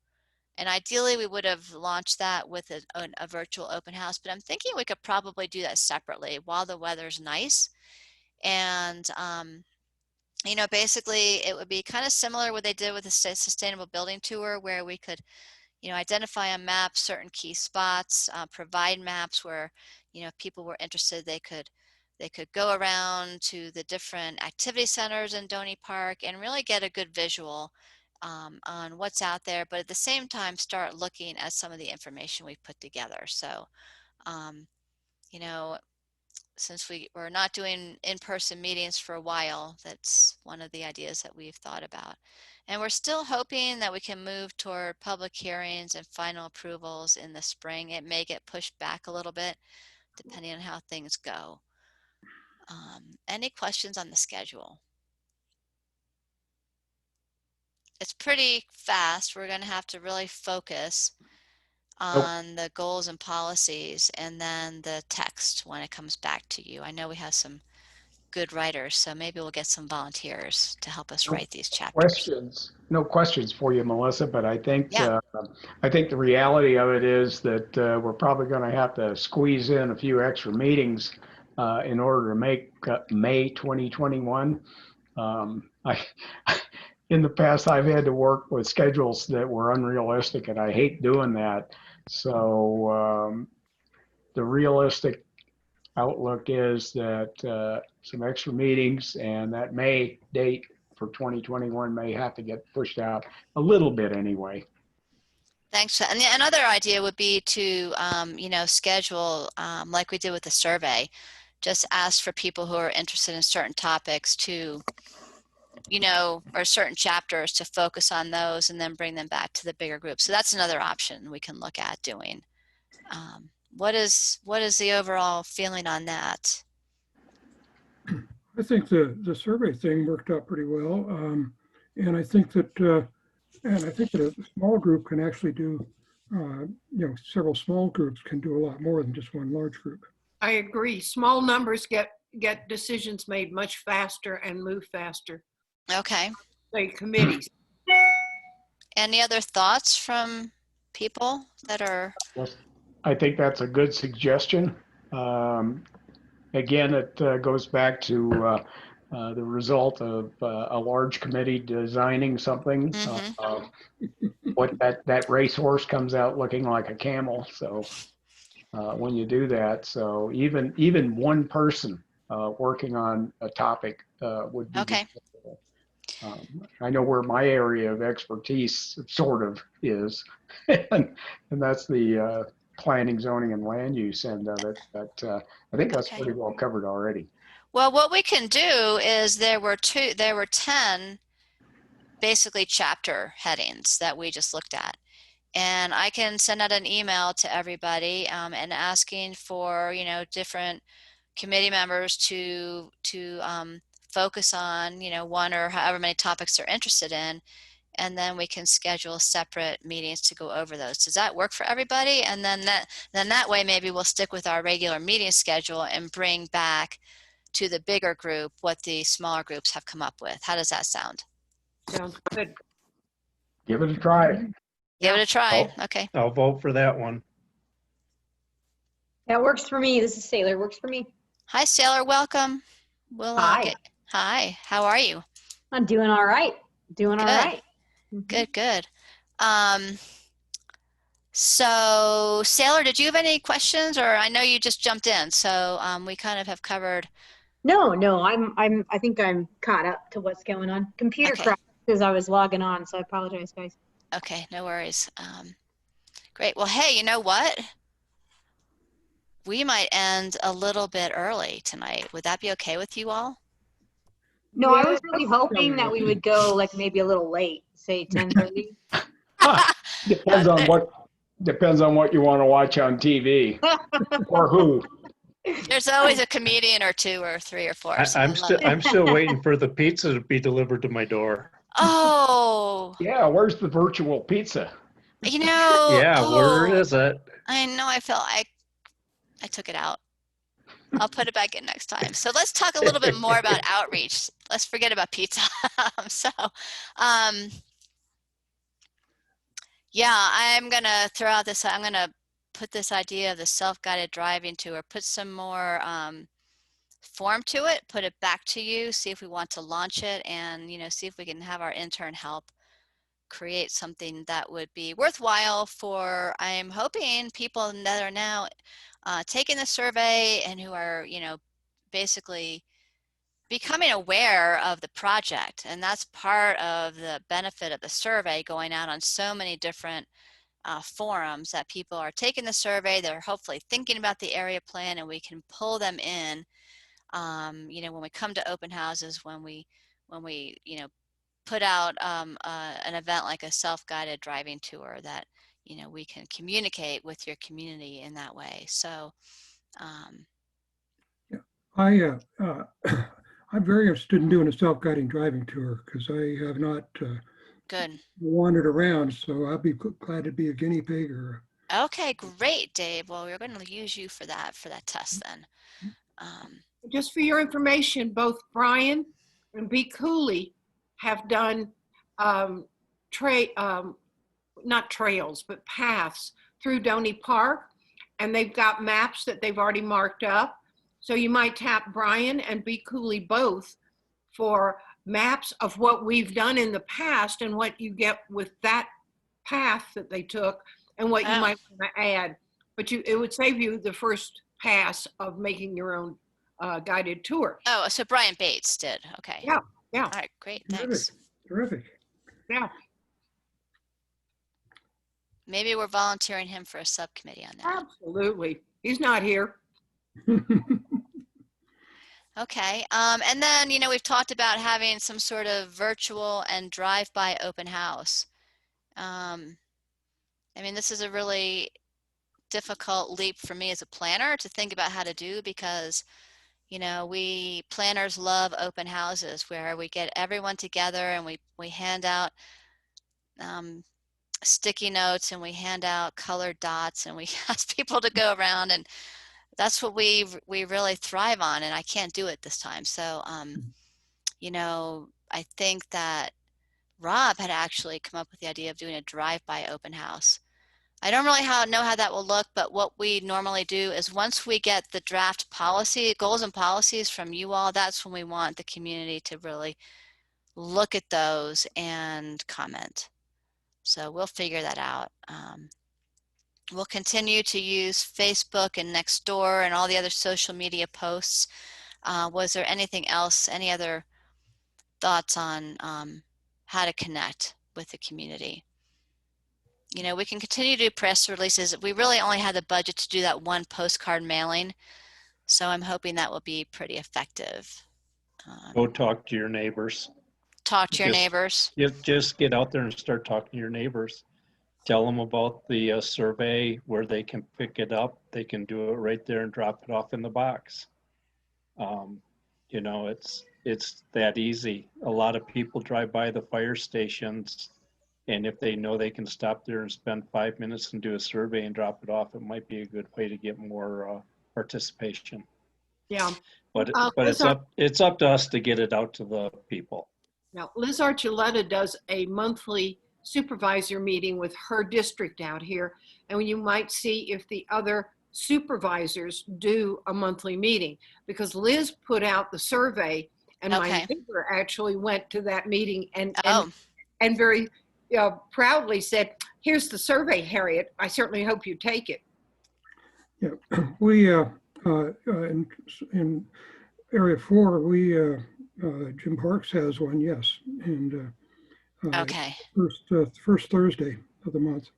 And ideally, we would have launched that with a virtual open house, but I'm thinking we could probably do that separately while the weather's nice. And, you know, basically, it would be kind of similar what they did with the Sustainable Building Tour, where we could, you know, identify on maps certain key spots, provide maps where, you know, if people were interested, they could go around to the different activity centers in Doney Park and really get a good visual on what's out there, but at the same time start looking at some of the information we've put together. So, you know, since we're not doing in-person meetings for a while, that's one of the ideas that we've thought about. And we're still hoping that we can move toward public hearings and final approvals in the spring. It may get pushed back a little bit depending on how things go. Any questions on the schedule? It's pretty fast. We're going to have to really focus on the goals and policies, and then the text when it comes back to you. I know we have some good writers, so maybe we'll get some volunteers to help us write these chapters. No questions for you, Melissa, but I think Yeah. I think the reality of it is that we're probably going to have to squeeze in a few extra meetings in order to make May 2021. In the past, I've had to work with schedules that were unrealistic, and I hate doing that. So the realistic outlook is that some extra meetings and that May date for 2021 may have to get pushed out a little bit anyway. Thanks. And another idea would be to, you know, schedule like we did with the survey. Just ask for people who are interested in certain topics to, you know, or certain chapters to focus on those and then bring them back to the bigger group. So that's another option we can look at doing. What is the overall feeling on that? I think the survey thing worked out pretty well. And I think that a small group can actually do several small groups can do a lot more than just one large group. I agree. Small numbers get decisions made much faster and move faster. Okay. Say committees. Any other thoughts from people that are? Yes, I think that's a good suggestion. Again, it goes back to the result of a large committee designing something. Mhm. What that racehorse comes out looking like a camel. So when you do that, so even one person working on a topic would be Okay. acceptable. I know where my area of expertise sort of is, and that's the planning, zoning, and land use end of it. But I think that's Okay. pretty well covered already. Well, what we can do is there were 10 basically chapter headings that we just looked at. And I can send out an email to everybody and asking for, different committee members to focus on, one or however many topics they're interested in. And then we can schedule separate meetings to go over those. Does that work for everybody? And then that way, maybe we'll stick with our regular meeting schedule and bring back to the bigger group what the smaller groups have come up with. How does that sound? Sounds good. Give it a try. Give it a try. Oh. Okay. I'll vote for that one. That works for me. This is Sailor. Works for me. Hi, Sailor. Welcome. We'll Hi. Hi. How are you? I'm doing all right. Doing all Good. right. Good. Good. So, Sailor, did you have any questions, or I know you just jumped in, so we kind of have covered. No, I think I'm caught up to what's going on. Computer Okay. crashed as I was logging on, so I apologize, guys. Okay, no worries. Great. Well, hey, you know what? We might end a little bit early tonight. Would that be okay with you all? No, I was really hoping that we would go like maybe a little late, say 10:30. Depends on what you want to watch on TV or who. There's always a comedian or two or three or four. So I'm still waiting for the pizza to be delivered to my door. Oh, Yeah, where's the virtual pizza? Yeah, where is it? I know. I took it out. I'll put it back in next time. So let's talk a little bit more about outreach. Let's forget about pizza. Yeah, I'm gonna throw out this. I'm gonna put this idea of the self-guided driving tour. Put some more form to it. Put it back to you. See if we want to launch it, and see if we can have our intern help create something that would be worthwhile for, I'm hoping, people that are now taking the survey and who are, basically becoming aware of the project. And that's part of the benefit of the survey, going out on so many different forums, that people are taking the survey, they're hopefully thinking about the area plan, and we can pull them in, when we come to open houses, when we put out an event like a self-guided driving tour, that we can communicate with your community in that way. So Yeah, I'm very interested in doing a self-guiding driving tour because I have not good. wandered around, so I'll be glad to be a guinea pig or. Okay, great, Dave. Well, we're going to use you for that test then. Just for your information, both Brian and B. Cooley have done not trails, but paths through Doney Park, and they've got maps that they've already marked up. So you might tap Brian and B. Cooley both for maps of what we've done in the past and what you get with that path that they took and what you might want to add. But it would save you the first pass of making your own guided tour. Oh, so Brian Bates did. Okay. Yeah. All right, great. Thanks. Terrific. Yeah. Maybe we're volunteering him for a subcommittee on that. Absolutely. He's not here. Okay. And then, we've talked about having some sort of virtual and drive-by open house. This is a really difficult leap for me as a planner to think about how to do, because, we planners love open houses where we get everyone together and we hand out sticky notes and we hand out colored dots and we ask people to go around, and that's what we really thrive on, and I can't do it this time. So you know, I think that Rob had actually come up with the idea of doing a drive-by open house. I don't really know how that will look, but what we normally do is once we get the draft policy, goals and policies from you all, that's when we want the community to really look at those and comment. So we'll figure that out. We'll continue to use Facebook and Nextdoor and all the other social media posts. Was there anything else, any other thoughts on how to connect with the community? You know, we can continue to do press releases. We really only had the budget to do that one postcard mailing, so I'm hoping that will be pretty effective. Go talk to your neighbors. Talk to your Just- neighbors. Just get out there and start talking to your neighbors. Tell them about the survey, where they can pick it up. They can do it right there and drop it off in the box. You know, it's that easy. A lot of people drive by the fire stations, and if they know they can stop there and spend 5 minutes and do a survey and drop it off, it might be a good way to get more participation. Yeah. But Liz it's up to us to get it out to the people. Now, Liz Archuleta does a monthly supervisor meeting with her district out here, and you might see if the other supervisors do a monthly meeting, because Liz put out the survey, and my Okay. neighbor actually went to that meeting and Oh, very proudly said, "Here's the survey, Harriet. I certainly hope you take it." Yeah, we, in Area 4, we, Jim Parks has one, yes, and okay. first Thursday of the month.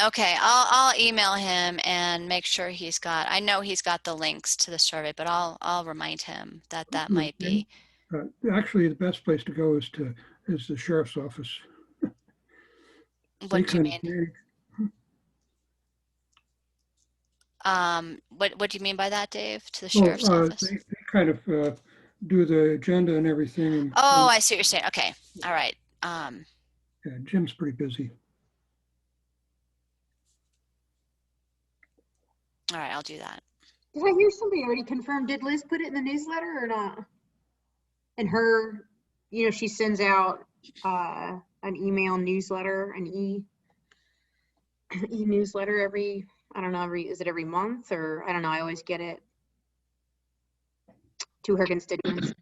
Okay, I'll email him and make sure he's got, I know he's got the links to the survey, but I'll remind him that that might be. Actually, the best place to go is the sheriff's office. What do you mean? manage- What do you mean by that, Dave? To the Well, sheriff's office? they kind of do the agenda and everything. And, Oh, I see what you're saying. Okay, all right. yeah, Jim's pretty busy. All right, I'll do that. Did I hear somebody already confirmed? Did Liz put it in the newsletter or not? And her, you know, she sends out an email newsletter, an e-newsletter every, I don't know, is it every month, or I don't know, I always get it to her constituents.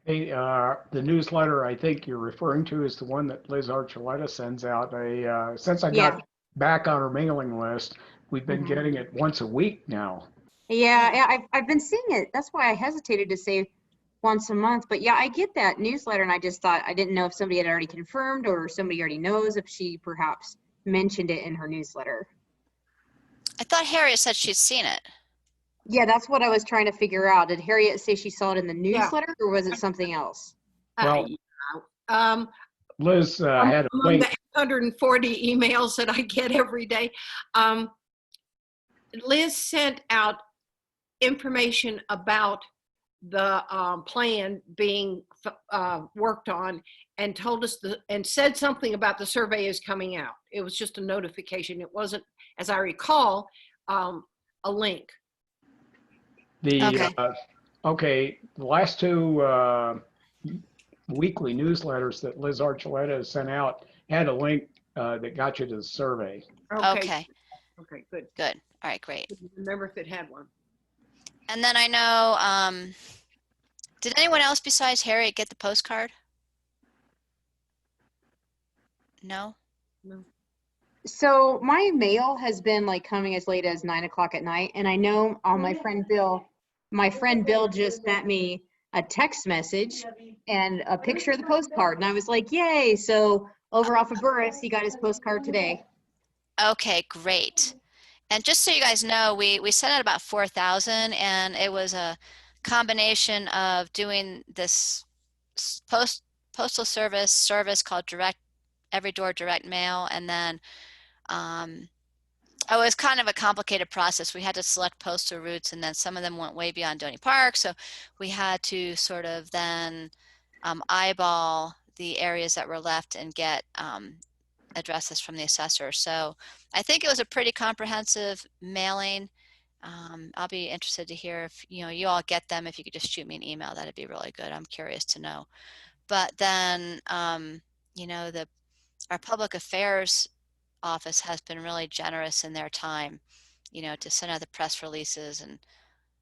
Hey, the newsletter I think you're referring to is the one that Liz Archuleta sends out. Since I got back on her mailing list, we've been getting it once a week now. Yeah, I've been seeing it. That's why I hesitated to say once a month. But yeah, I get that newsletter, and I just thought, I didn't know if somebody had already confirmed or somebody already knows if she perhaps mentioned it in her newsletter. I thought Harriet said she'd seen it. Yeah, that's what I was trying to figure out. Did Harriet say she saw it in the newsletter, or was it something else? Well, Yeah. Liz had a Among link. the 140 emails that I get every day, Liz sent out information about the plan being worked on, and told us and said something about the survey is coming out. It was just a notification. It wasn't, as I recall, a link. Okay. The last two weekly newsletters that Liz Archuleta has sent out had a link that got you to the survey. Okay, Okay, good. good. All right, great. Couldn't remember if it had one. And then I know, did anyone else besides Harriet get the postcard? No? So my mail has been like coming as late as 9 o'clock at night. And I know my friend Bill just sent me a text message and a picture of the postcard. And I was like, yay. So over off of Burris, he got his postcard today. Okay, great. And just so you guys know, we sent out about 4,000, and it was a combination of doing this postal service called every door direct mail, and then it was kind of a complicated process. We had to select postal routes, and then some of them went way beyond Doney Park, so we had to sort of then eyeball the areas that were left and get addresses from the assessor. So I think it was a pretty comprehensive mailing. I'll be interested to hear if you all get them. If you could just shoot me an email, that'd be really good. I'm curious to know. But then our public affairs office has been really generous in their time, to send out the press releases and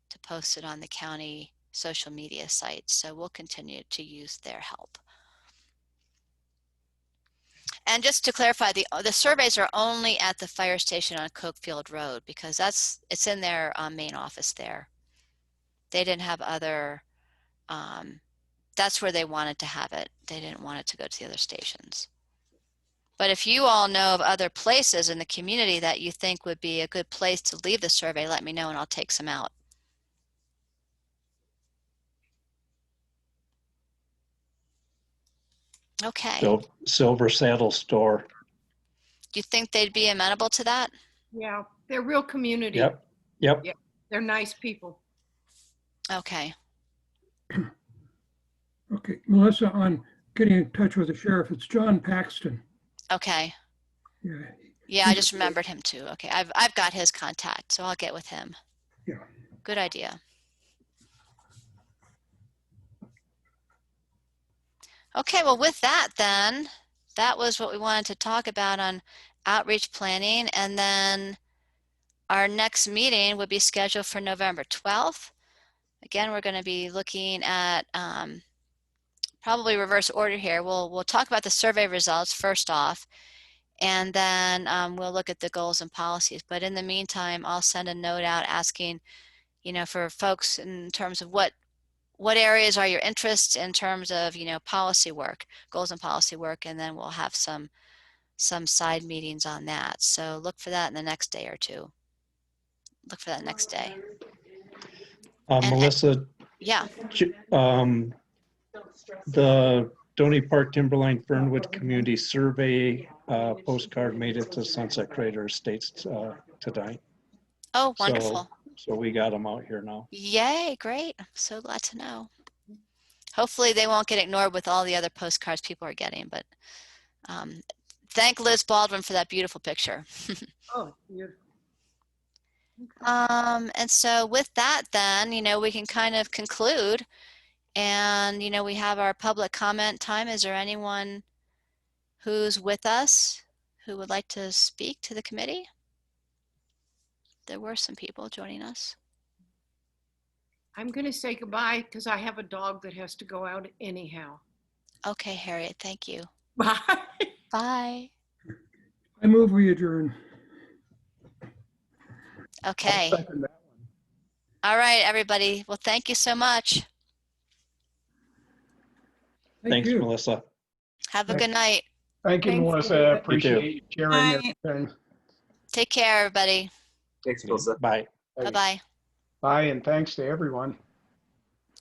to post it on the county social media sites. So we'll continue to use their help. And just to clarify, the surveys are only at the fire station on Cokefield Road because it's in their main office there. They didn't have other, that's where they wanted to have it. They didn't want it to go to the other stations. But if you all know of other places in the community that you think would be a good place to leave the survey, let me know and I'll take some out. Okay. Silver Saddle Store. Do you think they'd be amenable to that? Yeah, they're real community. Yep. They're nice people. Okay. Okay, Melissa, on getting in touch with the sheriff, it's John Paxton. Okay. Yeah, I just remembered him too. Okay, I've got his contact, so I'll get with him. Yeah. Good idea. Okay, well, with that then, that was what we wanted to talk about on outreach planning, and then our next meeting would be scheduled for November 12th. Again, we're going to be looking at probably reverse order here. We'll talk about the survey results first off, and then we'll look at the goals and policies. But in the meantime, I'll send a note out asking, for folks in terms of what areas are your interests in terms of, policy work, goals and policy work, and then we'll have some side meetings on that. So look for that in the next day or two. Look for that next day. Melissa, Yeah. the Doney Park Timberline Fernwood Community Survey postcard made it to Sunset Crater Estates today. Oh, wonderful. So we got them out here now. Yay, great. I'm so glad to know. Hopefully they won't get ignored with all the other postcards people are getting, but thank Liz Baldwin for that beautiful picture. Oh, beautiful. And so with that then, we can kind of conclude and, we have our public comment time. Is there anyone who's with us who would like to speak to the committee? There were some people joining us. I'm going to say goodbye because I have a dog that has to go out anyhow. Okay, Harriet, thank you. Bye. Bye. I move we adjourn. Okay. All right, everybody. Well, thank you so much. Thanks, Melissa. Have a good night. Thank you, Thanks, Melissa. David. I appreciate you sharing Bye. everything. Take care, everybody. Thanks, Melissa. Bye. Bye-bye. Bye, and thanks to everyone.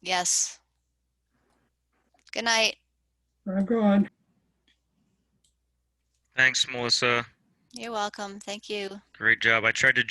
Yes. Good night. I'm gone. Thanks, Melissa. You're welcome. Thank you. Great job. I tried to